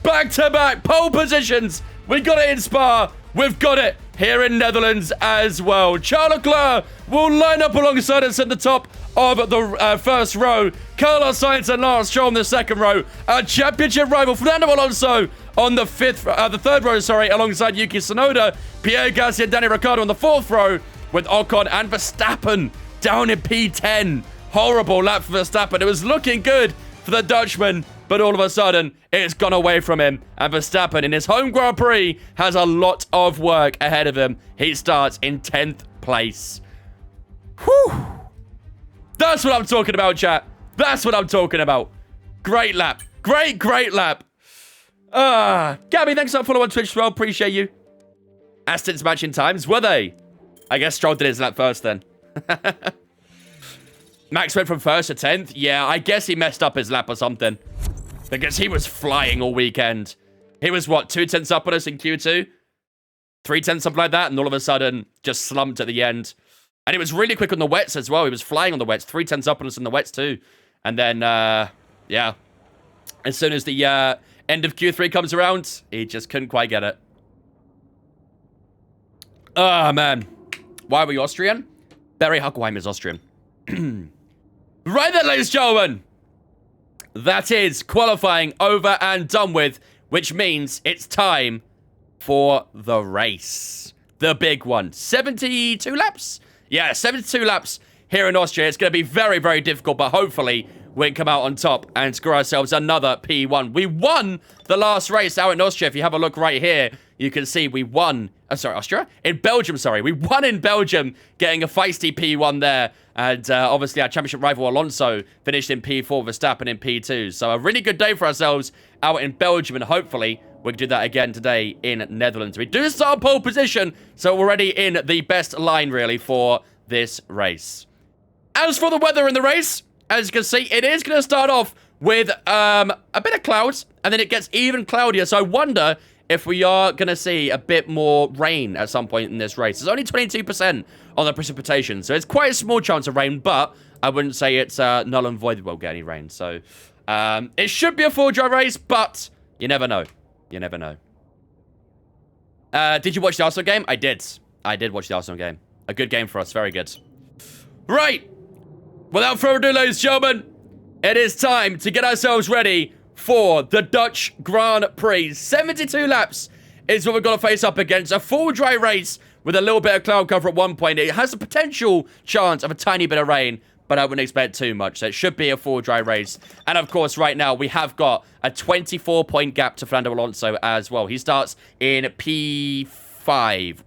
[SPEAKER 1] Back-to-back pole positions. We got it in Spa. We've got it here in Netherlands as well. Charles Leclerc will line up alongside us at the top of the first row. Carlos Sainz and Lance Stroll in the second row. Our championship rival Fernando Alonso on the third row, alongside Yuki Tsunoda. Pierre Gasly and Danny Ricciardo on the fourth row, with Ocon and Verstappen down in P10. Horrible lap for Verstappen. It was looking good for the Dutchman, but all of a sudden, it's gone away from him. And Verstappen, in his home Grand Prix, has a lot of work ahead of him. He starts in 10th place. Whew. That's what I'm talking about, chat. That's what I'm talking about. Great lap. Great lap. Gabby, thanks for following on Twitch as well. Appreciate you. Aston's matching times, were they? I guess Stroll did his lap first then. Max went from 1st to 10th. Yeah, I guess he messed up his lap or something. Because he was flying all weekend. He was, what, 2 tenths up on us in Q2? 3 tenths, something like that. And all of a sudden, just slumped at the end. And he was really quick on the wets as well. He was flying on the wets. 3 tenths up on us in the wets too. And then, yeah. As soon as the end of Q3 comes around, he just couldn't quite get it. Oh, man. Why are we Austrian? Barry Huckleheim is Austrian. Right then, ladies and gentlemen. That is qualifying over and done with, which means it's time for the race. The big one. 72 laps? Yeah, 72 laps here in Austria. It's going to be very, very difficult, but hopefully we can come out on top and score ourselves another P1. We won the last race out in Austria. If you have a look right here, you can see we won. Austria? In Belgium, sorry. We won in Belgium, getting a feisty P1 there. And obviously our championship rival Alonso finished in P4, Verstappen in P2. So a really good day for ourselves out in Belgium. And hopefully we can do that again today in Netherlands. We do start pole position, so we're already in the best line, really, for this race. As for the weather in the race, as you can see, it is going to start off with a bit of clouds, and then it gets even cloudier. So I wonder if we are going to see a bit more rain at some point in this race. There's only 22% on the precipitation, so it's quite a small chance of rain, but I wouldn't say it's null and void. We won't get any rain. So it should be a full dry race, but you never know. You never know. Did you watch the Arsenal game? I did. I did watch the Arsenal game. A good game for us. Very good. Right. Without further ado, ladies and gentlemen, it is time to get ourselves ready for the Dutch Grand Prix. 72 laps is what we've got to face up against. A full dry race with a little bit of cloud cover at one point. It has a potential chance of a tiny bit of rain, but I wouldn't expect too much. So it should be a full dry race. And of course, right now, we have got a 24-point gap to Fernando Alonso as well. He starts in P5,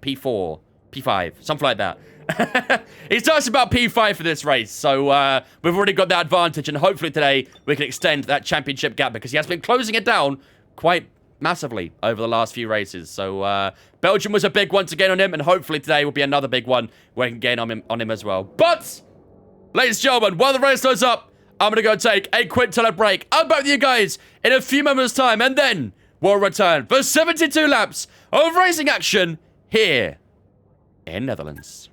[SPEAKER 1] P4, P5, something like that. He starts about P5 for this race. So we've already got that advantage. And hopefully today, we can extend that championship gap because he has been closing it down quite massively over the last few races. So Belgium was a big one to gain on him. And hopefully today will be another big one where we can gain on him as well. But ladies and gentlemen, while the race goes up, I'm going to go take a quick toilet break. I'll be back with you guys in a few moments' time, and then we'll return for 72 laps of racing action here in Netherlands.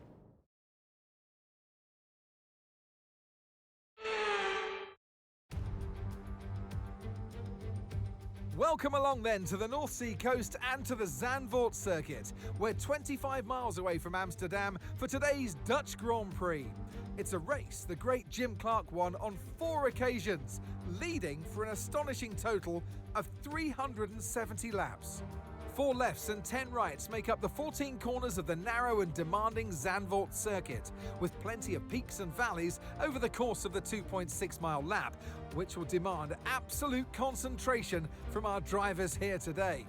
[SPEAKER 5] Welcome along then to the North Sea coast and to the Zandvoort circuit. We're 25 miles away from Amsterdam for today's Dutch Grand Prix. It's a race the great Jim Clark won on 4 occasions, leading for an astonishing total of 370 laps. 4 lefts and 10 rights make up the 14 corners of the narrow and demanding Zandvoort circuit, with plenty of peaks and valleys over the course of the 2.6-mile lap, which will demand absolute concentration from our drivers here today.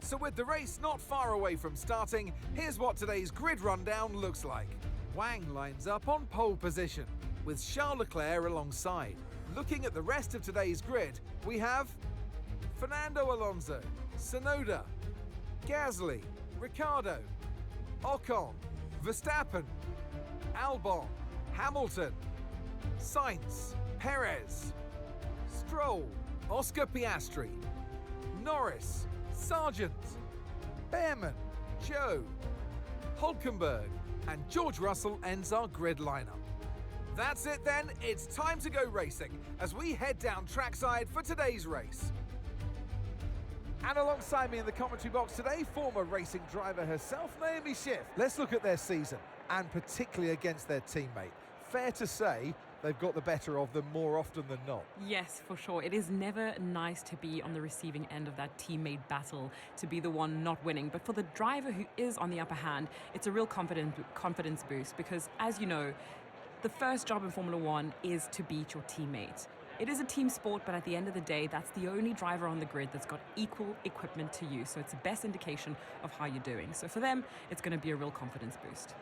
[SPEAKER 5] So with the race not far away from starting, here's what today's grid rundown looks like. Wang lines up on pole position, with Charles Leclerc alongside. Looking at the rest of today's grid, we have Fernando Alonso, Tsunoda, Gasly, Ricciardo, Ocon, Verstappen, Albon, Hamilton, Sainz, Perez, Stroll, Oscar Piastri, Norris, Sargent, Behrman, Joe, Hulkenberg, and George Russell ends our grid lineup. That's it then, it's time to go racing as we head down trackside for today's race. And alongside me in the commentary box today, former racing driver herself, Naomi Schiff. Let's look at their season, and particularly against their teammate. Fair to say, they've got the better of them more often than not.
[SPEAKER 7] Yes, for sure. It is never nice to be on the receiving end of that teammate battle, to be the one not winning. But for the driver who is on the upper hand, it's a real confidence boost because, as you know, the first job in Formula One is to beat your teammate. It is a team sport, but at the end of the day, that's the only driver on the grid that's got equal equipment to you. So it's the best indication of how you're doing. So for them, it's going to be a real confidence boost.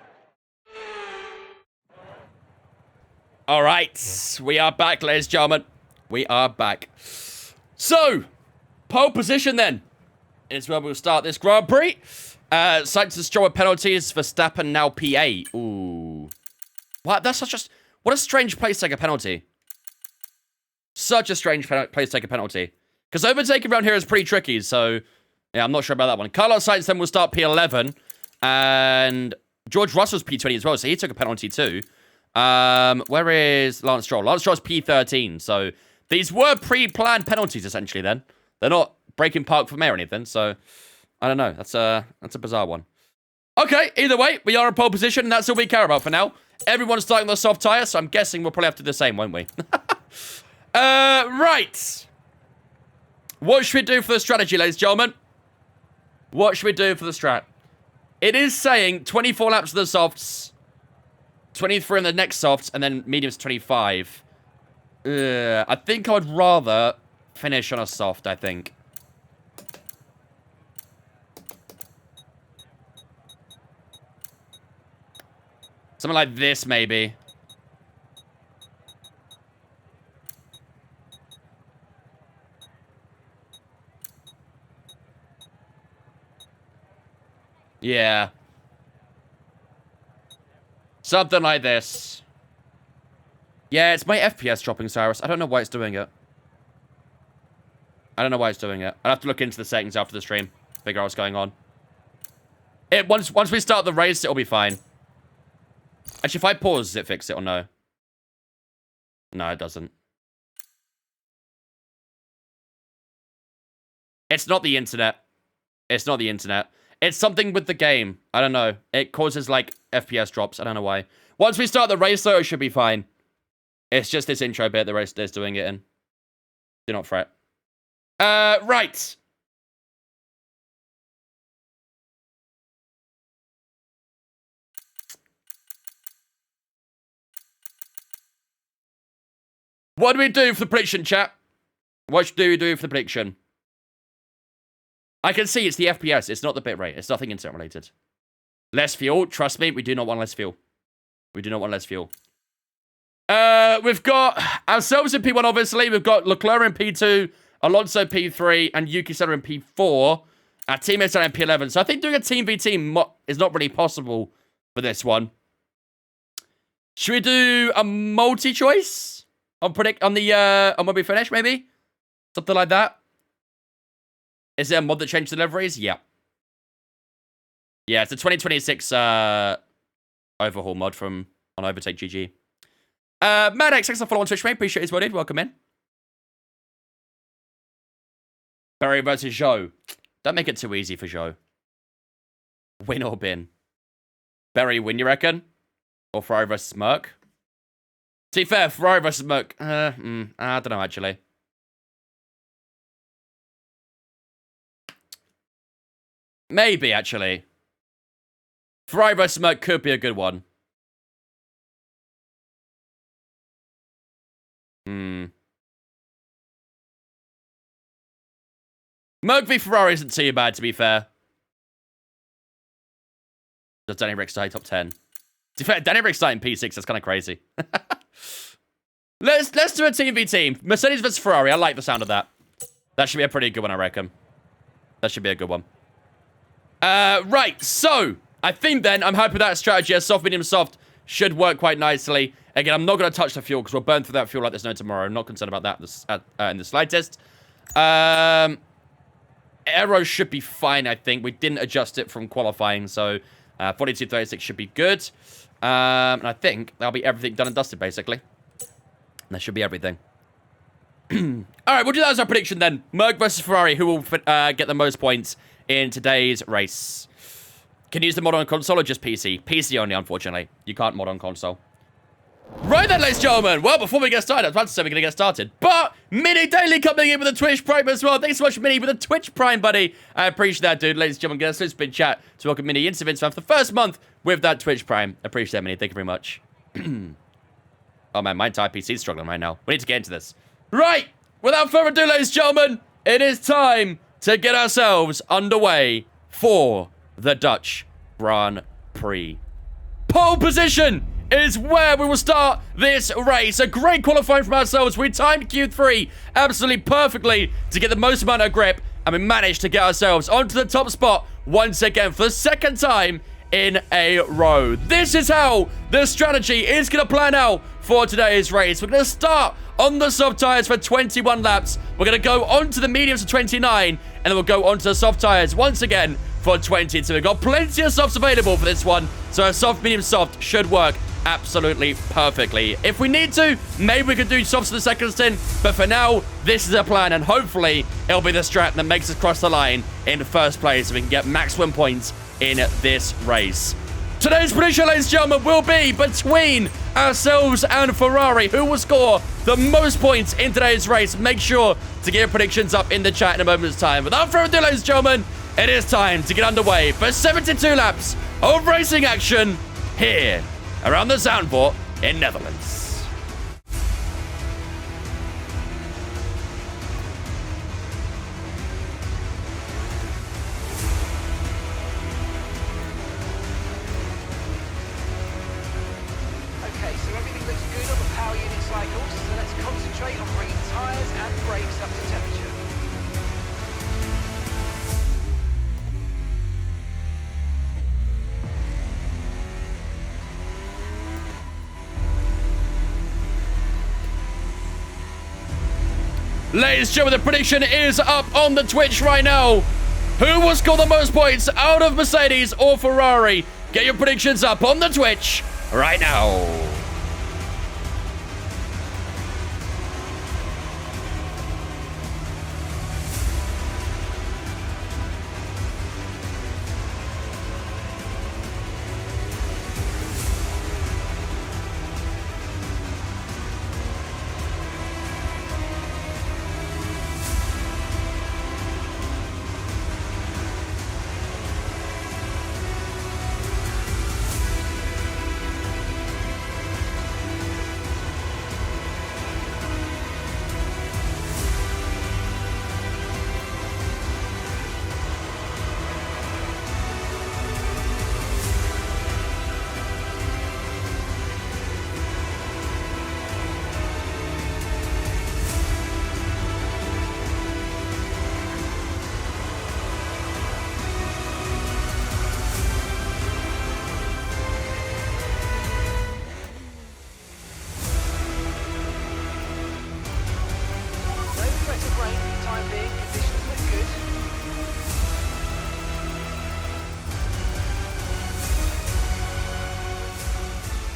[SPEAKER 1] All right, we are back, ladies and gentlemen. We are back. So, pole position then is where we'll start this Grand Prix. Sainz and Stroll with penalties. Verstappen now P8. Ooh. What? That's what a strange place to take a penalty. Such a strange place to take a penalty. Because overtaking around here is pretty tricky, so yeah, I'm not sure about that one. Carlos Sainz then will start P11. And George Russell's P20 as well, so he took a penalty too. Where is Lance Stroll? Lance Stroll's P13, so these were pre-planned penalties, essentially, then. They're not breaking park for me or anything, so I don't know. That's a bizarre one. Okay, either way, we are in pole position, and that's all we care about for now. Everyone's starting with a soft tyre, so I'm guessing we'll probably have to do the same, won't we? Right. What should we do for the strategy, ladies and gentlemen? What should we do for the strat? It is saying 24 laps of the softs, 23 on the next softs, and then mediums 25. I think I would rather finish on a soft, I think. Something like this, maybe. Yeah. Something like this. Yeah, it's my FPS dropping, Cyrus. I don't know why it's doing it. I don't know why it's doing it. I'll have to look into the settings after the stream. Figure out what's going on. Once we start the race, it'll be fine. Actually, if I pause, does it fix it or no? No, it doesn't. It's not the internet. It's not the internet. It's something with the game. I don't know. It causes, like, FPS drops. I don't know why. Once we start the race, though, it should be fine. It's just this intro bit the race is doing it in. Do not fret. Right. What do we do for the prediction, chat? What do we do for the prediction? I can see it's the FPS. It's not the bitrate. It's nothing internet related. Less fuel. Trust me, we do not want less fuel. We do not want less fuel. We've got ourselves in P1, obviously. We've got Leclerc in P2, Alonso P3, and Yuki Tsunoda in P4. Our teammates are in P11. So I think doing a team v team is not really possible for this one. Should we do a multi-choice on when we finish, maybe? Something like that. Is there a mod that changed deliveries? Yeah. Yeah, it's a 2026 overhaul mod on Overtake GG. Maddox, thanks for following on Twitch, mate. Appreciate his dude. Welcome in. Barry versus Zhou. Don't make it too easy for Zhou. Win or bin? Barry win, you reckon? Or Ferrari versus Merc? To be fair, Ferrari versus Merc. I don't know, actually. Maybe, actually. Ferrari versus Merc could be a good one. Merc v Ferrari isn't too bad, to be fair. Does Danny Rick start top 10? To be fair, Danny Rick starting P6, that's kind of crazy. Let's do a team v team. Mercedes versus Ferrari, I like the sound of that. That should be a pretty good one, I reckon. That should be a good one. Right, so, I think then, I'm happy with that strategy. A soft, medium, soft should work quite nicely. Again, I'm not going to touch the fuel, because we'll burn through that fuel like there's no tomorrow. I'm not concerned about that in the slightest. Aero should be fine, I think. We didn't adjust it from qualifying, so 42.36 should be good. And I think that'll be everything done and dusted, basically. And that should be everything. Alright, we'll do that as our prediction then. Merc versus Ferrari, who will get the most points in today's race. Can you use the mod on console or just PC? PC only, unfortunately. You can't mod on console. Right then, ladies and gentlemen. Well, before we get started, I was about to say we're going to get started. But Mini Daily coming in with a Twitch Prime as well. Thanks so much, Mini, with a Twitch Prime, buddy. I appreciate that, dude. Ladies and gentlemen, get a spin chat to welcome Mini into Vince for the first month with that Twitch Prime. Appreciate that, Mini. Thank you very much. Oh, man, my entire PC is struggling right now. We need to get into this. Right. Without further ado, ladies and gentlemen, it is time to get ourselves underway for the Dutch Grand Prix. Pole position is where we will start this race. A great qualifying from ourselves. We timed Q3 absolutely perfectly to get the most amount of grip, and we managed to get ourselves onto the top spot once again for the second time in a row. This is how the strategy is going to plan out for today's race. We're going to start on the soft tyres for 21 laps. We're going to go onto the mediums for 29, and then we'll go onto the soft tyres once again for 22. We've got plenty of softs available for this one, so a soft, medium, soft should work absolutely perfectly. If we need to, maybe we could do softs for the second stint, but for now, this is a plan, and hopefully, it'll be the strat that makes us cross the line in first place, so we can get max win points in this race. Today's prediction, ladies and gentlemen, will be between ourselves and Ferrari. Who will score the most points in today's race? Make sure to get your predictions up in the chat in a moment's time. Without further ado, ladies and gentlemen, it is time to get underway for 72 laps of racing action here around the Zandvoort in Netherlands. Ladies and gentlemen, the prediction is up on the Twitch right now. Who will score the most points out of Mercedes or Ferrari? Get your predictions up on the Twitch right now.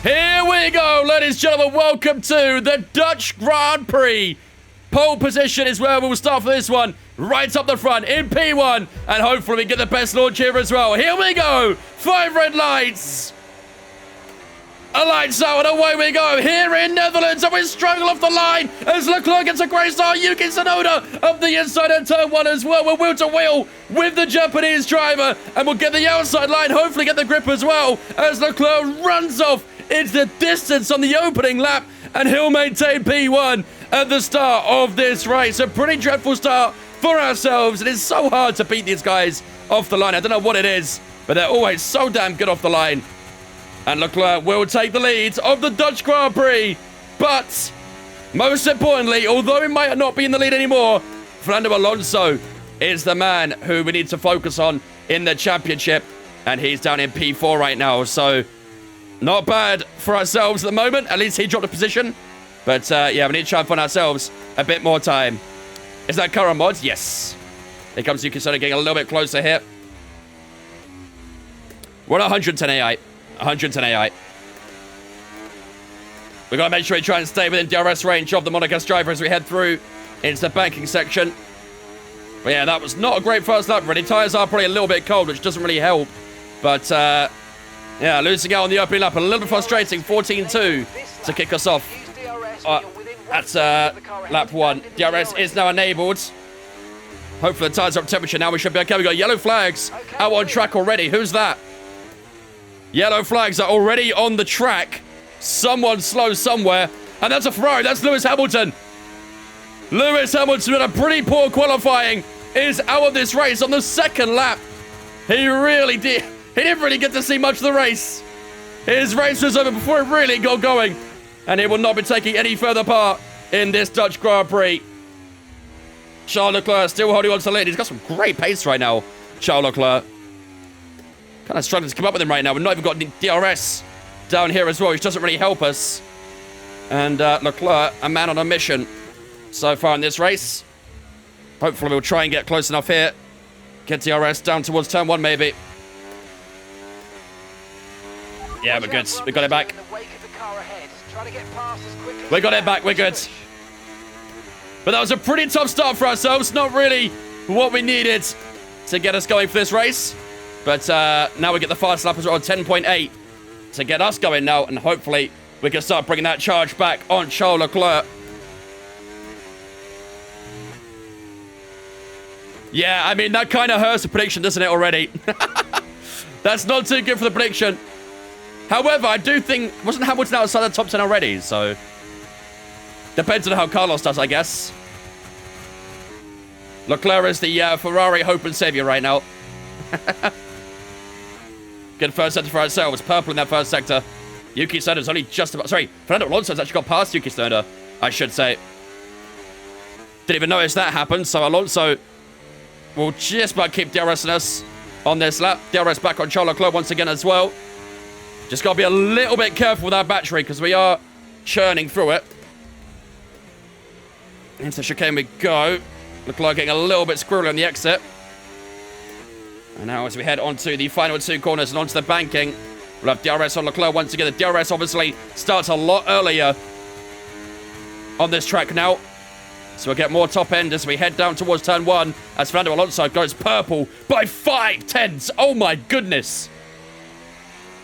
[SPEAKER 1] Here we go, ladies and gentlemen. Welcome to the Dutch Grand Prix. Pole position is where we'll start for this one. Right up the front in P1. And hopefully we get the best launch here as well. Here we go. 5 red lights. A lights out and away we go here in Netherlands, and we struggle off the line as Leclerc gets a great start. Yuki Tsunoda up the inside and turn 1 as well. We're wheel to wheel with the Japanese driver, and we'll get the outside line, hopefully get the grip as well, as Leclerc runs off into the distance on the opening lap, and he'll maintain P1 at the start of this race. A pretty dreadful start for ourselves. It is so hard to beat these guys off the line. I don't know what it is, but they're always so damn good off the line. And Leclerc will take the lead of the Dutch Grand Prix. But most importantly, although he might not be in the lead anymore, Fernando Alonso is the man who we need to focus on in the championship. And he's down in P4 right now. So not bad for ourselves at the moment. At least he dropped a position. But yeah, we need to try and find ourselves a bit more time. Is that current mod? Yes. Here comes Yuki Tsunoda getting a little bit closer here. We're at 110 AI. 110 AI. We've got to make sure we try and stay within DRS range of the Monegasque driver as we head through into the banking section. But yeah, that was not a great first lap. Really, tyres are probably a little bit cold, which doesn't really help. But yeah, losing out on the opening lap, a little bit frustrating. 14.2 to kick us off. That's lap 1. DRS is now enabled. Hopefully the tyres are up temperature now. We should be okay. We got yellow flags out on track already. Who's that? Yellow flags are already on the track. Someone slow somewhere. And that's a Ferrari. That's Lewis Hamilton. Lewis Hamilton with a pretty poor qualifying is out of this race on the second lap. He really did. He didn't really get to see much of the race. His race was over before it really got going. And he will not be taking any further part in this Dutch Grand Prix. Charles Leclerc still holding on to the lead. He's got some great pace right now, Charles Leclerc. Kind of struggling to come up with him right now. We've not even got any DRS down here as well, which doesn't really help us. And Leclerc, a man on a mission so far in this race. Hopefully we'll try and get close enough here. Get DRS down towards turn 1 maybe. Yeah, we're good. We got it back. We got it back. We're good. But that was a pretty tough start for ourselves. Not really what we needed to get us going for this race. But now we get the fast lap as well, 10.8 to get us going now. And hopefully we can start bringing that charge back on Charles Leclerc. Yeah, I mean, that kind of hurts the prediction, doesn't it, already? That's not too good for the prediction. However, I do think... Wasn't Hamilton outside the top 10 already? So... Depends on how Carlos does, I guess. Leclerc is the Ferrari hope and savior right now. Good first sector for ourselves. Purple in that first sector. Yuki Tsunoda's only just about... Sorry, Fernando Alonso's actually got past Yuki Tsunoda, I should say. Didn't even notice that happened, so Alonso will just about keep DRS on us on this lap. DRS back on Charles Leclerc once again as well. Just got to be a little bit careful with our battery because we are churning through it. Into chicane we go. Leclerc getting a little bit squirrely on the exit. And now as we head onto the final two corners and onto the banking, we'll have DRS on Leclerc once again. The DRS obviously starts a lot earlier on this track now. So we'll get more top end as we head down towards turn 1 as Fernando Alonso goes purple by 5 tenths. Oh my goodness.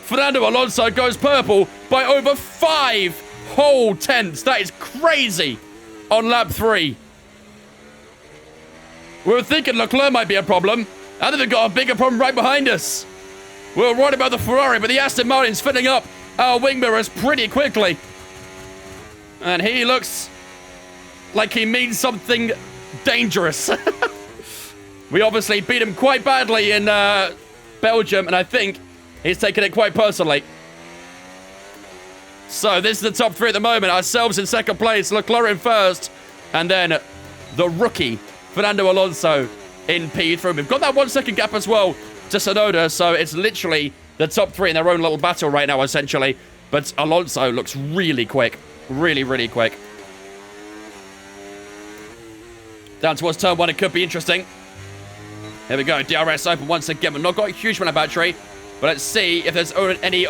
[SPEAKER 1] Fernando Alonso goes purple by over 5 whole tenths. That is crazy on lap 3. We were thinking Leclerc might be a problem. I think they've got a bigger problem right behind us. We were worried about the Ferrari, but the Aston Martin's filling up our wing mirrors pretty quickly. And he looks like he means something dangerous. We obviously beat him quite badly in Belgium, and I think he's taken it quite personally. So this is the top 3 at the moment. Ourselves in second place, Leclerc in first, and then the rookie, Fernando Alonso, in P3. We've got that 1 second gap as well to Tsunoda, so it's literally the top 3 in their own little battle right now, essentially. But Alonso looks really quick. Really, really quick. Down towards turn 1, it could be interesting. Here we go, DRS open once again. We've not got a huge amount of battery, but let's see if there's any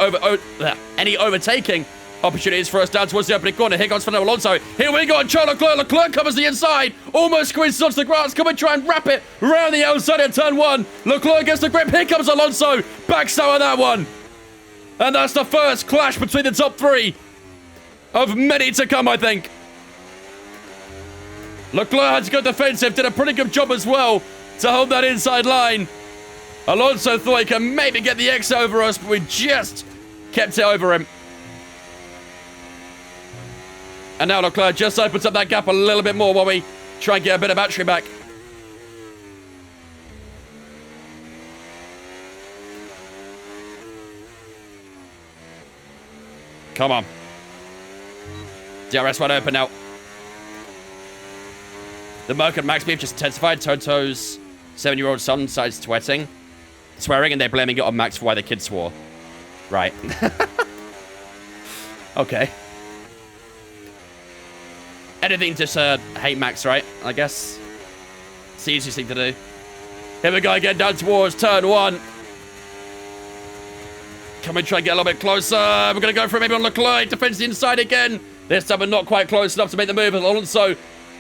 [SPEAKER 1] overtaking opportunities for us down towards the opening corner. Here comes Fernando Alonso. Here we go, Charles Leclerc. Leclerc covers the inside, almost squeezes onto the grass. Come and try and wrap it around the outside of turn 1. Leclerc gets the grip. Here comes Alonso. Backs out on that one. And that's the first clash between the top 3 of many to come, I think. Leclerc had to go defensive, did a pretty good job as well to hold that inside line. Alonso thought he could maybe get the X over us, but we just kept it over him. And now Leclerc just opens up that gap a little bit more while we try and get a bit of battery back. Come on. DRS wide open now. The Merc and Max beef just intensified. Toto's 7-year-old son started swearing, and they're blaming it on Max for why the kid swore. Right. Okay. Anything to hate Max, right? I guess. It's the easiest thing to do. Here we go again, down towards turn 1. Come and try and get a little bit closer. We're going to go for maybe on Leclerc. Defends the inside again. This time we're not quite close enough to make the move. Alonso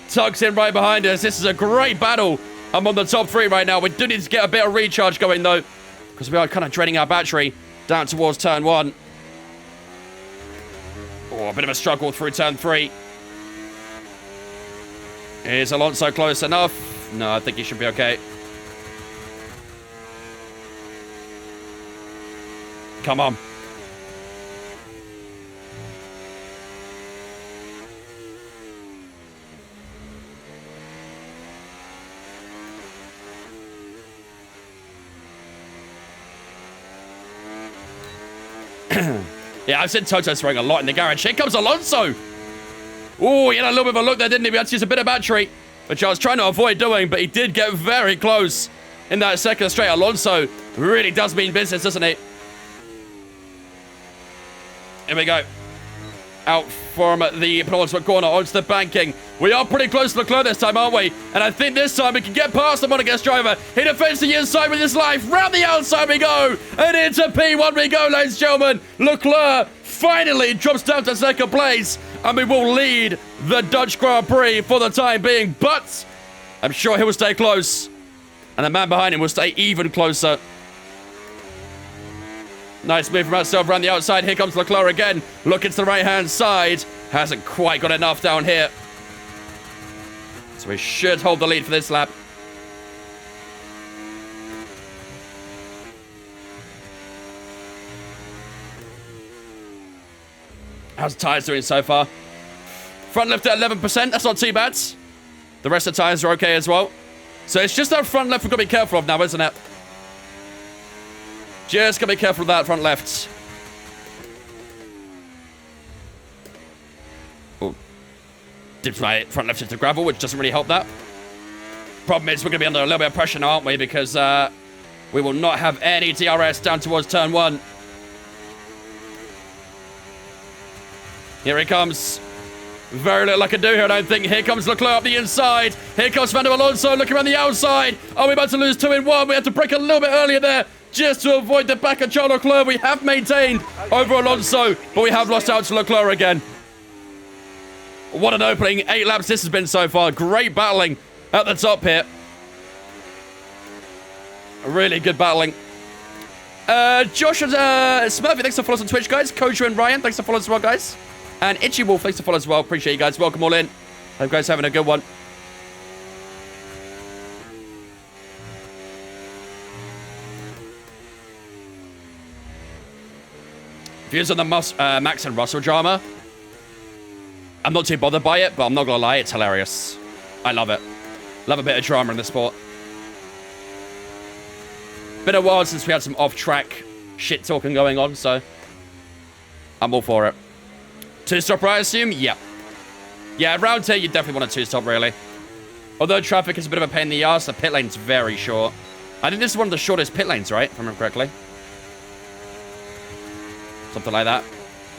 [SPEAKER 1] tugs in right behind us. This is a great battle. I'm on the top 3 right now. We do need to get a bit of recharge going, though, because we are kind of draining our battery down towards turn 1. Oh, a bit of a struggle through turn 3. Is Alonso close enough? No, I think he should be okay. Come on. Yeah, I've seen Toto throwing a lot in the garage. Here comes Alonso. Oh, he had a little bit of a look there, didn't he? We had to use a bit of battery, which I was trying to avoid doing, but he did get very close in that second straight. Alonso really does mean business, doesn't he? Here we go. Out from the penultimate corner onto the banking. We are pretty close to Leclerc this time, aren't we? And I think this time we can get past the Monegasque driver. He defends the inside with his life. Round the outside we go. And into P1 we go, ladies and gentlemen. Leclerc finally drops down to second place. And we will lead the Dutch Grand Prix for the time being. But I'm sure he will stay close. And the man behind him will stay even closer. Nice move from ourselves around the outside. Here comes Leclerc again. Looking to the right-hand side. Hasn't quite got enough down here. So we should hold the lead for this lap. How's the tyres doing so far? Front left at 11%. That's not too bad. The rest of the tyres are okay as well. So it's just that front left we've got to be careful of now, isn't it? Just got to be careful of that front left. Oh. Dips my front left into gravel, which doesn't really help that. Problem is we're going to be under a little bit of pressure now, aren't we? Because we will not have any DRS down towards turn 1. Here he comes. Very little I can do here, I don't think. Here comes Leclerc up the inside. Here comes Fernando Alonso looking around the outside. Are we about to lose 2 in 1? We had to break a little bit earlier there just to avoid the back of Charles Leclerc. We have maintained over Alonso, but we have lost out to Leclerc again. What an opening. 8 laps this has been so far. Great battling at the top here. Really good battling. Josh and Smurfy, thanks for following us on Twitch, guys. Kojo and Ryan, thanks for following us as well, guys. And Itchy Wolf, thanks for following as well. Appreciate you guys. Welcome all in. Hope you guys are having a good one. Views on the Max and Russell drama. I'm not too bothered by it, but I'm not going to lie, it's hilarious. I love it. Love a bit of drama in the sport. Been a while since we had some off-track shit talking going on, so I'm all for it. 2-stopper, I assume? Yeah. Yeah, around here, you definitely want a 2-stop, really. Although traffic is a bit of a pain in the ass, the pit lane's very short. I think this is one of the shortest pit lanes, right? If I remember correctly. Something like that.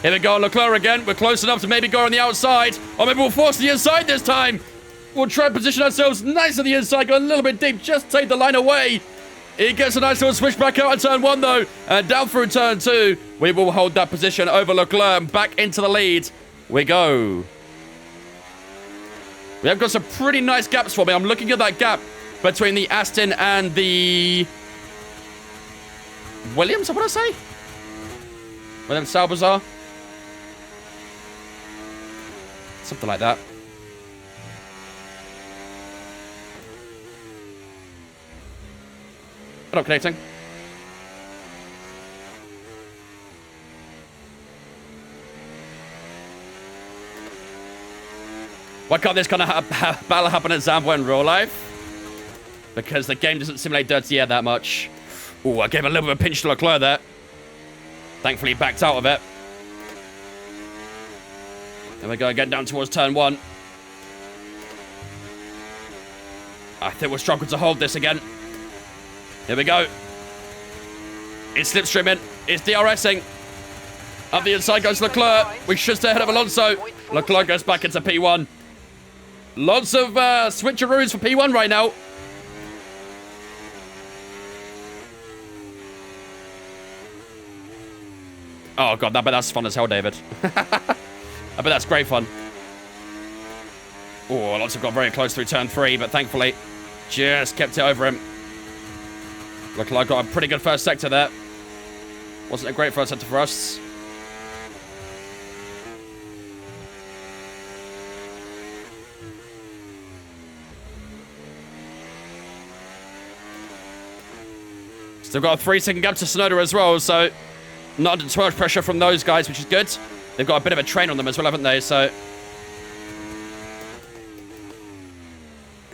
[SPEAKER 1] Here we go, Leclerc again. We're close enough to maybe go on the outside. Or maybe we'll force the inside this time. We'll try and position ourselves nice on the inside, go a little bit deep, just take the line away. He gets a nice little switch back out on turn 1, though. And down through turn 2, we will hold that position over Leclerc. And back into the lead we go. We have got some pretty nice gaps for me. I'm looking at that gap between the Aston and the Williams, I want to say. Where them Saubers are. Something like that. Not connecting. Why can't this kind of battle happen at Zambia in real life? Because the game doesn't simulate dirty air that much. Ooh, I gave a little bit of a pinch to Leclerc there. Thankfully, he backed out of it. There we go, again down towards turn 1. I think we'll struggle to hold this again. Here we go. It's slipstreaming. It's DRSing. Up the inside goes Leclerc. We should stay ahead of Alonso. Leclerc goes back into P1. Lots of switcheroos for P1 right now. Oh, God, I bet that's fun as hell, David. I bet that's great fun. Oh, Alonso got very close through turn 3, but thankfully just kept it over him. Leclerc got a pretty good first sector there. Wasn't a great first sector for us. Still got a 3-second gap to Tsunoda as well, so not under too much pressure from those guys, which is good. They've got a bit of a train on them as well, haven't they? So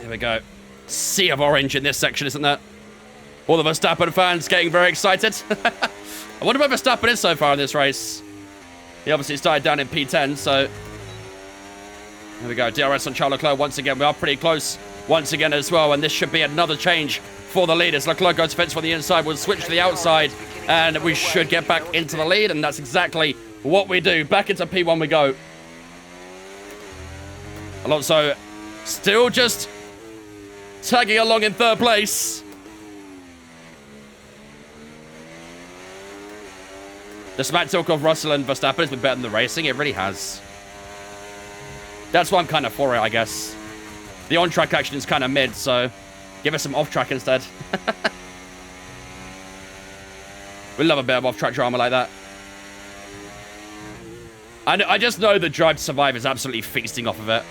[SPEAKER 1] here we go. Sea of orange in this section, isn't there? All the Verstappen fans getting very excited. I wonder where Verstappen is so far in this race. He obviously started down in P10, so here we go. DRS on Charles Leclerc once again. We are pretty close once again as well, and this should be another change for the leaders. Leclerc goes fence from the inside. We'll switch to the outside, and we should get back into the lead, and that's exactly what we do. Back into P1 we go. Alonso still just tagging along in 3rd place. The smack talk of Russell and Verstappen has been better than the racing. It really has. That's why I'm kind of for it, I guess. The on-track action is kind of mid, so give us some off-track instead. We love a bit of off-track drama like that. And I just know that Drive to Survive is absolutely feasting off of it.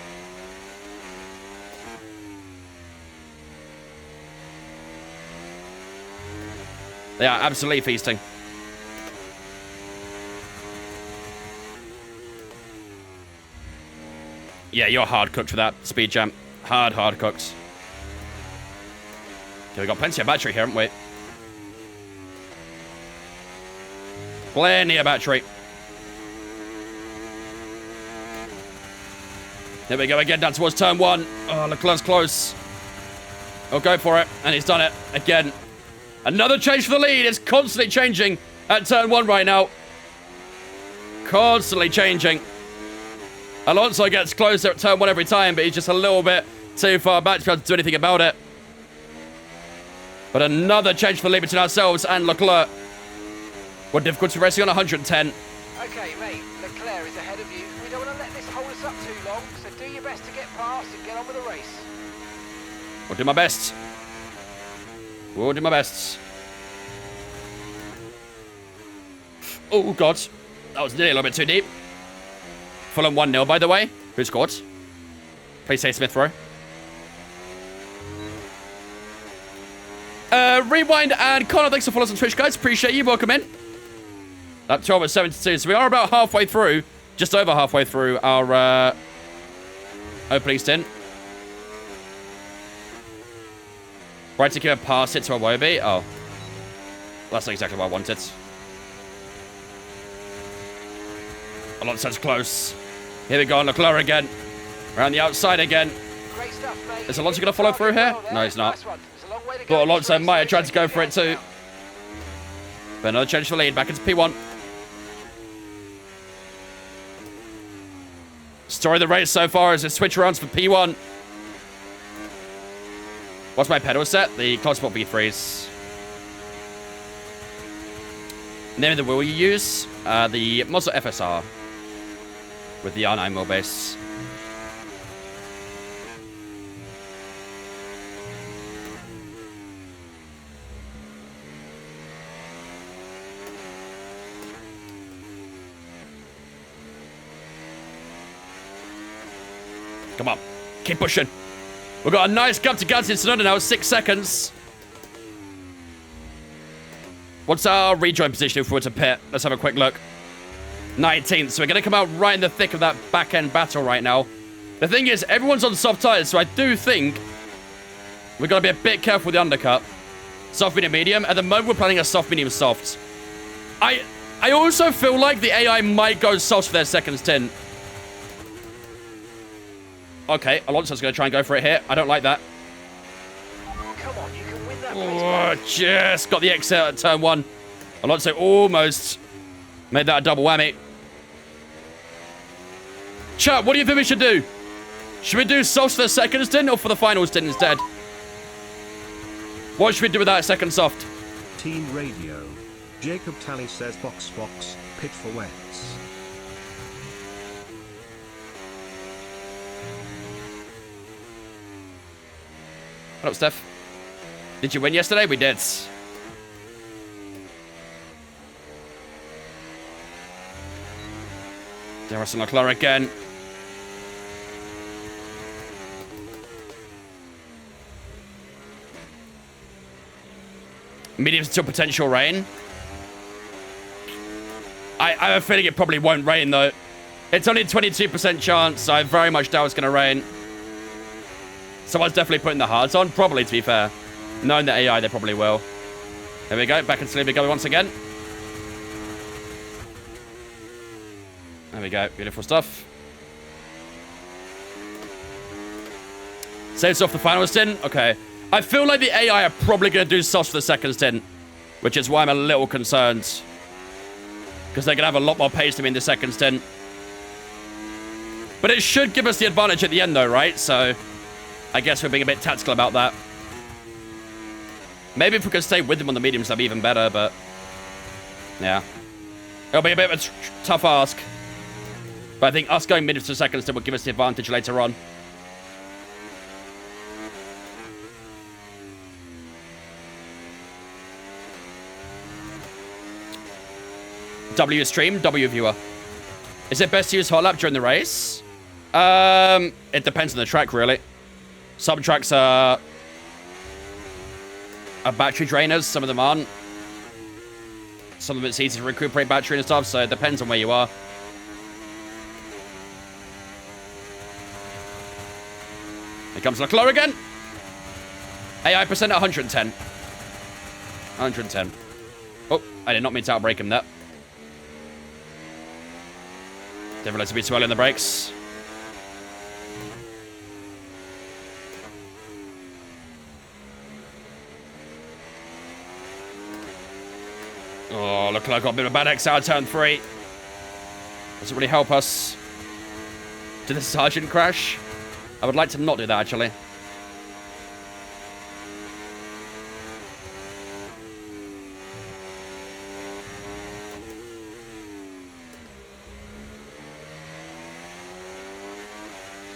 [SPEAKER 1] They are absolutely feasting. Yeah, you're hard cooked for that speed jump. Hard cooked. Okay, we've got plenty of battery here, haven't we? Plenty of battery. There we go again, down towards turn 1. Oh, Leclerc's close. Oh, go for it. And he's done it again. Another change for the lead. It's constantly changing at turn 1 right now. Constantly changing. Alonso gets closer at turn 1 every time, but he's just a little bit too far back to be able to do anything about it. But another change for the lead between ourselves and Leclerc. What difficulty racing on 110.
[SPEAKER 3] Okay, mate, Leclerc is ahead of you. We don't want to let this hold us up too long, so do your best to get past and get on with the race.
[SPEAKER 1] I'll do my best. We'll do my best. Oh, God. That was nearly a little bit too deep. Fulham 1-0, by the way. Who scored? Please say Smith Rowe. Rewind and Connor, thanks for following us on Twitch, guys. Appreciate you. Welcome in. That 12 at 72. So we are about halfway through, just over halfway through our opening stint. Right to give a pass it to Iwobi. Oh. That's not exactly what I wanted. Alonso's close. Here we go, Leclerc again. Around the outside again.
[SPEAKER 3] Great stuff, mate.
[SPEAKER 1] Is Alonso going to follow through here? No, he's not.
[SPEAKER 3] Nice one. There's a long way to go.
[SPEAKER 1] But Alonso might have tried to go for it too. But another change for lead. Back into P1. Story of the race so far is a switch arounds for P1. What's my pedal set? The Cosmos V3s. Name of the wheel you use? The Muscle FSR. With the R9 wheelbase. Come on. Keep pushing. We've got a nice gap to Gans in Tsunoda now. 6 seconds. What's our rejoin position if we were to pit? Let's have a quick look. 19th. So we're going to come out right in the thick of that back-end battle right now. The thing is, everyone's on soft tires, so I do think we've got to be a bit careful with the undercut. Soft, medium, medium. At the moment, we're planning a soft, medium, soft. I also feel like the AI might go soft for their second stint. Okay, Alonso's going to try and go for it here. I don't like that.
[SPEAKER 3] Come on, you can win that
[SPEAKER 1] Oh, just got the exit at turn 1. Alonso almost made that a double whammy. Chat, what do you think we should do? Should we do soft for the second stint or for the final stint instead? What should we do with that second soft?
[SPEAKER 8] Team Radio. Jacob Tally says box, pit for wets.
[SPEAKER 1] What up, Steph? Did you win yesterday? We did. There Leclerc again. Medium to potential rain. I have a feeling it probably won't rain, though. It's only a 22% chance, so I very much doubt it's going to rain. Someone's definitely putting the hards on. Probably, to be fair. Knowing the AI, they probably will. There we go. Back in sleep we go once again. There we go. Beautiful stuff. Saves off the final stint. Okay. I feel like the AI are probably going to do soft for the second stint. Which is why I'm a little concerned. Because they're going to have a lot more pace to me in the second stint. But it should give us the advantage at the end, though, right? So I guess we're being a bit tactical about that. Maybe if we could stay with them on the mediums, that'd be even better, but yeah. It'll be a bit of a tough ask. But I think us going mediums to second stint will give us the advantage later on. W stream, W viewer. Is it best to use hot lap during the race? It depends on the track, really. Some tracks are battery drainers, some of them aren't. Some of it's easy to recuperate battery and stuff, so it depends on where you are. Here comes Leclerc again. AI percent at 110. 110. Oh, I did not mean to outbrake him there. Didn't realize to be too early on the brakes. Oh, Leclerc got a bit of a bad X out of turn 3. Doesn't really help us. Did the Sergeant crash? I would like to not do that, actually.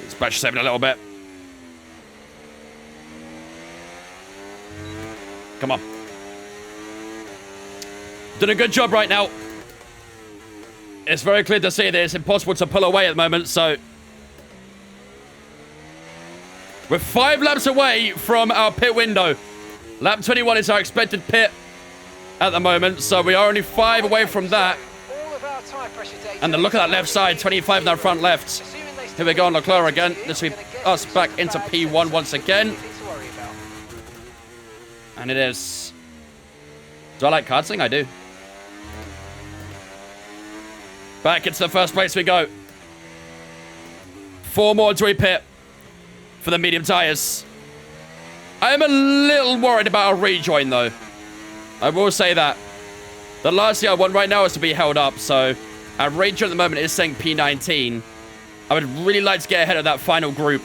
[SPEAKER 1] It's battery saving a little bit. Come on. Doing a good job right now. It's very clear to see that it's impossible to pull away at the moment, so... We're 5 laps away from our pit window. Lap 21 is our expected pit at the moment, so we are only 5 away from that. And then look at that left side, 25 in that front left. Here we go on Leclerc again. This will be us back into P1 once again. And it is... Do I like karting? I do. Back into the first place we go. 4 more to pit for the medium tires. I am a little worried about a rejoin, though. I will say that. The last thing I want right now is to be held up, so our rejoin at the moment is saying P19. I would really like to get ahead of that final group.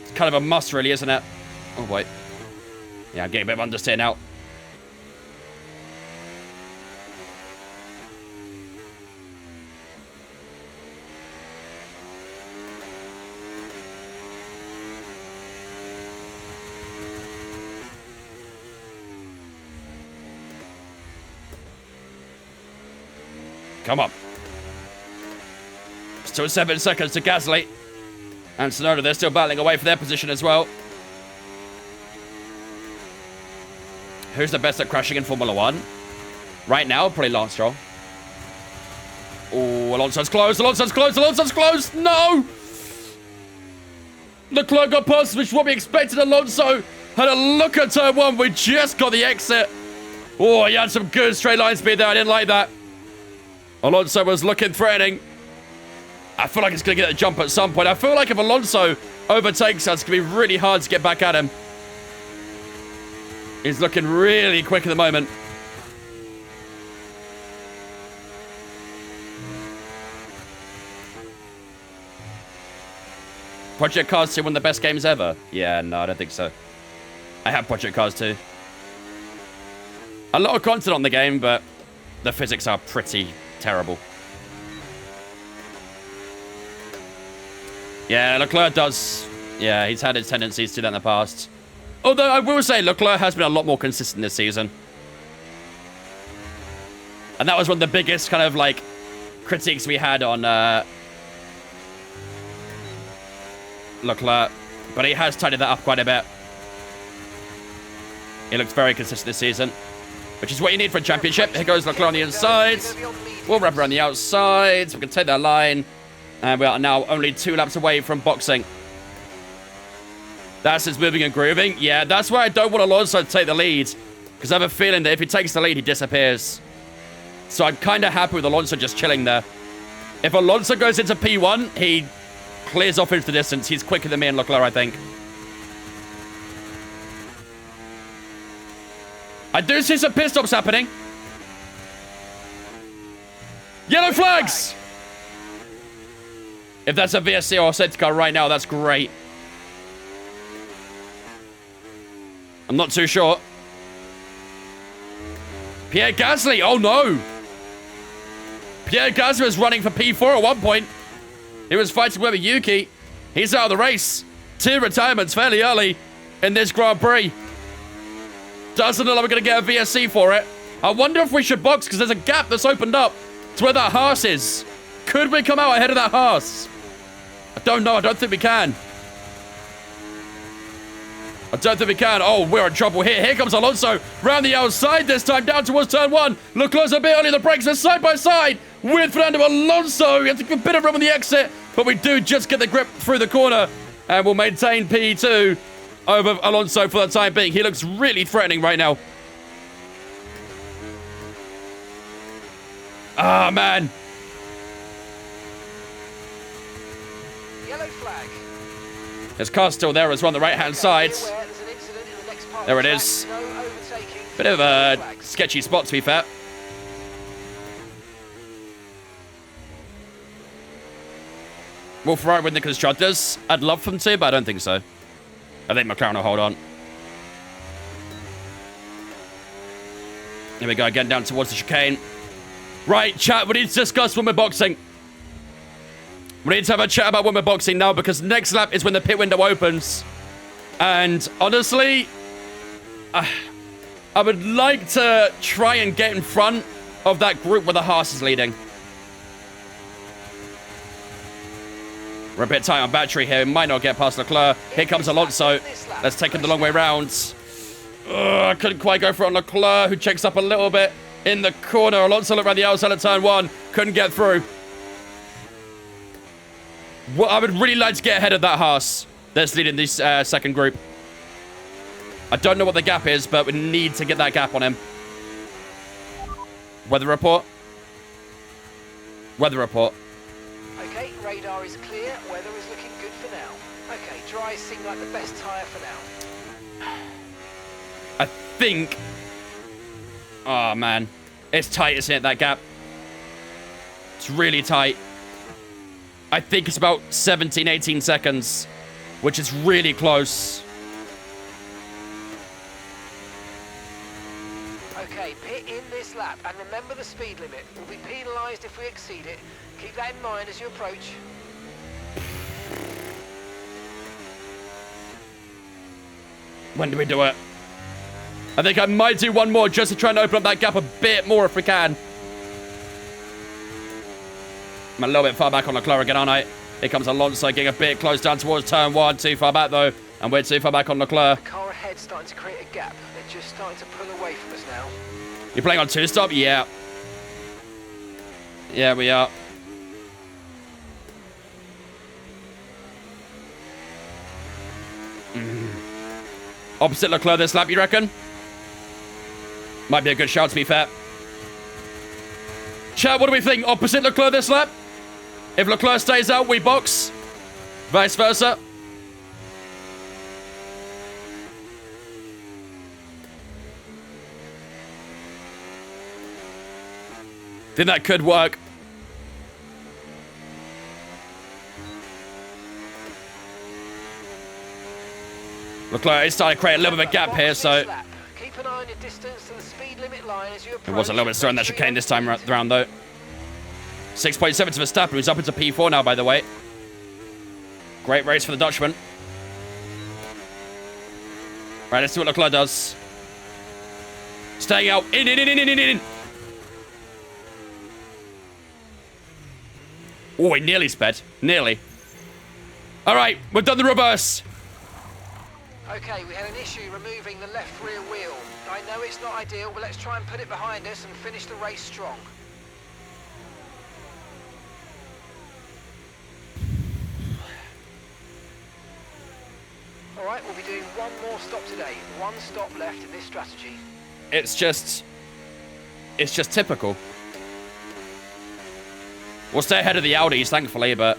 [SPEAKER 1] It's kind of a must, really, isn't it? Oh, boy. Yeah, I'm getting a bit of understeer now. Come on. Still 7 seconds to Gasly. And Tsunoda, they're still battling away for their position as well. Who's the best at crashing in Formula 1? Right now, probably Lance Stroll. Oh, Alonso's close, Alonso's close, Alonso's close! No! Leclerc got past, which is what we expected. Alonso had a look at turn 1. We just got the exit. Oh, he had some good straight line speed there. I didn't like that. Alonso was looking threatening. I feel like it's going to get a jump at some point. I feel like if Alonso overtakes us, it's going to be really hard to get back at him. He's looking really quick at the moment. Project Cars 2, one of the best games ever? Yeah, no, I don't think so. I have Project Cars 2. A lot of content on the game, but the physics are pretty terrible. Yeah, Leclerc does. Yeah, he's had his tendencies to do that in the past. Although I will say Leclerc has been a lot more consistent this season. And that was one of the biggest kind of like critiques we had on Leclerc. But he has tidied that up quite a bit. He looks very consistent this season, which is what you need for a championship. Here goes Leclerc on the inside. We'll wrap around the outside. We can take that line. And we are now only 2 laps away from boxing. That's his moving and grooving. Yeah, that's why I don't want Alonso to take the lead. Because I have a feeling that if he takes the lead, he disappears. So I'm kind of happy with Alonso just chilling there. If Alonso goes into P1, he clears off into the distance. He's quicker than me and Leclerc, I think. I do see some pit stops happening. Yellow flags! If that's a VSC or a safety car right now, that's great. I'm not too sure. Pierre Gasly, oh no! Pierre Gasly was running for P4 at one point. He was fighting with Yuki. He's out of the race. 2 retirements fairly early in this Grand Prix. Doesn't look like we're going to get a VSC for it. I wonder if we should box, because there's a gap that's opened up to where that Haas is. Could we come out ahead of that Haas? I don't know. I don't think we can. I don't think we can. Oh, we're in trouble here. Here comes Alonso round the outside this time, down towards turn 1. Leclerc's a bit early. The brakes are side by side with Fernando Alonso. We have to give a bit of room on the exit, but we do just get the grip through the corner, and we'll maintain P2 over Alonso for the time being. He looks really threatening right now. Ah, man.
[SPEAKER 3] Yellow flag.
[SPEAKER 1] His car's still there as well on the right-hand side.
[SPEAKER 3] Be aware there's an incident in the next part
[SPEAKER 1] There
[SPEAKER 3] of
[SPEAKER 1] it
[SPEAKER 3] the
[SPEAKER 1] is.
[SPEAKER 3] track. No overtaking.
[SPEAKER 1] Bit of a sketchy spot, to be fair. Will Ferrari win the Constructors? I'd love them to, but I don't think so. I think McLaren will hold on. Here we go, again down towards the chicane. Right, chat, we need to discuss when we're boxing. We need to have a chat about when we're boxing now, because next lap is when the pit window opens. And honestly, I would like to try and get in front of that group where the Haas is leading. We're a bit tight on battery here. We might not get past Leclerc. Here comes Alonso. Let's take him the long way round. I couldn't quite go for it on Leclerc, who checks up a little bit in the corner. Alonso looked around the outside of turn 1. Couldn't get through. Well, I would really like to get ahead of that Haas that's leading this second group. I don't know what the gap is, but we need to get that gap on him. Weather report. Weather report.
[SPEAKER 3] Okay, radar is clear. Weather is looking good for now. Okay, dry seem like the best tyre for now.
[SPEAKER 1] I think... Oh, man. It's tight, isn't it, that gap? It's really tight. I think it's about 17, 18 seconds, which is really close.
[SPEAKER 3] Okay, pit in this lap, and remember the speed limit. We'll be penalised if we exceed it. Keep that in mind as you approach.
[SPEAKER 1] When do we do it? I think I might do one more just to try and open up that gap a bit more if we can. I'm a little bit far back on Leclerc again, aren't I? Here comes Alonso getting a bit close down towards turn 1. Too far back, though. And we're too far back on Leclerc.
[SPEAKER 3] The car ahead starting to create a gap. They're just starting to pull away from us now.
[SPEAKER 1] You're playing on 2-stop? Yeah. Yeah, we are. Opposite Leclerc this lap, you reckon? Might be a good shout, to be fair. Chat, what do we think? Opposite Leclerc this lap? If Leclerc stays out, we box. Vice versa. Think that could work. Leclerc is starting to create a little bit of a gap here, so...
[SPEAKER 3] Keep an eye on your distance to the speed limit line as you approach.
[SPEAKER 1] It was a little bit slower in that chicane this time around, though. 6.7 to Verstappen, who's up into P4 now, by the way. Great race for the Dutchman. Right, let's see what Leclerc does. Staying out. In. Oh, he nearly sped. Nearly. All right, we've done the reverse.
[SPEAKER 3] Okay, we had an issue removing the left rear wheel. I know it's not ideal, but let's try and put it behind us and finish the race strong. All right, we'll be doing one more stop today. One stop left in this strategy.
[SPEAKER 1] It's just typical. We'll stay ahead of the Audis, thankfully, but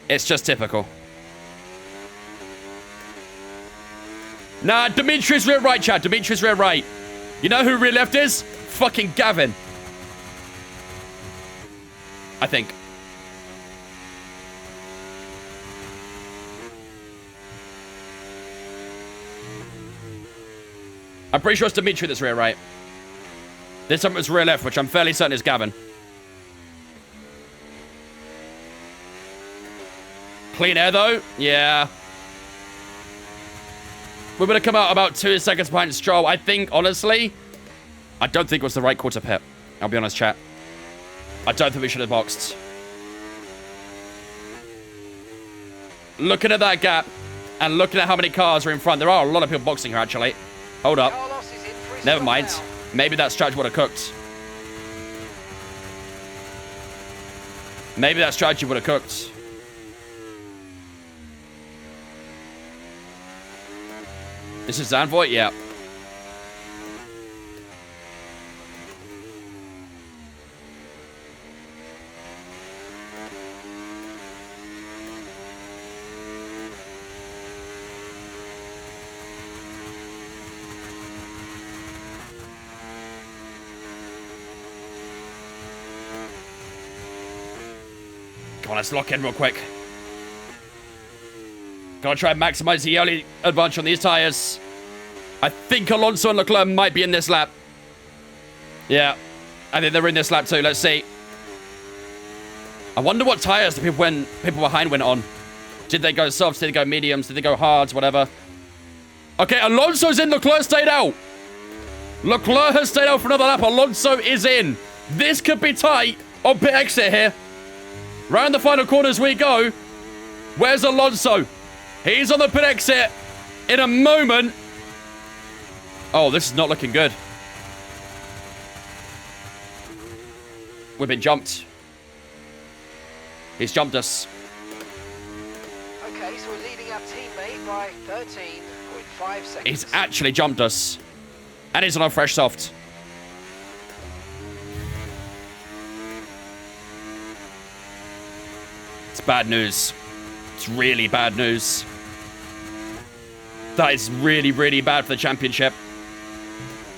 [SPEAKER 1] it's just typical. Nah, Dimitri's rear right, Chad. Dimitri's rear right. You know who rear left is? Fucking Gavin. I think. I'm pretty sure it's Dimitri that's rear right. This time it was rear left, which I'm fairly certain is Gavin. Clean air, though? Yeah. We would have come out about 2 seconds behind Stroll. I think, honestly, I don't think it was the right call to pit. I'll be honest, chat. I don't think we should have boxed. Looking at that gap and looking at how many cars are in front, there are a lot of people boxing here, actually. Hold up.
[SPEAKER 3] Carlos is in for his
[SPEAKER 1] Never
[SPEAKER 3] stop
[SPEAKER 1] mind.
[SPEAKER 3] now.
[SPEAKER 1] Maybe that strategy would have cooked. Maybe that strategy would have cooked. This is Zandvoort? Yeah. Come on, let's lock in real quick. Gotta try and maximize the early advantage on these tires. I think Alonso and Leclerc might be in this lap. Yeah, I think they're in this lap too. Let's see. I wonder what tires the people behind went on. Did they go softs? Did they go mediums? Did they go hards? Whatever. Okay, Alonso's in. Leclerc stayed out. Leclerc has stayed out for another lap. Alonso is in. This could be tight on pit exit here. Round the final corners we go. Where's Alonso? He's on the pit exit in a moment. Oh, this is not looking good. We've been jumped. He's jumped us.
[SPEAKER 3] Okay, so we're leading our teammate by 13.5 seconds.
[SPEAKER 1] He's actually jumped us. And he's on a fresh soft. It's bad news. It's really bad news. That is really, really bad for the championship.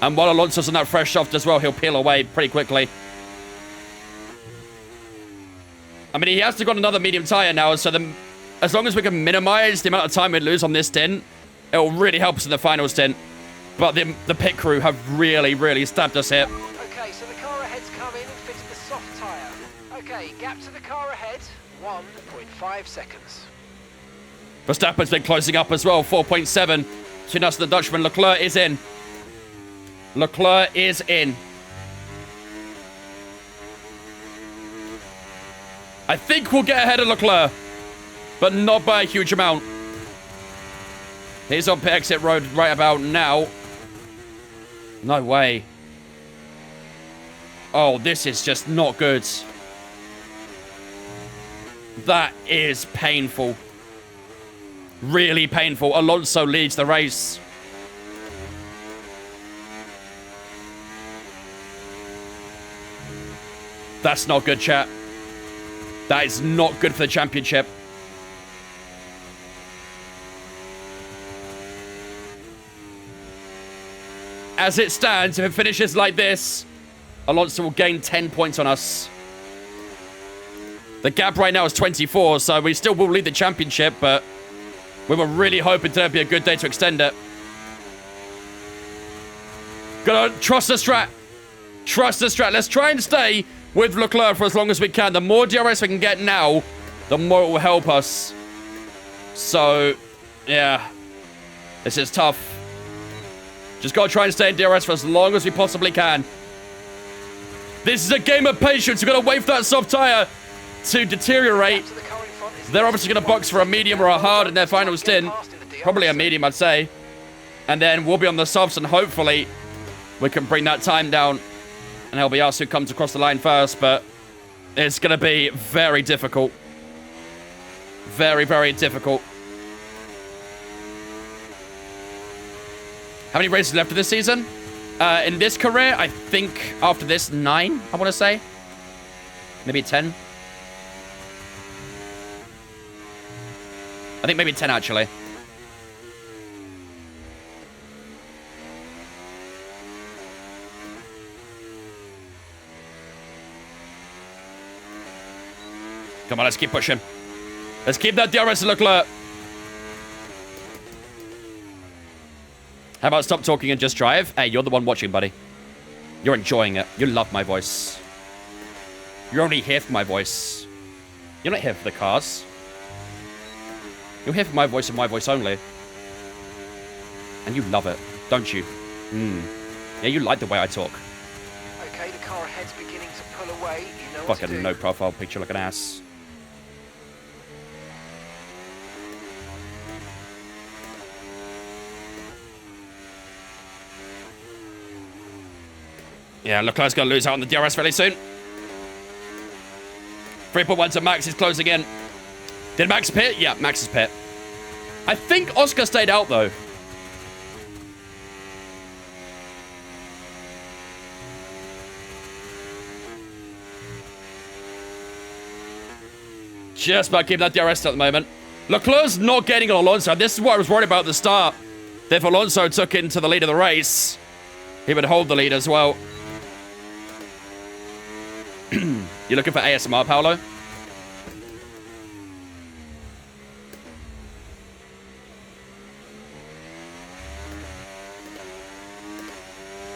[SPEAKER 1] And while Alonso's on that fresh soft as well, he'll peel away pretty quickly. I mean, he has to go on another medium tyre now, so as long as we can minimize the amount of time we lose on this stint, it will really help us in the final stint. But the pit crew have really, really stabbed us here.
[SPEAKER 3] Okay, so the car ahead's come in and fitted the soft tyre. Okay, gap to the car ahead, 1.5 seconds.
[SPEAKER 1] Verstappen's been closing up as well, 4.7. Between us and the Dutchman, Leclerc is in. Leclerc is in. I think we'll get ahead of Leclerc, but not by a huge amount. He's on pit exit road right about now. No way. Oh, this is just not good. That is painful. Really painful. Alonso leads the race. That's not good, chat. That is not good for the championship. As it stands, if it finishes like this, Alonso will gain 10 points on us. The gap right now is 24, so we still will lead the championship, but we were really hoping today would be a good day to extend it. Gotta trust the strat. Trust the strat. Let's try and stay with Leclerc for as long as we can. The more DRS we can get now, the more it will help us. So, yeah. This is tough. Just gotta try and stay in DRS for as long as we possibly can. This is a game of patience. We've got to wait for that soft tyre to deteriorate. They're obviously going to box for a medium or a hard in their final stint. Probably a medium, I'd say. And then we'll be on the softs, and hopefully we can bring that time down. And it'll be us who comes across the line first, but it's going to be very difficult. Very, very difficult. How many races left of this season? In this career, I think after this, 9, I want to say. Maybe 10. I think maybe 10, actually. Come on, let's keep pushing. Let's keep that DRS to Leclerc. How about stop talking and just drive? Hey, you're the one watching, buddy. You're enjoying it. You love my voice. You're only here for my voice. You're not here for the cars. You're here for my voice and my voice only. And you love it, don't you? Yeah, you like the way I talk.
[SPEAKER 3] Okay, the car ahead's beginning to pull away. You know what to
[SPEAKER 1] Fucking
[SPEAKER 3] do.
[SPEAKER 1] no profile picture like an ass. Yeah, Leclerc's going to lose out on the DRS fairly soon. 3.1 to Max is closing in. Did Max pit? Yeah, Max is pit. I think Oscar stayed out, though. Just about keeping that DRS at the moment. Leclerc's not getting on Alonso. This is what I was worried about at the start. That if Alonso took into the lead of the race, he would hold the lead as well. You looking for ASMR, Paolo?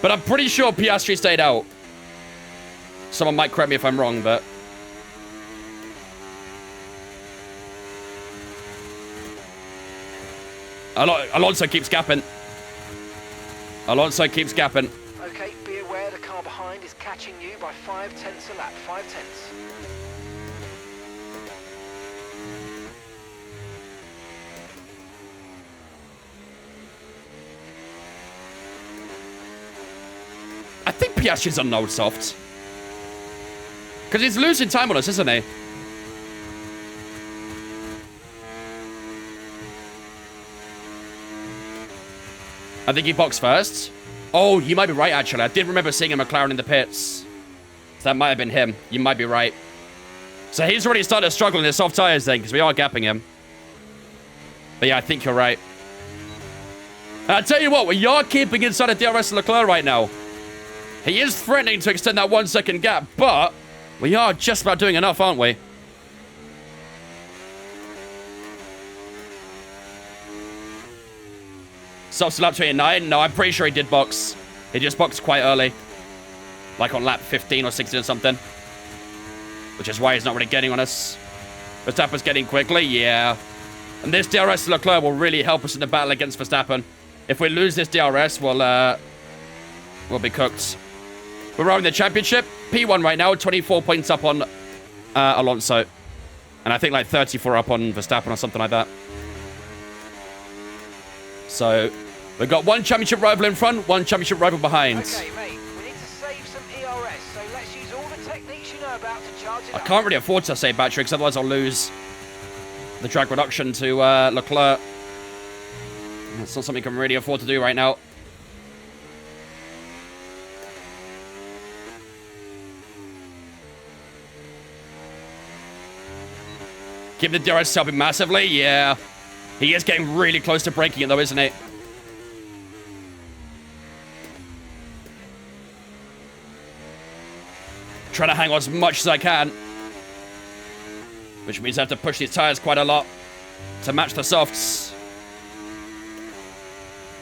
[SPEAKER 1] But I'm pretty sure Piastri stayed out. Someone might correct me if I'm wrong, but... Alonso keeps gapping. Alonso keeps gapping.
[SPEAKER 3] Okay, be aware the car behind is catching you by 5/10 a lap. 5/10.
[SPEAKER 1] I think Piastri's on no soft. Because he's losing time on us, isn't he? I think he boxed first. Oh, you might be right, actually. I did remember seeing a McLaren in the pits. So that might have been him. You might be right. So he's already started to struggle in the soft tires then, because we are gapping him. But yeah, I think you're right. And I tell you what, we are keeping inside of DRS Leclerc right now. He is threatening to extend that 1 second gap, but we are just about doing enough, aren't we? Soft lap 29? No, I'm pretty sure he did box. He just boxed quite early. Like on lap 15 or 16 or something. Which is why he's not really getting on us. Verstappen's getting quickly, yeah. And this DRS Leclerc will really help us in the battle against Verstappen. If we lose this DRS, we'll be cooked. We're rowing the championship. P1 right now, 24 points up on Alonso. And I think like 34 up on Verstappen or something like that. So, we've got one championship rival in front, one championship rival behind.
[SPEAKER 3] Okay, mate, we need to save some ERS, so let's use all the techniques you know about to charge it
[SPEAKER 1] I
[SPEAKER 3] up.
[SPEAKER 1] can't really afford to save battery, because otherwise I'll lose the drag reduction to Leclerc. That's not something I can really afford to do right now. Keep the DRS helping massively, yeah. He is getting really close to breaking it though, isn't he? Trying to hang on as much as I can. Which means I have to push these tires quite a lot to match the softs.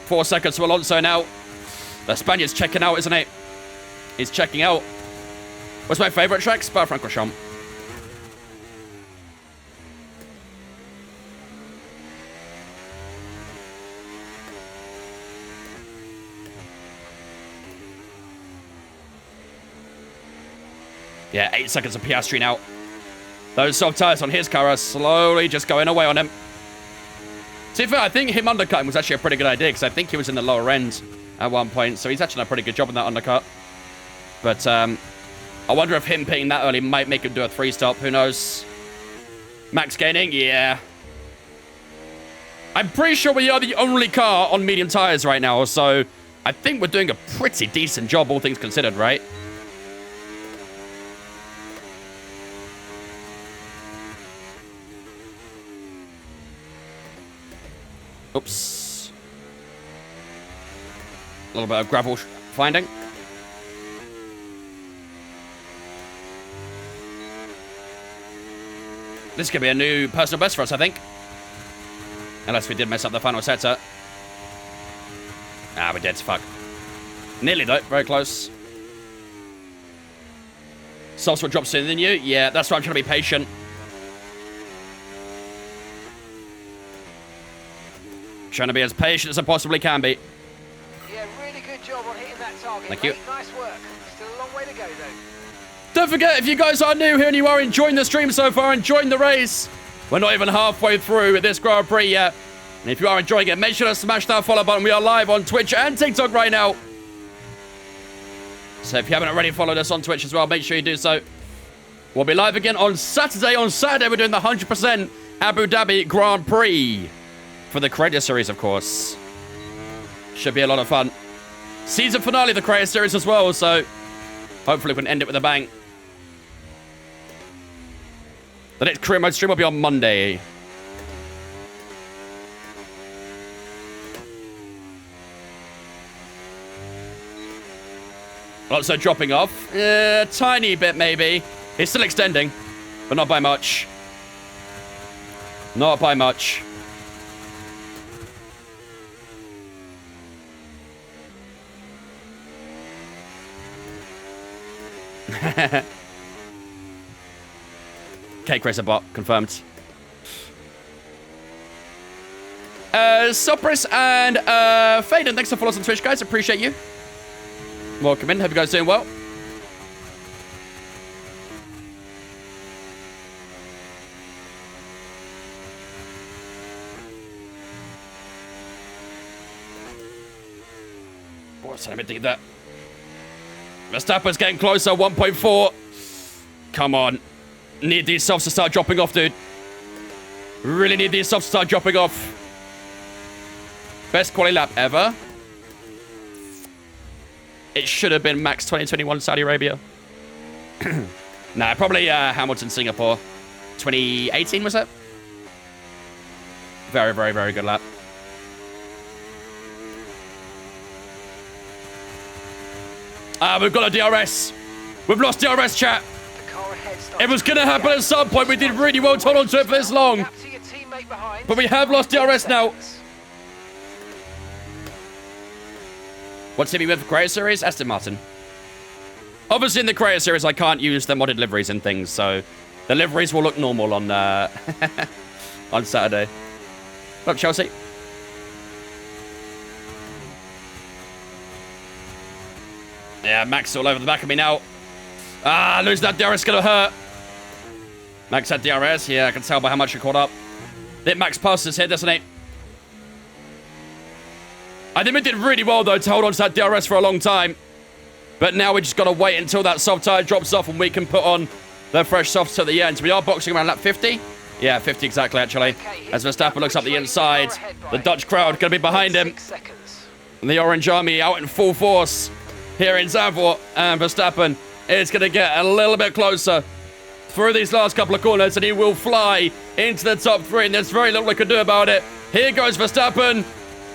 [SPEAKER 1] 4 seconds to Alonso now. The Spaniard's checking out, isn't he? He's checking out. What's my favourite track? Spa-Francorchamps. Yeah, 8 seconds of Piastri now. Those soft tires on his car are slowly just going away on him. To be fair, I think him undercutting was actually a pretty good idea, because I think he was in the lower end at one point, so he's actually done a pretty good job on that undercut. But I wonder if him pitting that early might make him do a 3-stop. Who knows? Max gaining? Yeah. I'm pretty sure we are the only car on medium tires right now, so I think we're doing a pretty decent job, all things considered, right? Oops. A little bit of gravel finding. This could be a new personal best for us, I think. Unless we did mess up the final sector. Ah, we did. Fuck. Nearly, though. Very close. Softs will drop sooner than you. Yeah, that's why I'm trying to be patient. Trying to be as patient as I possibly can be.
[SPEAKER 3] Yeah, really good job on hitting that target.
[SPEAKER 1] Thank you.
[SPEAKER 3] Mate. Nice work. Still a long way to go, though.
[SPEAKER 1] Don't forget, if you guys are new here and you are enjoying the stream so far, enjoying the race, we're not even halfway through with this Grand Prix yet. And if you are enjoying it, make sure to smash that follow button. We are live on Twitch and TikTok right now. So if you haven't already followed us on Twitch as well, make sure you do so. We'll be live again on Saturday. On Saturday, we're doing the 100% Abu Dhabi Grand Prix for the Creator Series, of course. Should be a lot of fun. Season finale of the Creator Series as well, so hopefully we can end it with a bang. The next career mode stream will be on Monday. Also dropping off. Tiny bit, maybe. It's still extending, but not by much. Not by much. Cake Racer bot, confirmed. Sopris and Faden, thanks for following us on Twitch, guys. Appreciate you. Welcome in. Hope you guys doing well. What's happening to that? Verstappen's getting closer. 1.4. Come on. Need these softs to start dropping off, dude. Really need these softs to start dropping off. Best quality lap ever. It should have been Max 2021 Saudi Arabia. Nah, probably Hamilton Singapore. 2018 was it? Very, very, very good lap. We've got a DRS. We've lost DRS, chat.
[SPEAKER 3] The car ahead starts
[SPEAKER 1] It was going to happen at some point. We did really well to hold on to it for this long.
[SPEAKER 3] Gap to your teammate behind.
[SPEAKER 1] But we have lost DRS now. What's he be with the Creator Series? Aston Martin. Obviously, in the Creator Series, I can't use the modded liveries and things, so the liveries will look normal on on Saturday. Look, Chelsea. Yeah, Max all over the back of me now. Ah, losing that DRS is going to hurt. Max had DRS. Yeah, I can tell by how much he caught up. I think Max passed us here, doesn't he? I think we did really well, though, to hold on to that DRS for a long time. But now we just got to wait until that soft tire drops off and we can put on the fresh softs at the end. So we are boxing around lap 50. Yeah, 50 exactly, actually. As Verstappen looks up the inside, the Dutch crowd going to be behind him. And the Orange Army out in full force here in Zandvoort. And Verstappen is going to get a little bit closer through these last couple of corners, and he will fly into the top three, and there's very little we can do about it. Here goes Verstappen.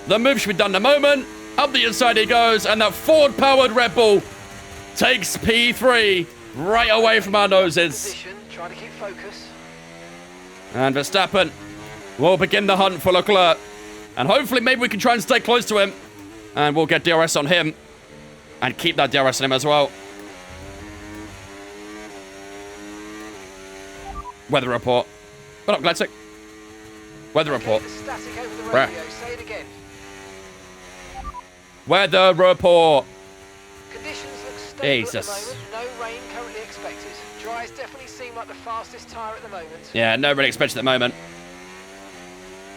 [SPEAKER 1] The move should be done in a moment. Up the inside he goes, and that Ford-powered Red Bull takes P3 right away from our noses.
[SPEAKER 3] Try to keep focus.
[SPEAKER 1] And Verstappen will begin the hunt for Leclerc. And hopefully maybe we can try and stay close to him. And we'll get DRS on him. And keep that DRS on him as well. Weather report. What up, Gladsick? Weather report.
[SPEAKER 3] Static over the
[SPEAKER 1] Bruh.
[SPEAKER 3] radio. Say it again.
[SPEAKER 1] Weather report.
[SPEAKER 3] Conditions look stable
[SPEAKER 1] Jesus.
[SPEAKER 3] at the moment. No rain currently expected. Dries definitely seem like the fastest tyre at the moment.
[SPEAKER 1] Yeah, no really expected at the moment.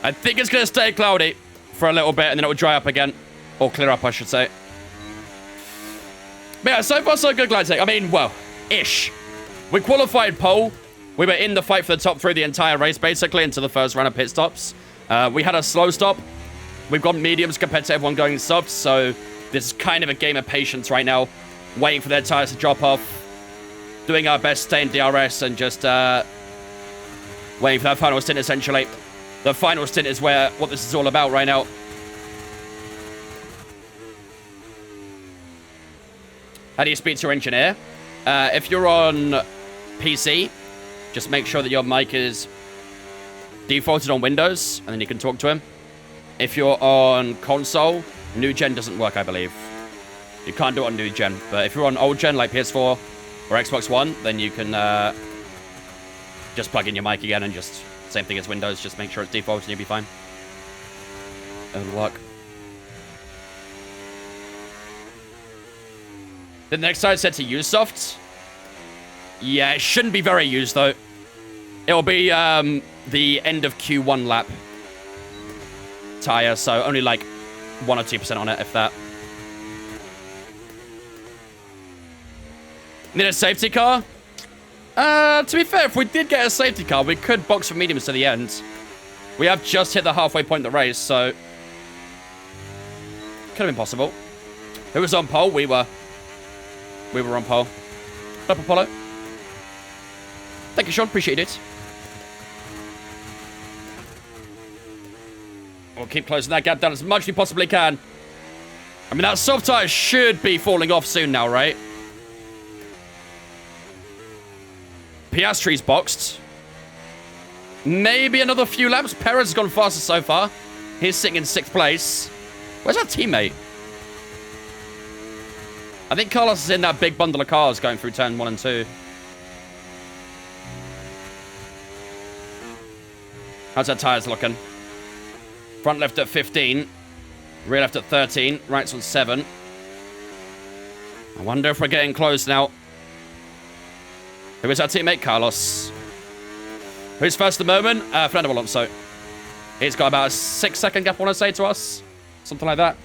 [SPEAKER 1] I think it's going to stay cloudy for a little bit, and then it will dry up again. Or clear up, I should say. But yeah, so far so good, Gladsick. I mean, well, ish. We qualified pole. We were in the fight for the top three the entire race, basically, into the first round of pit stops. We had a slow stop. We've got mediums compared to everyone going soft, so this is kind of a game of patience right now. Waiting for their tires to drop off. Doing our best, staying DRS, and just waiting for that final stint, essentially. The final stint is what this is all about right now. How do you speak to your engineer? If you're on PC, just make sure that your mic is defaulted on Windows, and then you can talk to him. If you're on console, new gen doesn't work, I believe. You can't do it on new gen, but if you're on old gen, like PS4 or Xbox One, then you can just plug in your mic again and just, same thing as Windows, just make sure it's defaulted and you'll be fine. Good luck. The next side set to use soft. Yeah, it shouldn't be very used though. It will be the end of Q1 lap tire, so only like 1 or 2% on it, if that. Need a safety car? To be fair, if we did get a safety car, we could box for mediums to the end. We have just hit the halfway point of the race, so could have been possible. Who was on pole? We were on pole. Up Apollo. Thank you, Sean. Appreciate it. We'll keep closing that gap down as much as we possibly can. I mean, that soft tire should be falling off soon now, right? Piastri's boxed. Maybe another few laps. Perez has gone faster so far. He's sitting in 6th place. Where's our teammate? I think Carlos is in that big bundle of cars going through turn 1 and 2. How's our tires looking? Front left at 15. Rear left at 13. Right's on 7. I wonder if we're getting close now. Who is our teammate? Carlos. Who's first at the moment? Fernando Alonso. He's got about a 6-second gap, I want to say, to us. Something like that.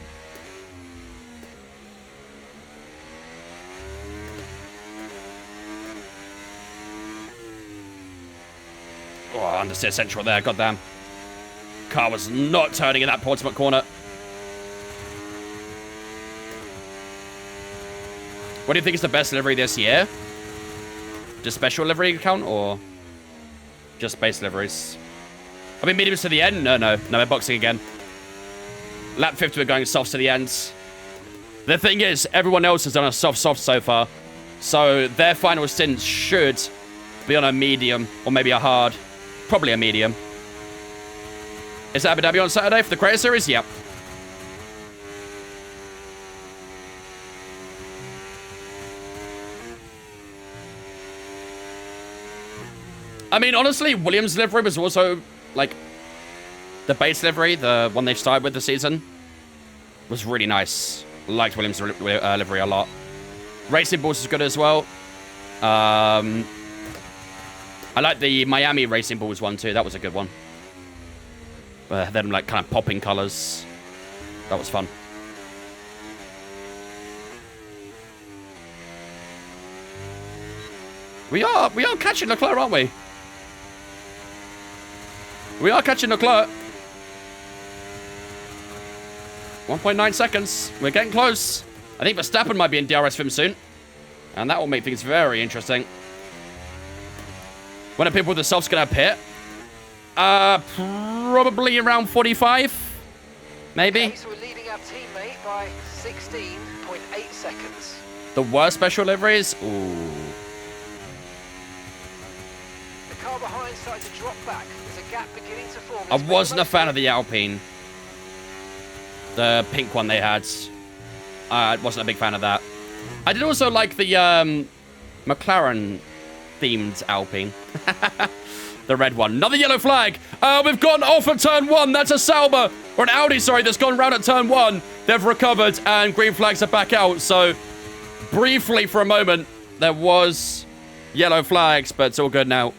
[SPEAKER 1] Oh, understeer central there. Goddamn. Car was not turning in that Portsmouth corner. What do you think is the best livery this year? Just special livery count or just base liveries? I mean, mediums to the end? No, we're boxing again. Lap 50, we're going soft to the end. The thing is, everyone else has done a soft so far. So their final stint should be on a medium or maybe a hard. Probably a medium. Is that Abu Dhabi on Saturday for the Creator Series? Yep. I mean, honestly, Williams' livery was also, like, the base livery, the one they started with the season, was really nice. Liked Williams' livery a lot. Racing Bulls is good as well. I like the Miami Racing Bulls one, too. That was a good one. Them, like, kind of popping colors. That was fun. We are catching Leclerc, aren't we? We are catching Leclerc. 1.9 seconds. We're getting close. I think Verstappen might be in DRS for him soon. And that will make things very interesting. When are people with the softs going to pit? Probably around 45. Maybe.
[SPEAKER 3] Okay, so we're leading our teammate by 16.8 seconds.
[SPEAKER 1] The worst special liveries? Ooh.
[SPEAKER 3] The car behind started to drop back. There's a gap beginning to form.
[SPEAKER 1] I wasn't a fan of the Alpine. The pink one they had. I wasn't a big fan of that. I did also like the McLaren-themed Alpine. The red one. Another yellow flag. We've gone off at turn 1. That's a Sauber. Or an Audi, sorry, that's gone round at turn 1. They've recovered, and green flags are back out. So, briefly for a moment, there was yellow flags, but it's all good now.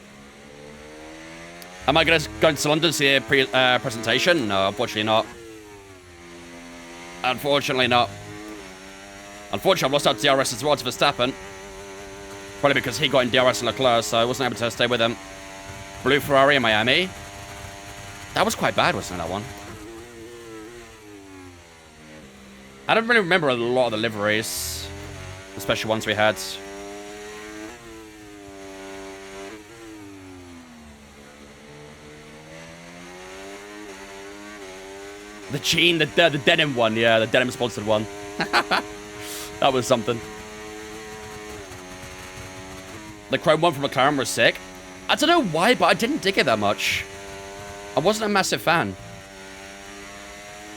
[SPEAKER 1] Am I going to go to London to see a presentation? No, unfortunately not. Unfortunately not. Unfortunately, I've lost out to DRS as well to Verstappen. Probably because he got in DRS and Leclerc, so I wasn't able to stay with him. Blue Ferrari in Miami. That was quite bad, wasn't it, that one? I don't really remember a lot of the liveries. The special ones we had. The jean, the denim one, yeah, the denim sponsored one. That was something. The chrome one from McLaren was sick. I don't know why, but I didn't dig it that much. I wasn't a massive fan.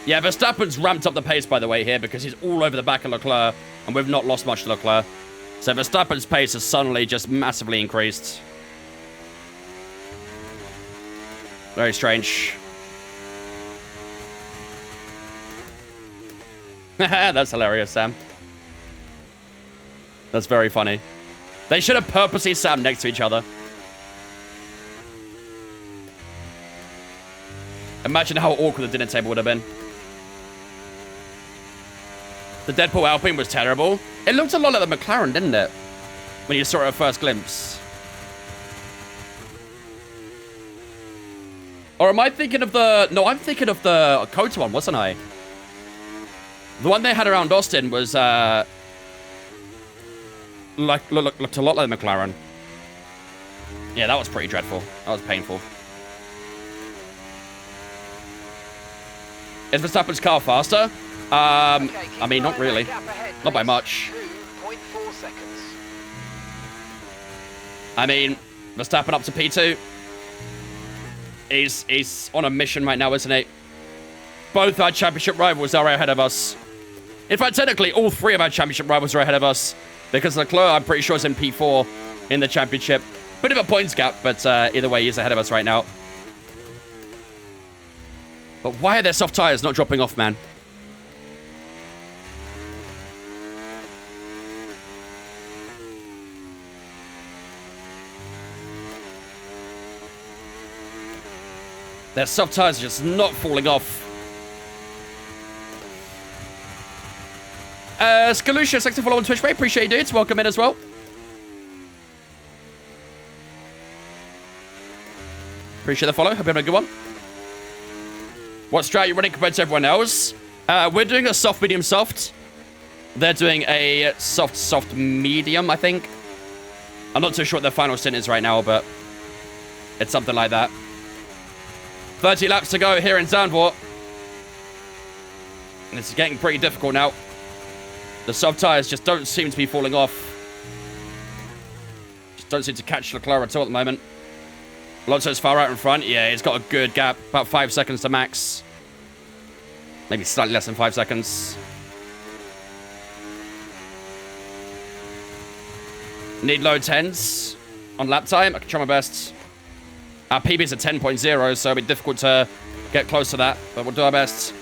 [SPEAKER 1] Yeah, Verstappen's ramped up the pace, by the way, here, because he's all over the back of Leclerc, and we've not lost much to Leclerc. So Verstappen's pace has suddenly just massively increased. Very strange. That's hilarious, Sam. That's very funny. They should have purposely sat next to each other. Imagine how awkward the dinner table would have been. The Deadpool Alpine was terrible. It looked a lot like the McLaren, didn't it? When you saw it at first glimpse. Or am I thinking of the... No, I'm thinking of the Kota one, wasn't I? The one they had around Austin was, looked a lot like the McLaren. Yeah, that was pretty dreadful. That was painful. Is Verstappen's car faster? I mean, not really. Not by much.
[SPEAKER 3] 2.4 seconds.
[SPEAKER 1] I mean, Verstappen up to P2. He's on a mission right now, isn't he? Both our championship rivals are ahead of us. In fact, technically, all three of our championship rivals are ahead of us. Because Leclerc, I'm pretty sure, is in P4 in the championship. Bit of a points gap, but either way, he's ahead of us right now. But why are their soft tires not dropping off, man? Their soft tires are just not falling off. Skalusha, thanks for following on Twitch, mate. Appreciate you, dudes. Welcome in as well. Appreciate the follow. Hope you're having a good one. What strat are you running compared to everyone else? We're doing a soft, medium, soft. They're doing a soft, soft, medium, I think. I'm not too sure what their final stint is right now, but it's something like that. 30 laps to go here in Zandvoort. And it's getting pretty difficult now. The soft tires just don't seem to be falling off. Just don't seem to catch Leclerc at all at the moment. Alonso's far out in front. Yeah, he's got a good gap. About 5 seconds to max. Maybe slightly less than 5 seconds. Need low 10s on lap time. I can try my best. Our PB's at 10.0, so it'll be difficult to get close to that. But we'll do our best.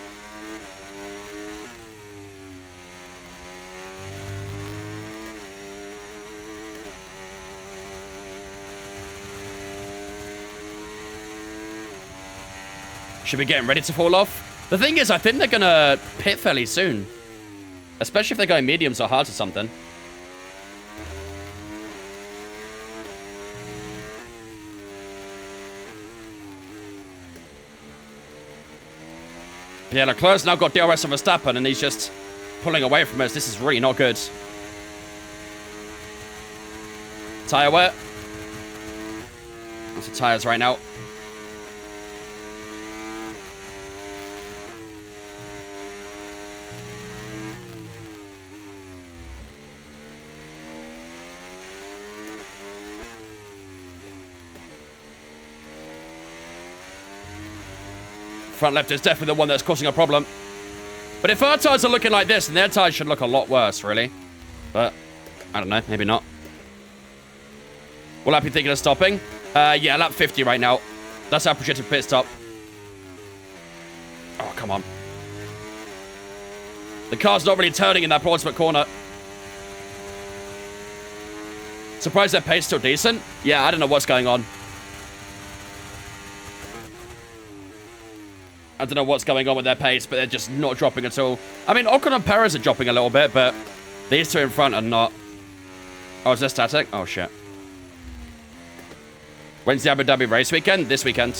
[SPEAKER 1] Should be getting ready to fall off. The thing is, I think they're going to pit fairly soon. Especially if they're going mediums or hards or something. Yeah, Leclerc's now got DRS on Verstappen, and he's just pulling away from us. This is really not good. Tyre wet. That's the tyres right now. Front left is definitely the one that's causing a problem. But if our tyres are looking like this, then their tyres should look a lot worse, really. But, I don't know, maybe not. Will I be thinking of stopping? Yeah, lap 50 right now. That's our projected pit stop. Oh, come on. The car's not really turning in that penultimate corner. Surprised their pace still decent? Yeah, I don't know what's going on. I don't know what's going on with their pace, but they're just not dropping at all. I mean, Ocon and Perez are dropping a little bit, but these two in front are not. Oh, is this static? Oh, shit. When's the Abu Dhabi race weekend? This weekend.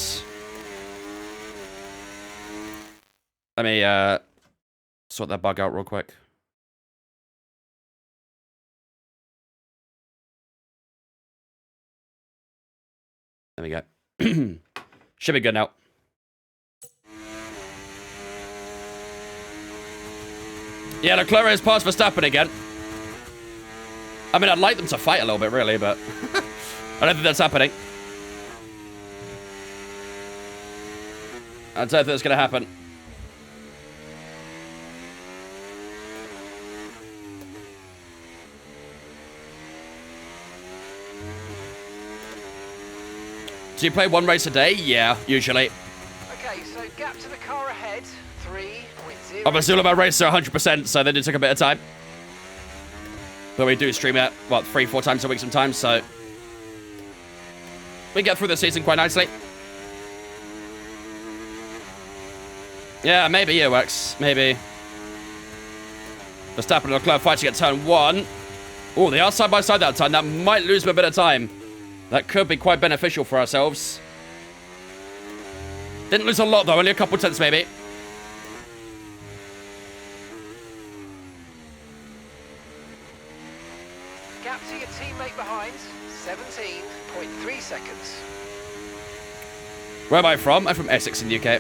[SPEAKER 1] Let me sort that bug out real quick. There we go. Should be good now. Yeah, Leclerc has passed Verstappen again. I mean, I'd like them to fight a little bit, really, but I don't think that's happening. I don't think that's going to happen. Do you play one race a day? Yeah, usually.
[SPEAKER 3] Okay, so gap to the car ahead, 3.0
[SPEAKER 1] Obviously, all of our races are 100%, so they do take a bit of time. But we do stream it, what, 3-4 times a week sometimes, so we get through the season quite nicely. Yeah, maybe it works. Maybe. Verstappen and Leclerc fighting at turn 1. Oh, they are side by side that time. That might lose them a bit of time. That could be quite beneficial for ourselves. Didn't lose a lot, though. Only a couple tenths, maybe.
[SPEAKER 3] Gap to your teammate behind, 17.3 seconds.
[SPEAKER 1] Where am I from? I'm from Essex in the UK.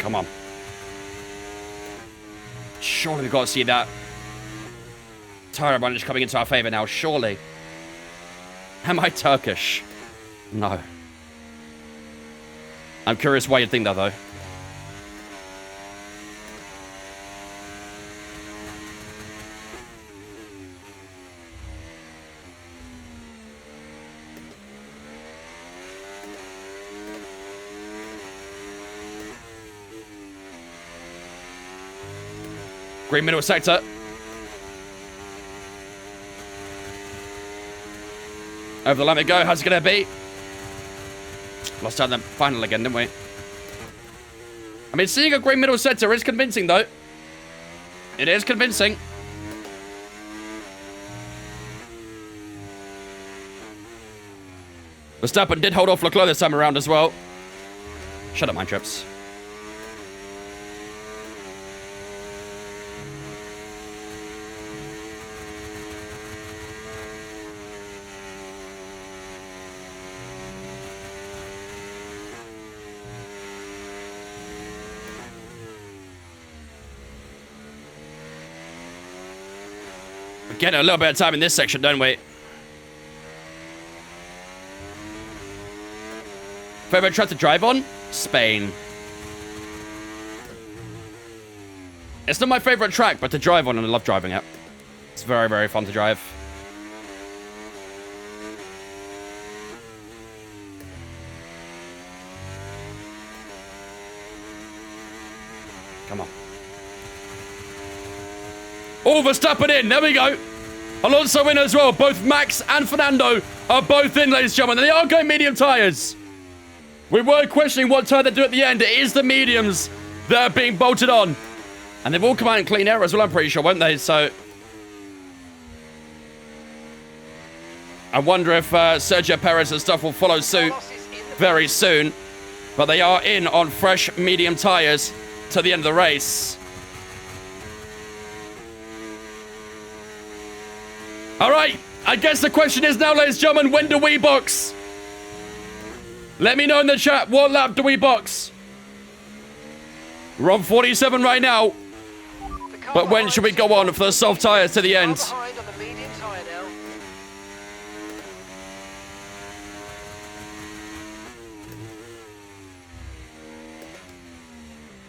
[SPEAKER 1] Come on. Surely we've got to see that tire advantage coming into our favor now. Surely. Am I Turkish? No. I'm curious why you'd think that, though. Green middle sector. Over the line we go. How's it going to be? Lost out in the final again, didn't we? I mean, seeing a green middle sector is convincing, though. It is convincing. Verstappen did hold off Leclerc this time around as well. Shut up, mind trips. Get a little bit of time in this section, don't we? Favorite track to drive on? Spain. It's not my favorite track, but to drive on, and I love driving it. It's very, very fun to drive. Come on. Oh, Verstappen in. There we go. Alonso in as well. Both Max and Fernando are both in, ladies and gentlemen. They are going medium tyres. We were questioning what tyre they do at the end. It is the mediums that are being bolted on. And they've all come out in clean air as well, I'm pretty sure, won't they? So I wonder if Sergio Perez and stuff will follow suit very soon. But they are in on fresh medium tyres to the end of the race. All right, I guess the question is now, ladies and gentlemen, when do we box? Let me know in the chat, what lap do we box? We're on 47 right now, but when should we go on for the soft tyres to the end?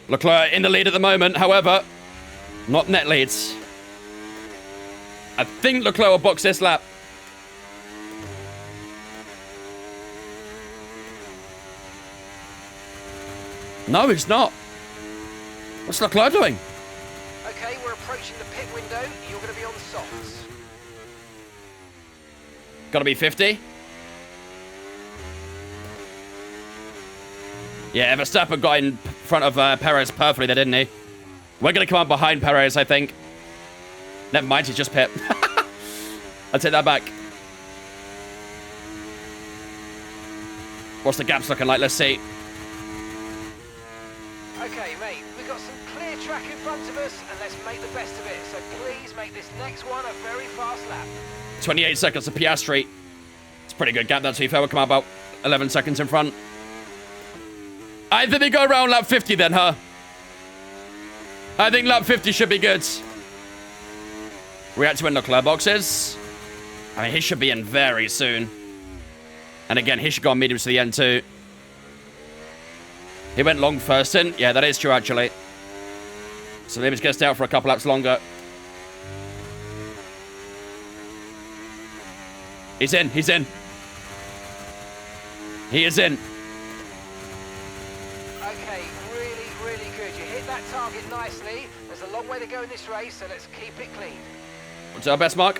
[SPEAKER 1] Leclerc in the lead at the moment, however, not net leads. I think Leclerc will box this lap. No, he's not. What's Leclerc doing?
[SPEAKER 3] Okay, we're approaching the pit window. You're going to be on the softs.
[SPEAKER 1] Gotta be 50. Yeah, Verstappen got in front of Perez perfectly there, didn't he? We're gonna come up behind Perez, I think. Never mind, he's just pit. I'll take that back. What's the gaps looking like? Let's see.
[SPEAKER 3] Okay, mate, we've got some clear track in front of us, and let's make the best of it. So please make this next one a very fast lap.
[SPEAKER 1] 28 seconds to Piastri. It's a pretty good gap, that's to be fair. We'll come out about 11 seconds in front. I think we go around lap 50 then, huh? I think lap 50 should be good. React to when Leclerc boxes. I mean, he should be in very soon. And again, he should go on mediums to the end too. He went long first in. Yeah, that is true, actually. So maybe he's going to stay out for a couple laps longer. He's in. He's in. He is in.
[SPEAKER 3] target nicely. There's a long way to go in this race, so let's keep it clean.
[SPEAKER 1] What's our best mark?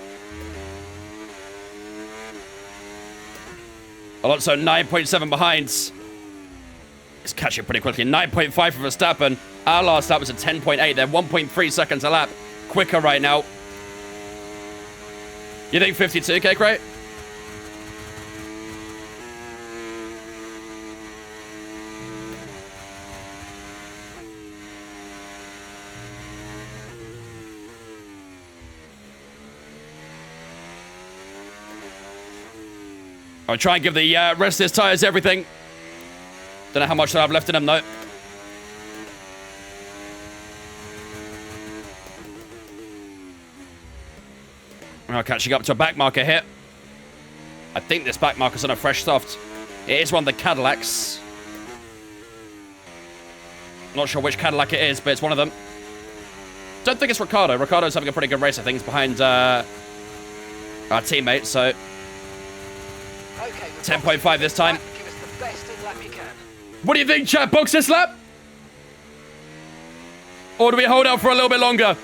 [SPEAKER 1] Alonso 9.7 behind. It's catching pretty quickly. 9.5 for Verstappen. Our last lap was a 10.8. They're 1.3 seconds a lap quicker right now. You think 52k, Craig? I'll try and give the rest of his tyres everything. Don't know how much I've left in them, though. We're catching up to a back marker here. I think this back marker's on a fresh soft. It is one of the Cadillacs. Not sure which Cadillac it is, but it's one of them. Don't think it's Ricardo. Ricardo's having a pretty good race, I think. He's behind our teammate, so...
[SPEAKER 3] Okay,
[SPEAKER 1] 10.5 this time.
[SPEAKER 3] Give us the best in lap you can.
[SPEAKER 1] What do you think, chat? Box this lap? Or do we hold out for a little bit longer?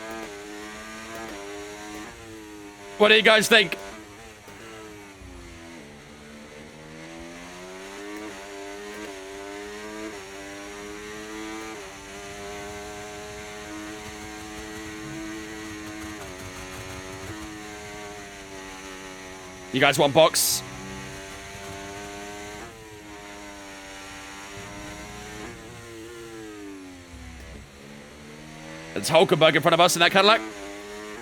[SPEAKER 1] What do you guys think? You guys want box? It's Hulkenberg in front of us in that Cadillac.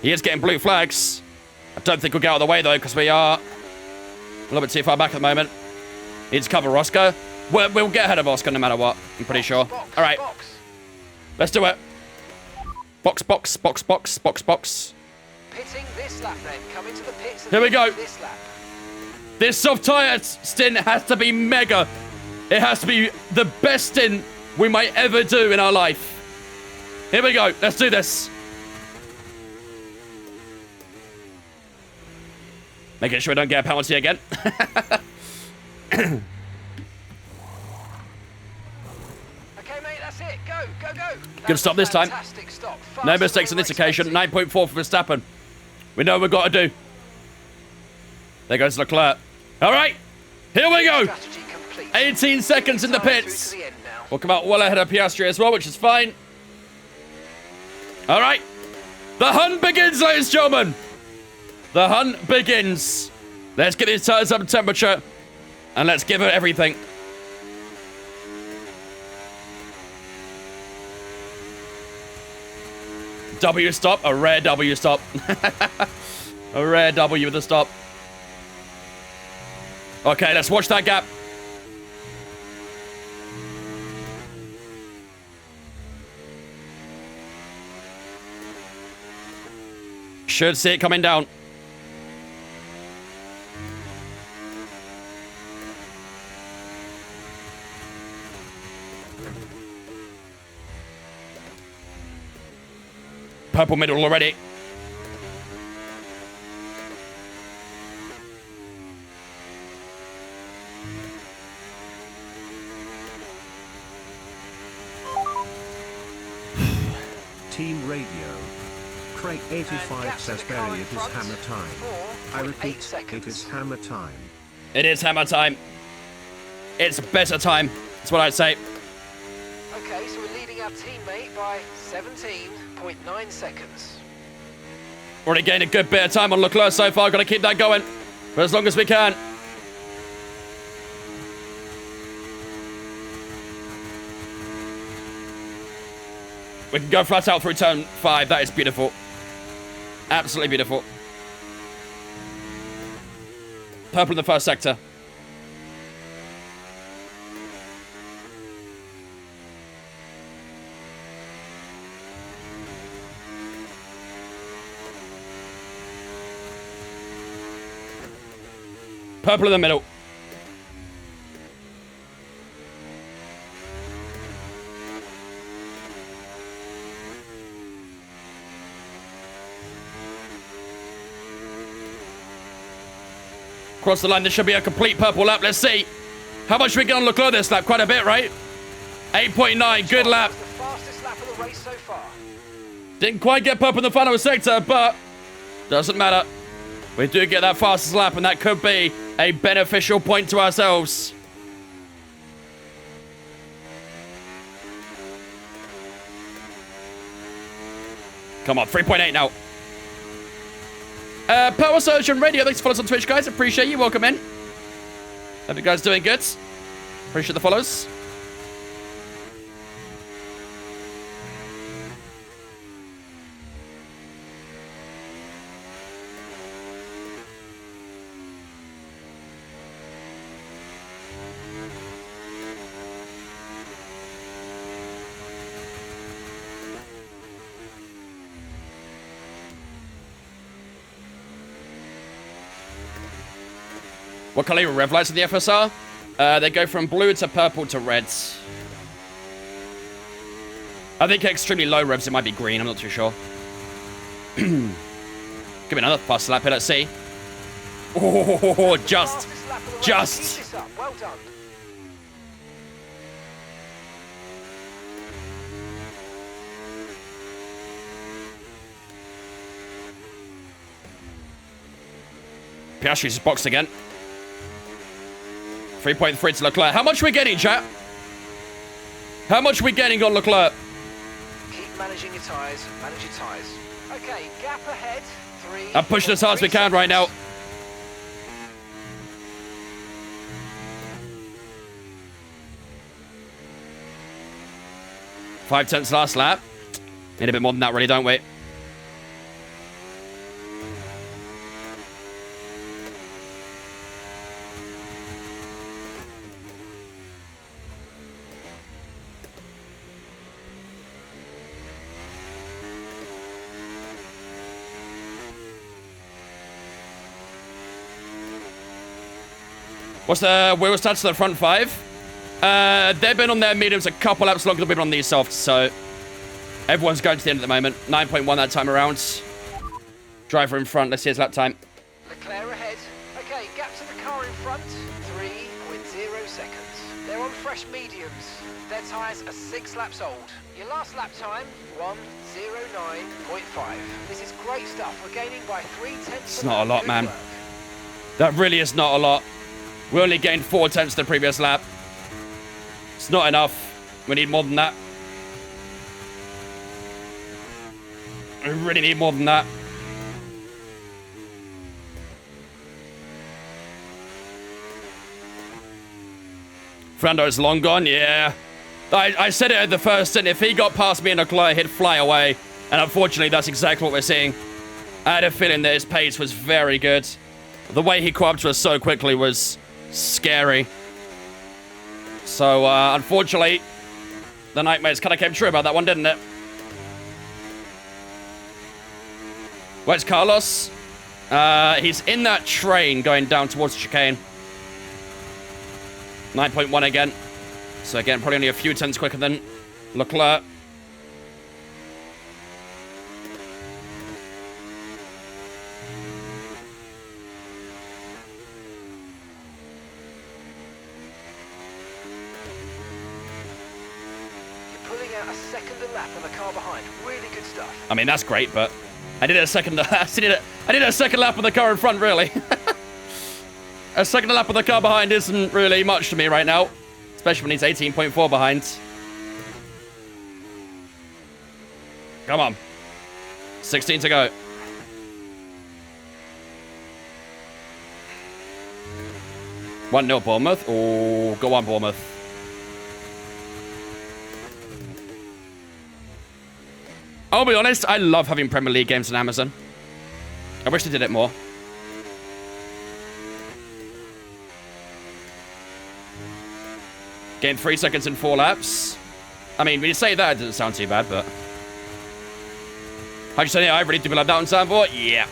[SPEAKER 1] He is getting blue flags. I don't think we'll get out of the way, though, because we are a little bit too far back at the moment. Need to cover Oscar. We'll get ahead of Oscar no matter what, I'm pretty sure. All right. Let's do it. Box, box, box, box, box, box.
[SPEAKER 3] Pitting this lap, then. Come into the pits and
[SPEAKER 1] Here we go.
[SPEAKER 3] this lap.
[SPEAKER 1] This soft tyre stint has to be mega. It has to be the best stint we might ever do in our life. Here we go. Let's do this. Making sure we don't get a penalty again.
[SPEAKER 3] Okay, mate, that's it. Go, go, go.
[SPEAKER 1] Good stop this time.
[SPEAKER 3] Fantastic stop.
[SPEAKER 1] No mistakes on this occasion. 9.4 for Verstappen. We know what we've got to do. There goes Leclerc. All right. Here we go. 18 seconds in the pits. We'll come out well ahead of Piastri as well, which is fine. All right. The hunt begins, ladies and gentlemen. The hunt begins. Let's get these tires up to temperature. And let's give it everything. W stop. A rare W stop. A rare W with a stop. Okay, let's watch that gap. Should see it coming down. Purple middle already.
[SPEAKER 8] Team Radio. Craig 85 says Barry, it is hammer time. I repeat, it is hammer time.
[SPEAKER 1] It is hammer time. It's better time. That's what I'd say.
[SPEAKER 3] Okay, so we're leading our teammate by 17.9 seconds.
[SPEAKER 1] Already gained a good bit of time on Leclerc so far. Got to keep that going for as long as we can. We can go flat out through turn 5. That is beautiful. Absolutely beautiful. Purple in the first sector. Purple in the middle. Across the line, this should be a complete purple lap. Let's see. How much we get on Leclerc this lap? Quite a bit, right? 8.9, good lap.
[SPEAKER 3] The fastest lap of the the race so far.
[SPEAKER 1] Didn't quite get up in the final sector, but doesn't matter. We do get that fastest lap, and that could be a beneficial point to ourselves. Come on, 3.8 now. Power Surgeon Radio, thanks for following us on Twitch, guys. Appreciate you. Welcome in. Hope you guys doing good. Appreciate the follows. What color are rev lights in the FSR? They go from blue to purple to red. I think extremely low revs, it might be green. I'm not too sure. Give me another fast lap here. Let's see. Oh, just.
[SPEAKER 3] Well done.
[SPEAKER 1] Piastri's boxed again. 3.3 to Leclerc. How much are we getting, chat? How much are we getting on Leclerc?
[SPEAKER 3] Keep managing your tyres. Manage your tyres. Okay, gap ahead. 3.
[SPEAKER 1] I'm pushing as hard as we can right now. Five tenths last lap. Need a bit more than that, really, don't we? What's the wheel stats to the front five? They've been on their mediums a couple laps longer than we've been on these softs, so everyone's going to the end at the moment. 9.1 that time around. Driver in front, let's see his lap time.
[SPEAKER 3] Leclerc ahead. Okay, gap to the car in front. 3.0 seconds. They're on fresh mediums. Their tyres are 6 laps old. Your last lap time, 1:09.5. This is great stuff. We're gaining by 3/10.
[SPEAKER 1] It's not a lot, man. That really is not a lot. We only gained 4 tenths the previous lap. It's not enough. We need more than that. We really need more than that. Frando's long gone, yeah. I said it at the first stint. If he got past me in Leclerc, he'd fly away. And unfortunately, that's exactly what we're seeing. I had a feeling that his pace was very good. The way he caught up to us so quickly was scary. So, unfortunately, the nightmares kind of came true about that one, didn't it? Where's Carlos? He's in that train going down towards the chicane. 9.1 again. So again, probably only a few tenths quicker than Leclerc. I mean, that's great, but I did a second. I did a second lap on the car in front, really. A second lap on the car behind isn't really much to me right now, especially when he's 18.4 behind. Come on, 16 to go. One 0 Bournemouth. Oh, go on, Bournemouth. I'll be honest, I love having Premier League games on Amazon. I wish they did it more. Gained 3 seconds in 4 laps. I mean, when you say that, it doesn't sound too bad, but... How'd you say, I really do like that on Soundboard? Yeah.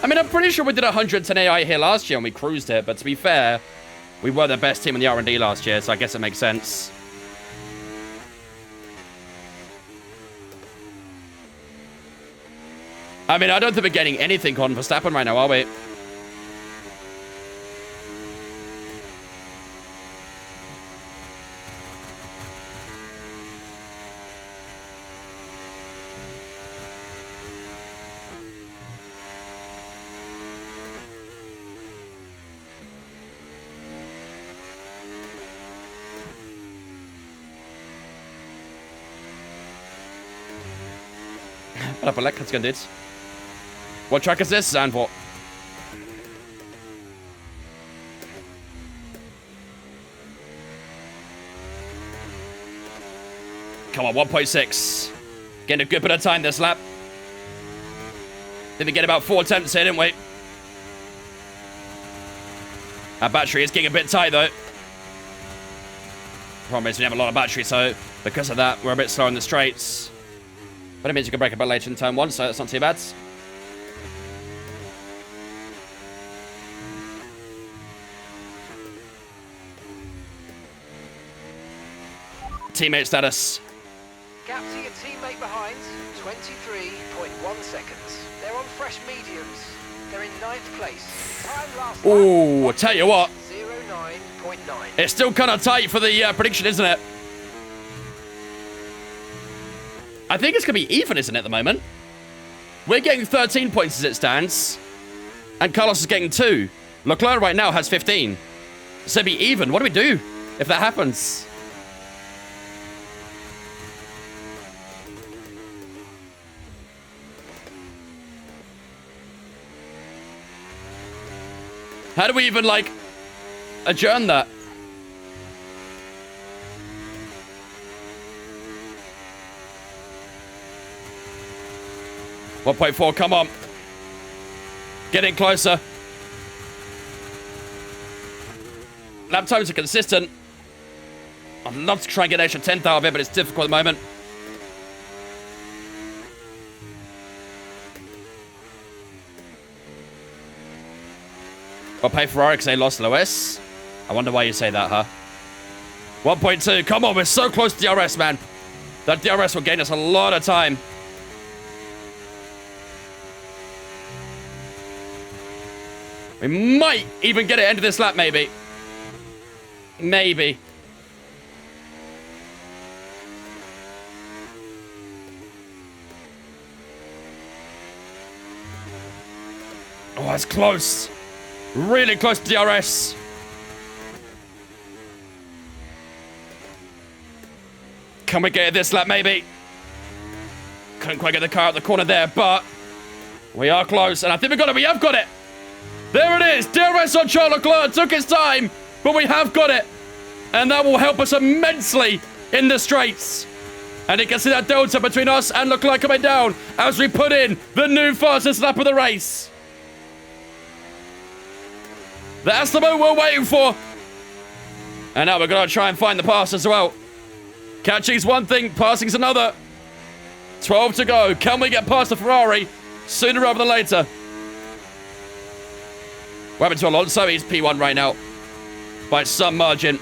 [SPEAKER 1] I mean, I'm pretty sure we did 110 AI here last year and we cruised it, but to be fair, we were the best team in the R&D last year, so I guess it makes sense. I mean, I don't think we're getting anything on Verstappen right now, are we? What up, Alec? Let's go, dudes. What track is this? Zandvoort. Come on, 1.6. Getting a good bit of time this lap. Did we get about 4 attempts here, didn't we? Our battery is getting a bit tight, though. Problem is we have a lot of battery, so because of that, we're a bit slow in the straights. But it means you can break a bit later in turn 1, so that's not too bad. Teammate status.
[SPEAKER 3] Gap to your teammate behind, 23.1 seconds. They're on fresh mediums. They're in 9th place. Time last
[SPEAKER 1] Ooh, tell you what.
[SPEAKER 3] 09.9.
[SPEAKER 1] It's still kind of tight for the prediction, isn't it? I think it's going to be even, isn't it, at the moment? We're getting 13 points as it stands. And Carlos is getting 2. Leclerc right now has 15. So it'd be even. What do we do if that happens? How do we even, like, adjourn that? .4, come on. Getting closer. Lap times are consistent. I'd love to try and get an extra 10th out of it, but it's difficult at the moment. I'll pay Ferrari because they lost Lewis. I wonder why you say that, huh? 1.2. Come on, we're so close to DRS, man. That DRS will gain us a lot of time. We might even get it end of this lap, maybe. Maybe. Oh, that's close. Really close to DRS. Can we get it this lap, maybe? Couldn't quite get the car out the corner there, but we are close. And I think we got it. We have got it. There it is. DRS on Charles Leclerc. Took its time, but we have got it. And that will help us immensely in the straights. And you can see that delta between us and Leclerc coming down as we put in the new fastest lap of the race. That's the move we're waiting for. And now we're going to try and find the pass as well. Catching's one thing, passing's another. 12 to go. Can we get past the Ferrari sooner rather than later? What happened to Alonso? He's P1 right now by some margin.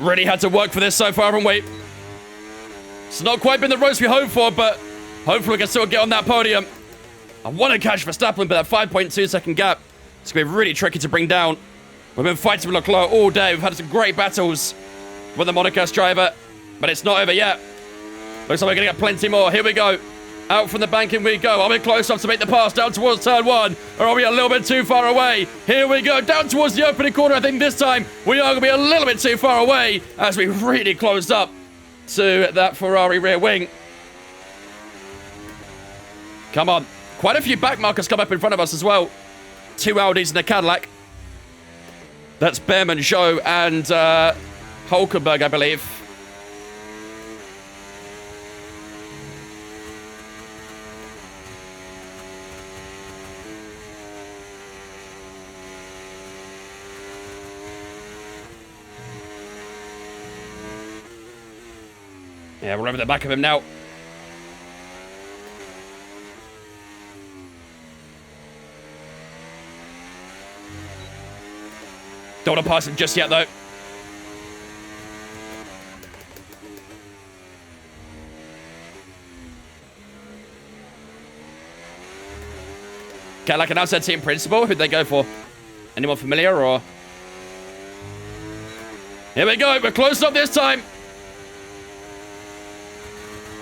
[SPEAKER 1] Really had to work for this so far, haven't we? It's not quite been the race we hoped for, but hopefully we can still get on that podium. I want to catch Verstappen, but that 5.2 second gap, it's going to be really tricky to bring down. We've been fighting with Leclerc all day. We've had some great battles with the Monaco driver, but it's not over yet. Looks like we're going to get plenty more. Here we go. Out from the banking we go. Are we close enough to make the pass down towards turn 1? Or are we a little bit too far away? Here we go. Down towards the opening corner. I think this time we are going to be a little bit too far away as we really closed up to that Ferrari rear wing. Come on. Quite a few back markers come up in front of us as well. 2 Audis and a Cadillac. That's Behrman, Zhou, and Hulkenberg, I believe. Yeah, we're over the back of him now. Don't want to pass him just yet, though. Okay, like an outside team principal. Who'd they go for? Anyone familiar, or? Here we go. We're close up this time.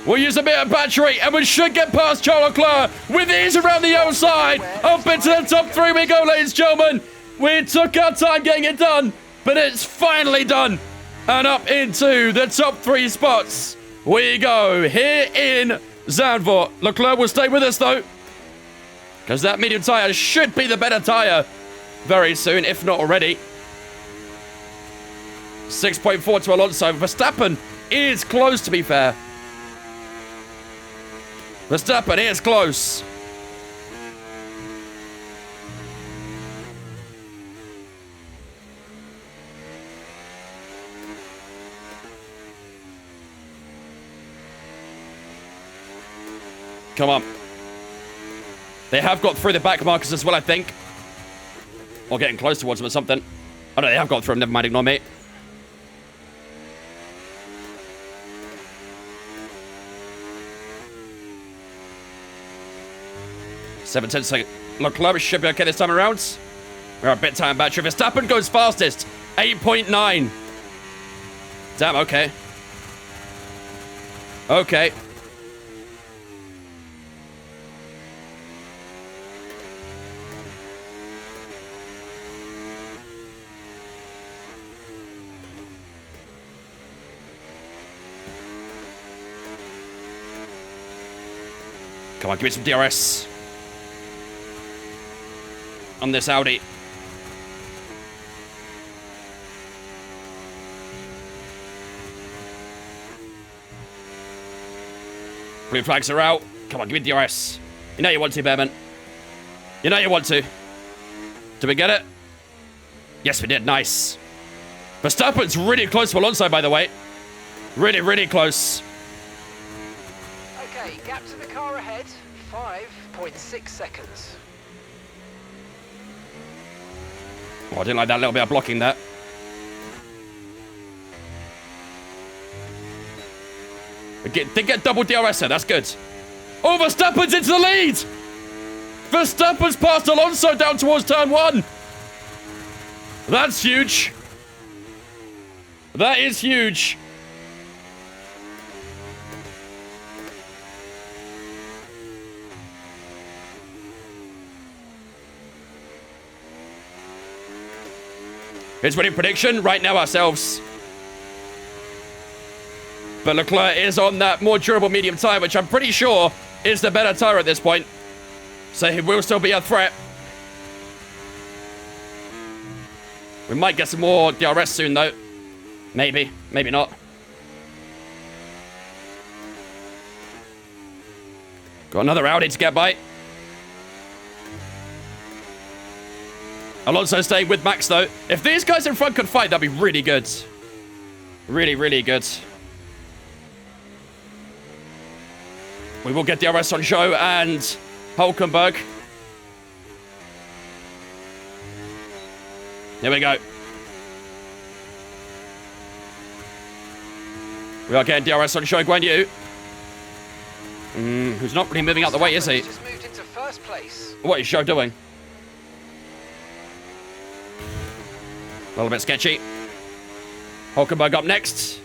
[SPEAKER 1] We'll use a bit of battery, and we should get past Charles Leclerc with ease around the outside. Up into the top 3 we go, ladies and gentlemen. We took our time getting it done, but it's finally done. And up into the top 3 spots we go here in Zandvoort. Leclerc will stay with us, though, because that medium tyre should be the better tyre very soon, if not already. 6.4 to Alonso. Verstappen is close, to be fair. Verstappen is close. Come on. They have got through the back markers as well, I think. Or getting close towards them or something. Oh no, they have got through them. Never mind, ignore me. Seven tenths second. Leclerc should be okay this time around. We're a bit time battery. Verstappen goes fastest. 8.9. Damn, okay. Okay. Come on, give me some DRS. On this Audi. Blue flags are out. Come on, give me DRS. You know you want to, Bearman. You know you want to. Did we get it? Yes, we did. Nice. Verstappen's really close to Alonso, by the way. Really, really close.
[SPEAKER 3] Okay, gap to the car ahead, 5.6 seconds.
[SPEAKER 1] Oh, I didn't like that little bit of blocking there. They get double DRS there, that's good. Oh, Verstappen's into the lead! Verstappen's passed Alonso down towards turn 1. That's huge. That is huge. Here's winning prediction right now ourselves. But Leclerc is on that more durable medium tyre, which I'm pretty sure is the better tyre at this point. So he will still be a threat. We might get some more DRS soon, though. Maybe. Maybe not. Got another Audi to get by. Alonso staying with Max, though. If these guys in front could fight, that'd be really good. Really, really good. We will get DRS on show and Hulkenberg. Here we go. We are getting DRS on show, Guan Yu. Who's not really moving out the way, is he?
[SPEAKER 3] Just moved into first place.
[SPEAKER 1] What is Zhou doing? A little bit sketchy. Hulkenberg up next.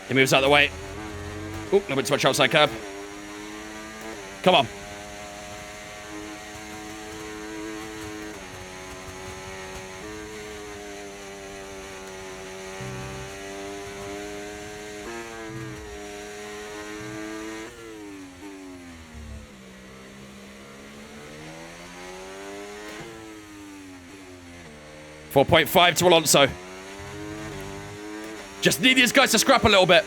[SPEAKER 1] He moves out of the way. Oop, a little bit too much outside curb. Come on. .5 to Alonso. Just need these guys to scrap a little bit.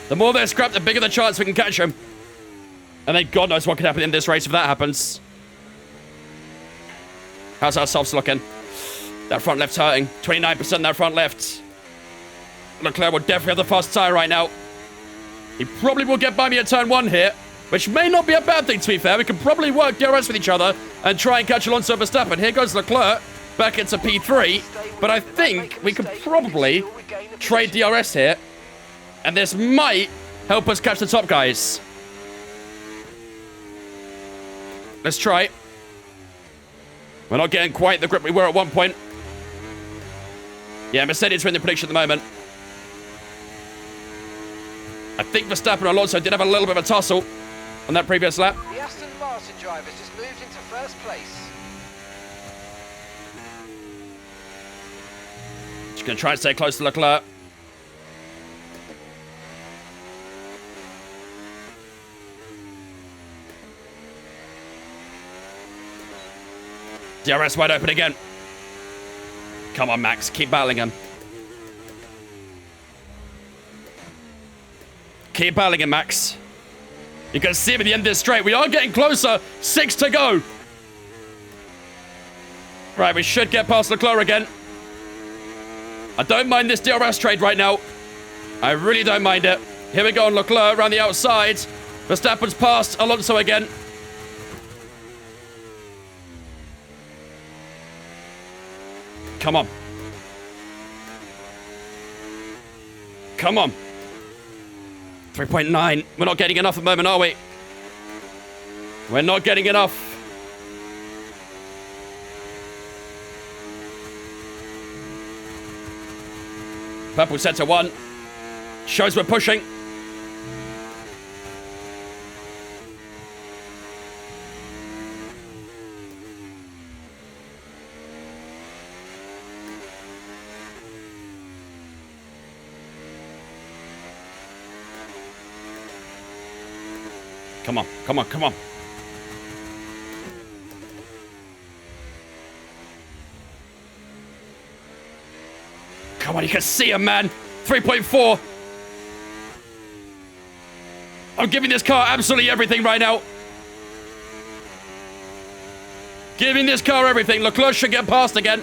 [SPEAKER 1] The more they scrap, the bigger the chance we can catch them. And then God knows what could happen in this race if that happens. How's our softs looking? That front left's hurting. 29% that front left. Leclerc will definitely have the fast tyre right now. He probably will get by me at turn 1 here, which may not be a bad thing, to be fair. We can probably work DRS with each other and try and catch Alonso Verstappen. Here goes Leclerc. Back into P3, but I think we could probably trade DRS here, and this might help us catch the top guys. Let's try. We're not getting quite the grip we were at one point. Yeah, Mercedes are in the prediction at the moment. think Verstappen and Alonso did have a little bit of a tussle on that previous lap.
[SPEAKER 3] The Aston Martin drivers just moved into first place.
[SPEAKER 1] Just going to try and stay close to Leclerc. DRS wide open again. Come on, Max. Keep battling him. Keep battling him, Max. You can see him at the end of this straight. We are getting closer. 6 to go. Right, we should get past Leclerc again. I don't mind this DRS trade right now. I really don't mind it. Here we go on Leclerc around the outside. Verstappen's past Alonso again. Come on. Come on. 3.9. We're not getting enough at the moment, are we? We're not getting enough. Purple set to 1. Shows we're pushing. Come on, come on, come on. Come on, you can see him, man. 3.4. I'm giving this car absolutely everything right now. Giving this car everything. Leclerc should get past again.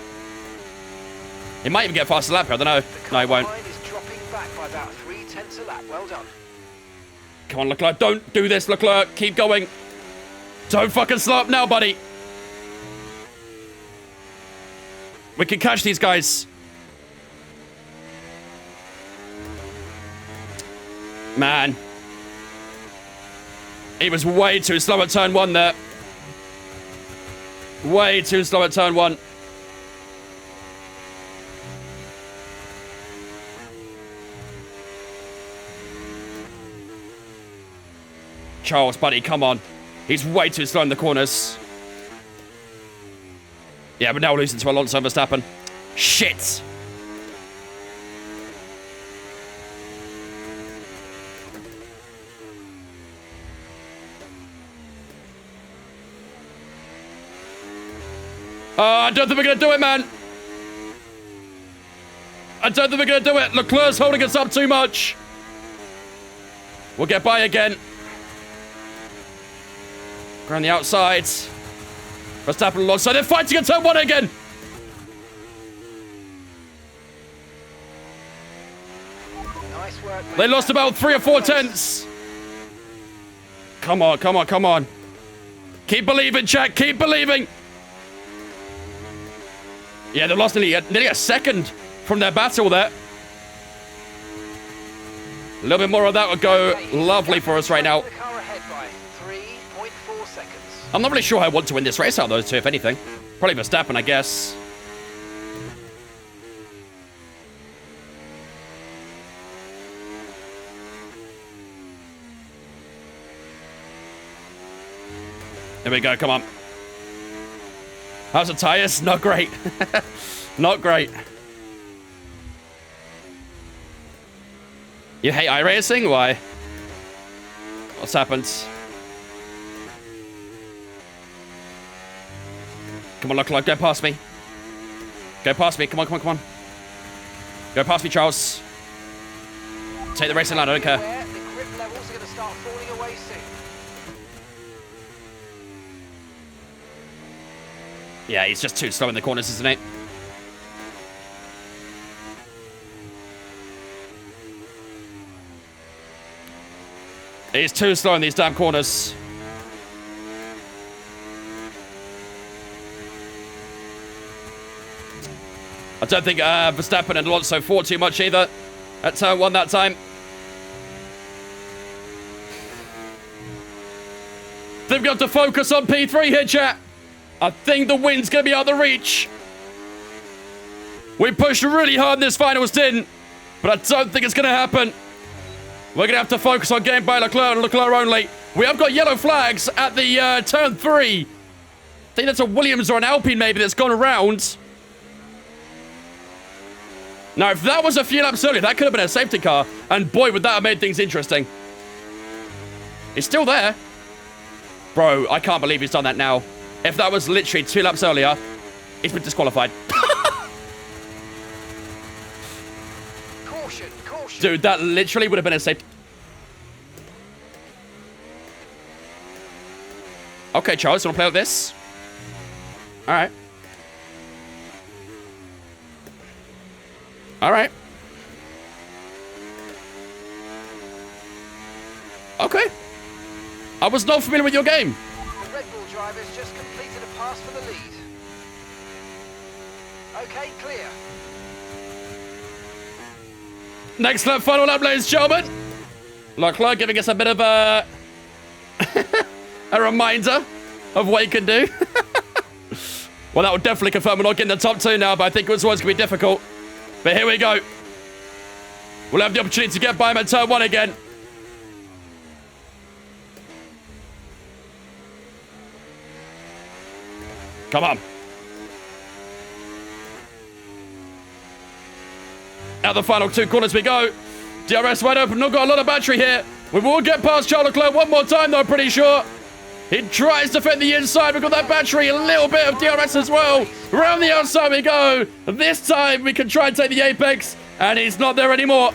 [SPEAKER 1] He might even get past the lap here, I don't know. No, he won't.
[SPEAKER 3] The line is dropping back by about 0.3 a lap. Well done.
[SPEAKER 1] Come on, Leclerc. Don't do this, Leclerc. Keep going. Don't fucking slow up now, buddy. We can catch these guys. Man. He was way too slow at turn 1 there. Way too slow at turn 1. Charles, buddy, come on. He's way too slow in the corners. Yeah, we're now losing to Alonso and Verstappen. Shit. I don't think we're going to do it, man. I don't think we're going to do it. Leclerc's holding us up too much. We'll get by again. Around the outsides. Verstappen and Alonso. They're fighting at turn 1 again.
[SPEAKER 3] Nice work, mate.
[SPEAKER 1] They lost about 3 or 4 tenths. Come on, come on, come on. Keep believing, Jack. Keep believing. Yeah, they lost nearly a second from their battle there. A little bit more of that would go lovely for us right now.
[SPEAKER 3] The car ahead by 3.4 seconds.
[SPEAKER 1] I'm not really sure I want to win this race out of those two, if anything. Probably Verstappen, I guess. Here we go, come on. How's the tires? Not great. Not great. You hate iRacing? Why? What's happened? Come on, Leclerc, go past me. Go past me. Come on, come on, come on. Go past me, Charles. Take the racing line, I don't care.
[SPEAKER 3] The grip levels are going to start falling away soon.
[SPEAKER 1] Yeah, he's just too slow in the corners, isn't he? He's too slow in these damn corners. I don't think Verstappen and Alonso fought too much either at turn 1 that time. They've got to focus on P3 here, chat. I think the win's going to be out of the reach. We pushed really hard in this final stint, but I don't think it's going to happen. We're going to have to focus on getting by Leclerc and Leclerc only. We have got yellow flags at the turn 3. I think that's a Williams or an Alpine maybe that's gone around. Now, if that was a few laps earlier, that could have been a safety car. And boy, would that have made things interesting. It's still there. Bro, I can't believe he's done that now. If that was literally 2 laps earlier, he's been disqualified.
[SPEAKER 3] Caution, caution.
[SPEAKER 1] Dude, that literally would have been a safety. Okay, Charles, you want to play with this? All right. All right. Okay. I was not familiar with your game.
[SPEAKER 3] The Red Bull driver's just completed a pass for the lead. Okay, clear.
[SPEAKER 1] Next lap, final lap, ladies and gentlemen. Leclerc giving us a bit of a... a reminder of what he can do. Well, that would definitely confirm we're not getting the top 2 now, but I think it was always going to be difficult. But here we go. We'll have the opportunity to get by him at turn 1 again. Come on. Out the final 2 corners we go. DRS wide open, not got a lot of battery here. We will get past Charles Leclerc one more time though, I'm pretty sure. He tries to fit the inside. We've got that battery, a little bit of DRS as well. Around the outside we go. This time we can try and take the apex, and he's not there anymore.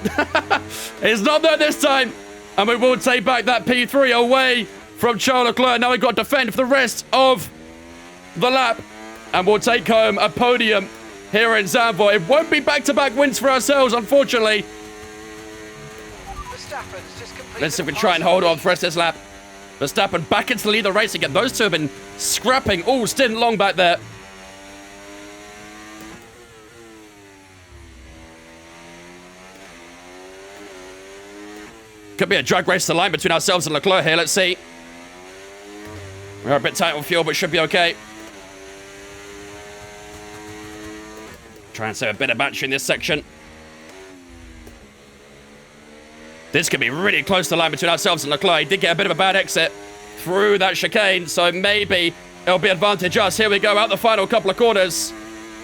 [SPEAKER 1] He's not there this time. And we will take back that P3 away from Charles Leclerc. Now we've got to defend for the rest of the lap. And we'll take home a podium here in Zandvoort. It won't be back-to-back wins for ourselves, unfortunately.
[SPEAKER 3] Verstappen's just completed.
[SPEAKER 1] Let's see if we can try and hold on for the rest of this lap. Verstappen back into the lead of the race again. Those two have been scrapping all stint long back there. Could be a drag race to the line between ourselves and Leclerc here. Let's see. We're a bit tight on fuel, but should be okay. Try and save a bit of battery in this section. This could be really close to the line between ourselves and Leclerc. He did get a bit of a bad exit through that chicane, so maybe it'll be advantage us. Here we go, out the final couple of corners.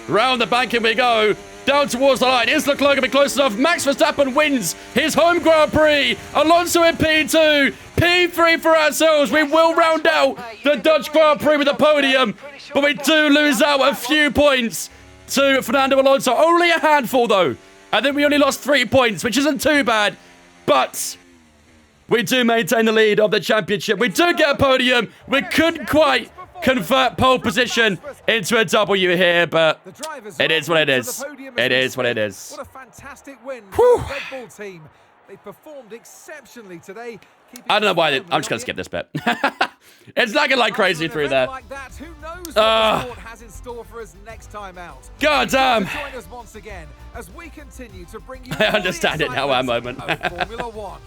[SPEAKER 1] Round the banking we go. Down towards the line. Is Leclerc going to be close enough? Max Verstappen wins his home Grand Prix. Alonso in P2. P3 for ourselves. We will round out the Dutch Grand Prix with a podium, but we do lose out a few points to Fernando Alonso. Only a handful, though. I think we only lost 3 points, which isn't too bad. But we do maintain the lead of the championship. We do get a podium. We couldn't quite convert pole position into a W here, but it is what it is. It is what it is.
[SPEAKER 5] What a fantastic win for the Red Bull team. They performed exceptionally today.
[SPEAKER 1] I don't know why. I'm just going to skip this bit. It's lagging like crazy through there.
[SPEAKER 5] Like that, who knows what the sport has in store for us next time out.
[SPEAKER 1] God damn.
[SPEAKER 5] Join us once again as we continue to bring you
[SPEAKER 1] I understand it now, one moment.
[SPEAKER 5] Formula One.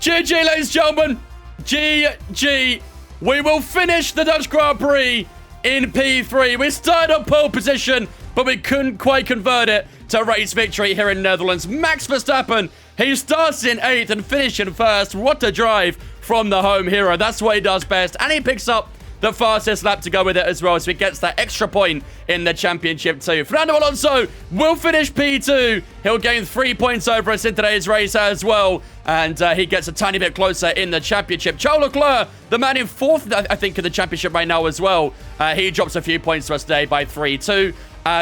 [SPEAKER 1] GG, ladies and gentlemen. GG. We will finish the Dutch Grand Prix in P3. We started on pole position, but we couldn't quite convert it to race victory here in Netherlands. Max Verstappen, he starts in 8th and finished in 1st. What a drive from the home hero. That's what he does best. And he picks up the fastest lap to go with it as well, so he gets that extra point in the championship too. Fernando Alonso will finish P2. He'll gain 3 points over us in today's race as well, and he gets a tiny bit closer in the championship. Charles Leclerc, the man in 4th, I think, in the championship right now as well. He drops a few points to us today by 3-2.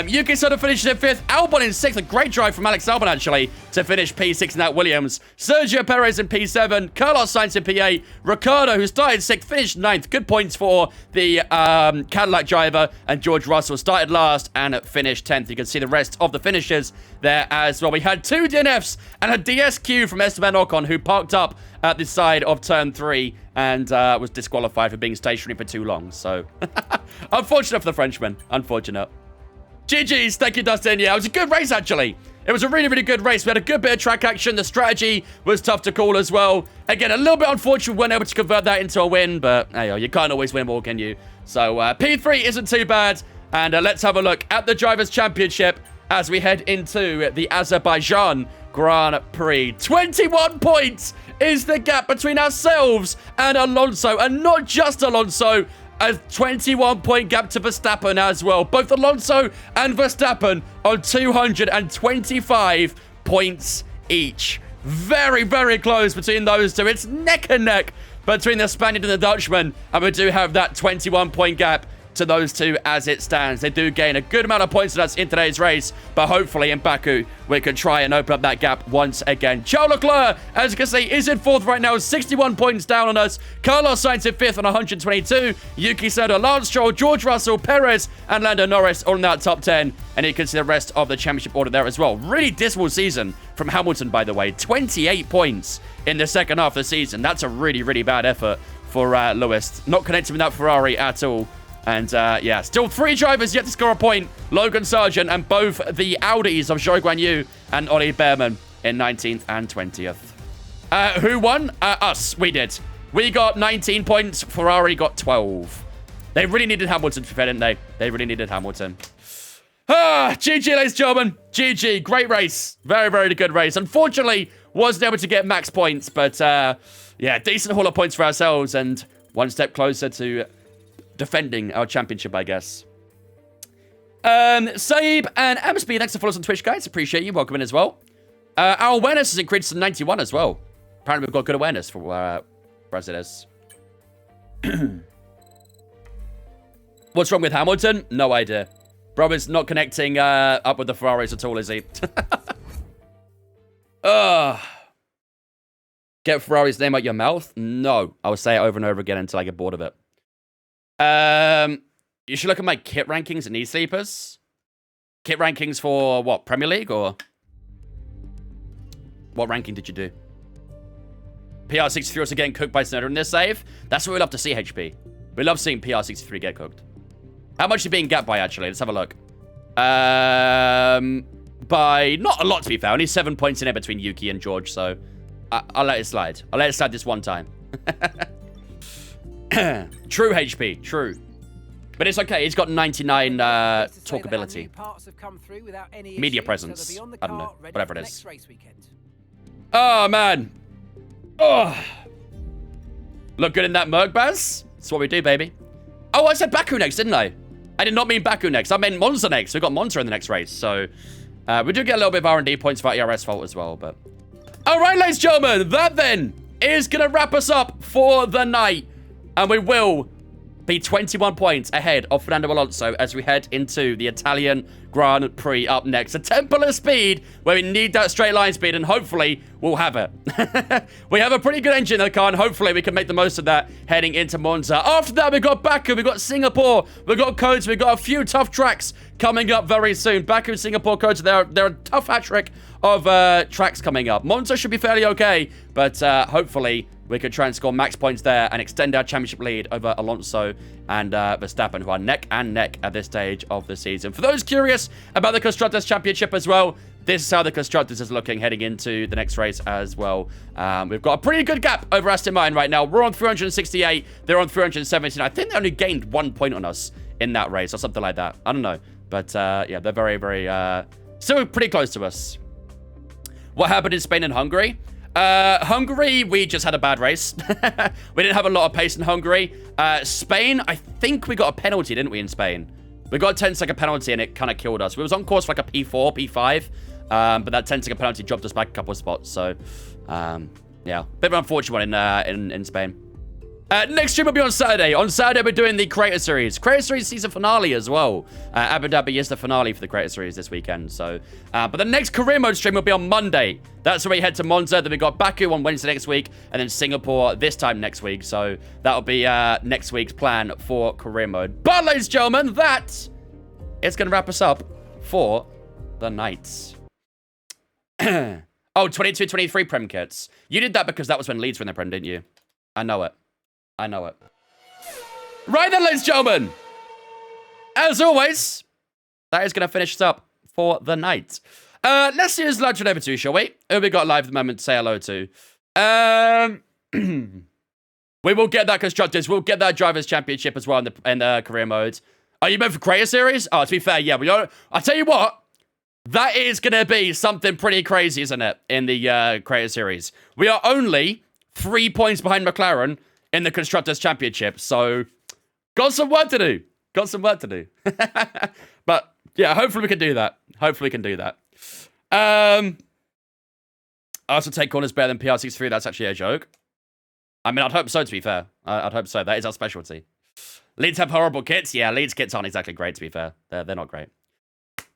[SPEAKER 1] Yuki Tsunoda finishes in 5th. Albon in 6th. A great drive from Alex Albon, actually, to finish P6 in that Williams. Sergio Perez in P7. Carlos Sainz in P8. Ricciardo, who started 6th, finished 9th. Good points for the Cadillac driver. And George Russell started last and finished 10th. You can see the rest of the finishers there as well. We had 2 DNFs and a DSQ from Esteban Ocon, who parked up at the side of turn 3 and was disqualified for being stationary for too long. So, unfortunate for the Frenchman. Unfortunate. GG's, thank you, Dustin. Yeah, it was a good race, actually. It was a really, really good race. We had a good bit of track action. The strategy was tough to call as well. Again, a little bit unfortunate we weren't able to convert that into a win, but hey, you can't always win all, can you? So, P3 isn't too bad. And let's have a look at the Drivers' Championship as we head into the Azerbaijan Grand Prix. 21 points is the gap between ourselves and Alonso. And not just Alonso, a 21-point gap to Verstappen as well. Both Alonso and Verstappen on 225 points each. Very, very close between those two. It's neck and neck between the Spaniard and the Dutchman. And we do have that 21-point gap to those two as it stands. They do gain a good amount of points on us in today's race, but hopefully in Baku, we can try and open up that gap once again. Charles Leclerc, as you can see, is in 4th right now, 61 points down on us. Carlos Sainz in 5th on 122. Yuki Tsunoda, Lance Stroll, George Russell, Perez, and Lando Norris all in that top 10. And you can see the rest of the championship order there as well. Really dismal season from Hamilton, by the way. 28 points in the second half of the season. That's a really, really bad effort for Lewis. Not connecting with that Ferrari at all. And, yeah, still 3 drivers yet to score a point. Logan Sargent and both the Audis of Zhou Guan Yu and Ollie Behrman in 19th and 20th. Who won? Us. We did. We got 19 points. Ferrari got 12. They really needed Hamilton, didn't they? They really needed Hamilton. GG, ladies and gentlemen. GG. Great race. Very, very good race. Unfortunately, wasn't able to get max points. But, yeah, decent haul of points for ourselves. And one step closer to defending our championship, I guess. Saib and Amsby, thanks for following us on Twitch, guys. Appreciate you. Welcome in as well. Our awareness has increased to 91 as well. Apparently, we've got good awareness for as it is. What's wrong with Hamilton? No idea. Bro is not connecting up with the Ferraris at all, is he? Get Ferrari's name out your mouth? No. I will say it over and over again until I get bored of it. You should look at my kit rankings and knee sleepers. Kit rankings for what? Premier League or what ranking did you do? PR63 also getting cooked by Tsunoda in this save. That's what we love to see, HP. We love seeing PR63 get cooked. How much are you being gapped by, actually? Let's have a look. By not a lot, to be fair. Only 7 points in it between Yuki and George, so I'll let it slide. I'll let it slide this one time. True, HP. True. But it's okay. He's got 99 talkability. Media presence. I don't know. Whatever it is. Oh, man. Oh. Look good in that Merc Baz. That's what we do, baby. Oh, I said Baku next, didn't I? I did not mean Baku next. I meant Monza next. We've got Monza in the next race. So we do get a little bit of R&D points for our ERS fault as well. But all right, ladies and gentlemen. That then is going to wrap us up for the night. And we will be 21 points ahead of Fernando Alonso as we head into the Italian Grand Prix up next. A temple of speed where we need that straight line speed, and hopefully we'll have it. We have a pretty good engine in the car, and hopefully we can make the most of that heading into Monza. After that, we've got Baku, we've got Singapore, we've got Codes, we've got a few tough tracks coming up very soon. Baku, Singapore, Codes, they're a tough hat-trick of tracks coming up. Monza should be fairly okay, but hopefully we could try and score max points there and extend our championship lead over Alonso and Verstappen, who are neck and neck at this stage of the season. For those curious about the Constructors' Championship as well, this is how the Constructors is looking heading into the next race as well. We've got a pretty good gap over Aston Martin right now. We're on 368. They're on 317. I think they only gained 1 point on us in that race or something like that. I don't know. But, yeah, they're very, very... still pretty close to us. What happened in Spain and Hungary? Hungary, we just had a bad race. We didn't have a lot of pace in Hungary. Spain, I think we got a penalty, didn't we, in Spain? We got a 10-second penalty, and it kind of killed us. We was on course for like a P4, P5, but that 10-second penalty dropped us back a couple of spots. So, yeah, bit of an unfortunate one in Spain. Next stream will be on Saturday. On Saturday, we're doing the Creator Series. Creator Series season finale as well. Abu Dhabi is the finale for the Creator Series this weekend. So, but the next career mode stream will be on Monday. That's where we head to Monza. Then we got Baku on Wednesday next week. And then Singapore this time next week. So that'll be next week's plan for career mode. But, ladies and gentlemen, that is going to wrap us up for the night. Oh, 22-23 Prem kits. You did that because that was when Leeds were in the Prem, didn't you? I know it. I know it. Right then, ladies and gentlemen. As always, that is going to finish us up for the night. Let's see who's live to over to, shall we? Who we got live at the moment to say hello to? We will get that Constructors. We'll get that Drivers' Championship as well in the career mode. Are you meant for Creator Series? Oh, to be fair, yeah. I'll tell you what. That is going to be something pretty crazy, isn't it, in the Creator Series? We are only 3 points behind McLaren in the Constructors' Championship, so got some work to do. Got some work to do. But, yeah, hopefully we can do that. Hopefully we can do that. I also take corners better than PR63. That's actually a joke. I mean, I'd hope so, to be fair. I'd hope so. That is our specialty. Leeds have horrible kits. Yeah, Leeds kits aren't exactly great, to be fair. They're not great.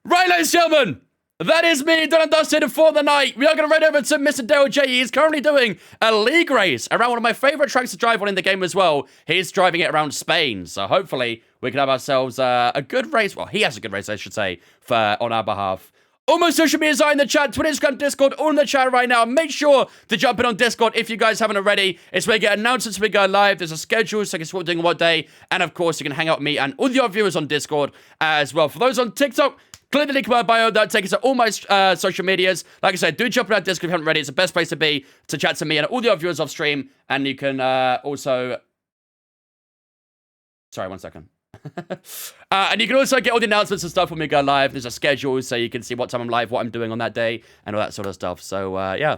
[SPEAKER 1] Right, ladies and gentlemen, that is me done and dusted for the night. We are going to run over to Mr. Dale J. He's currently doing a league race around one of my favorite tracks to drive on in the game as well. He's driving it around Spain, so hopefully we can have ourselves a good race. Well, he has a good race, I should say, on our behalf. All my social medias are in the chat, Twitter, Instagram, Discord, all in the chat right now. Make sure to jump in on Discord if you guys haven't already. It's where you get announcements when we go live. There's a schedule, so you can see what we're doing what day. And of course, you can hang out with me and all the other viewers on Discord as well. For those on TikTok, click the link in my bio. That'll take us to all my social medias. Like I said, do jump in our Discord if you haven't already. It's the best place to be to chat to me and all the other viewers off stream. And you can also... Sorry, 1 second. And you can also get all the announcements and stuff when we go live. There's a schedule, so you can see what time I'm live, what I'm doing on that day, and all that sort of stuff. So, yeah.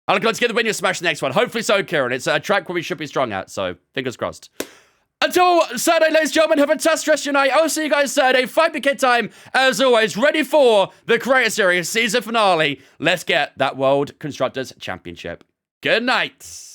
[SPEAKER 1] I'm looking to get the win. You smash the next one. Hopefully so, Kieran. It's a track where we should be strong at, so fingers crossed. Until Saturday, ladies and gentlemen, have a fantastic rest of your night. I'll see you guys Saturday, 5 p.m. time, as always, ready for the Creator Series season finale. Let's get that World Constructors Championship. Good night.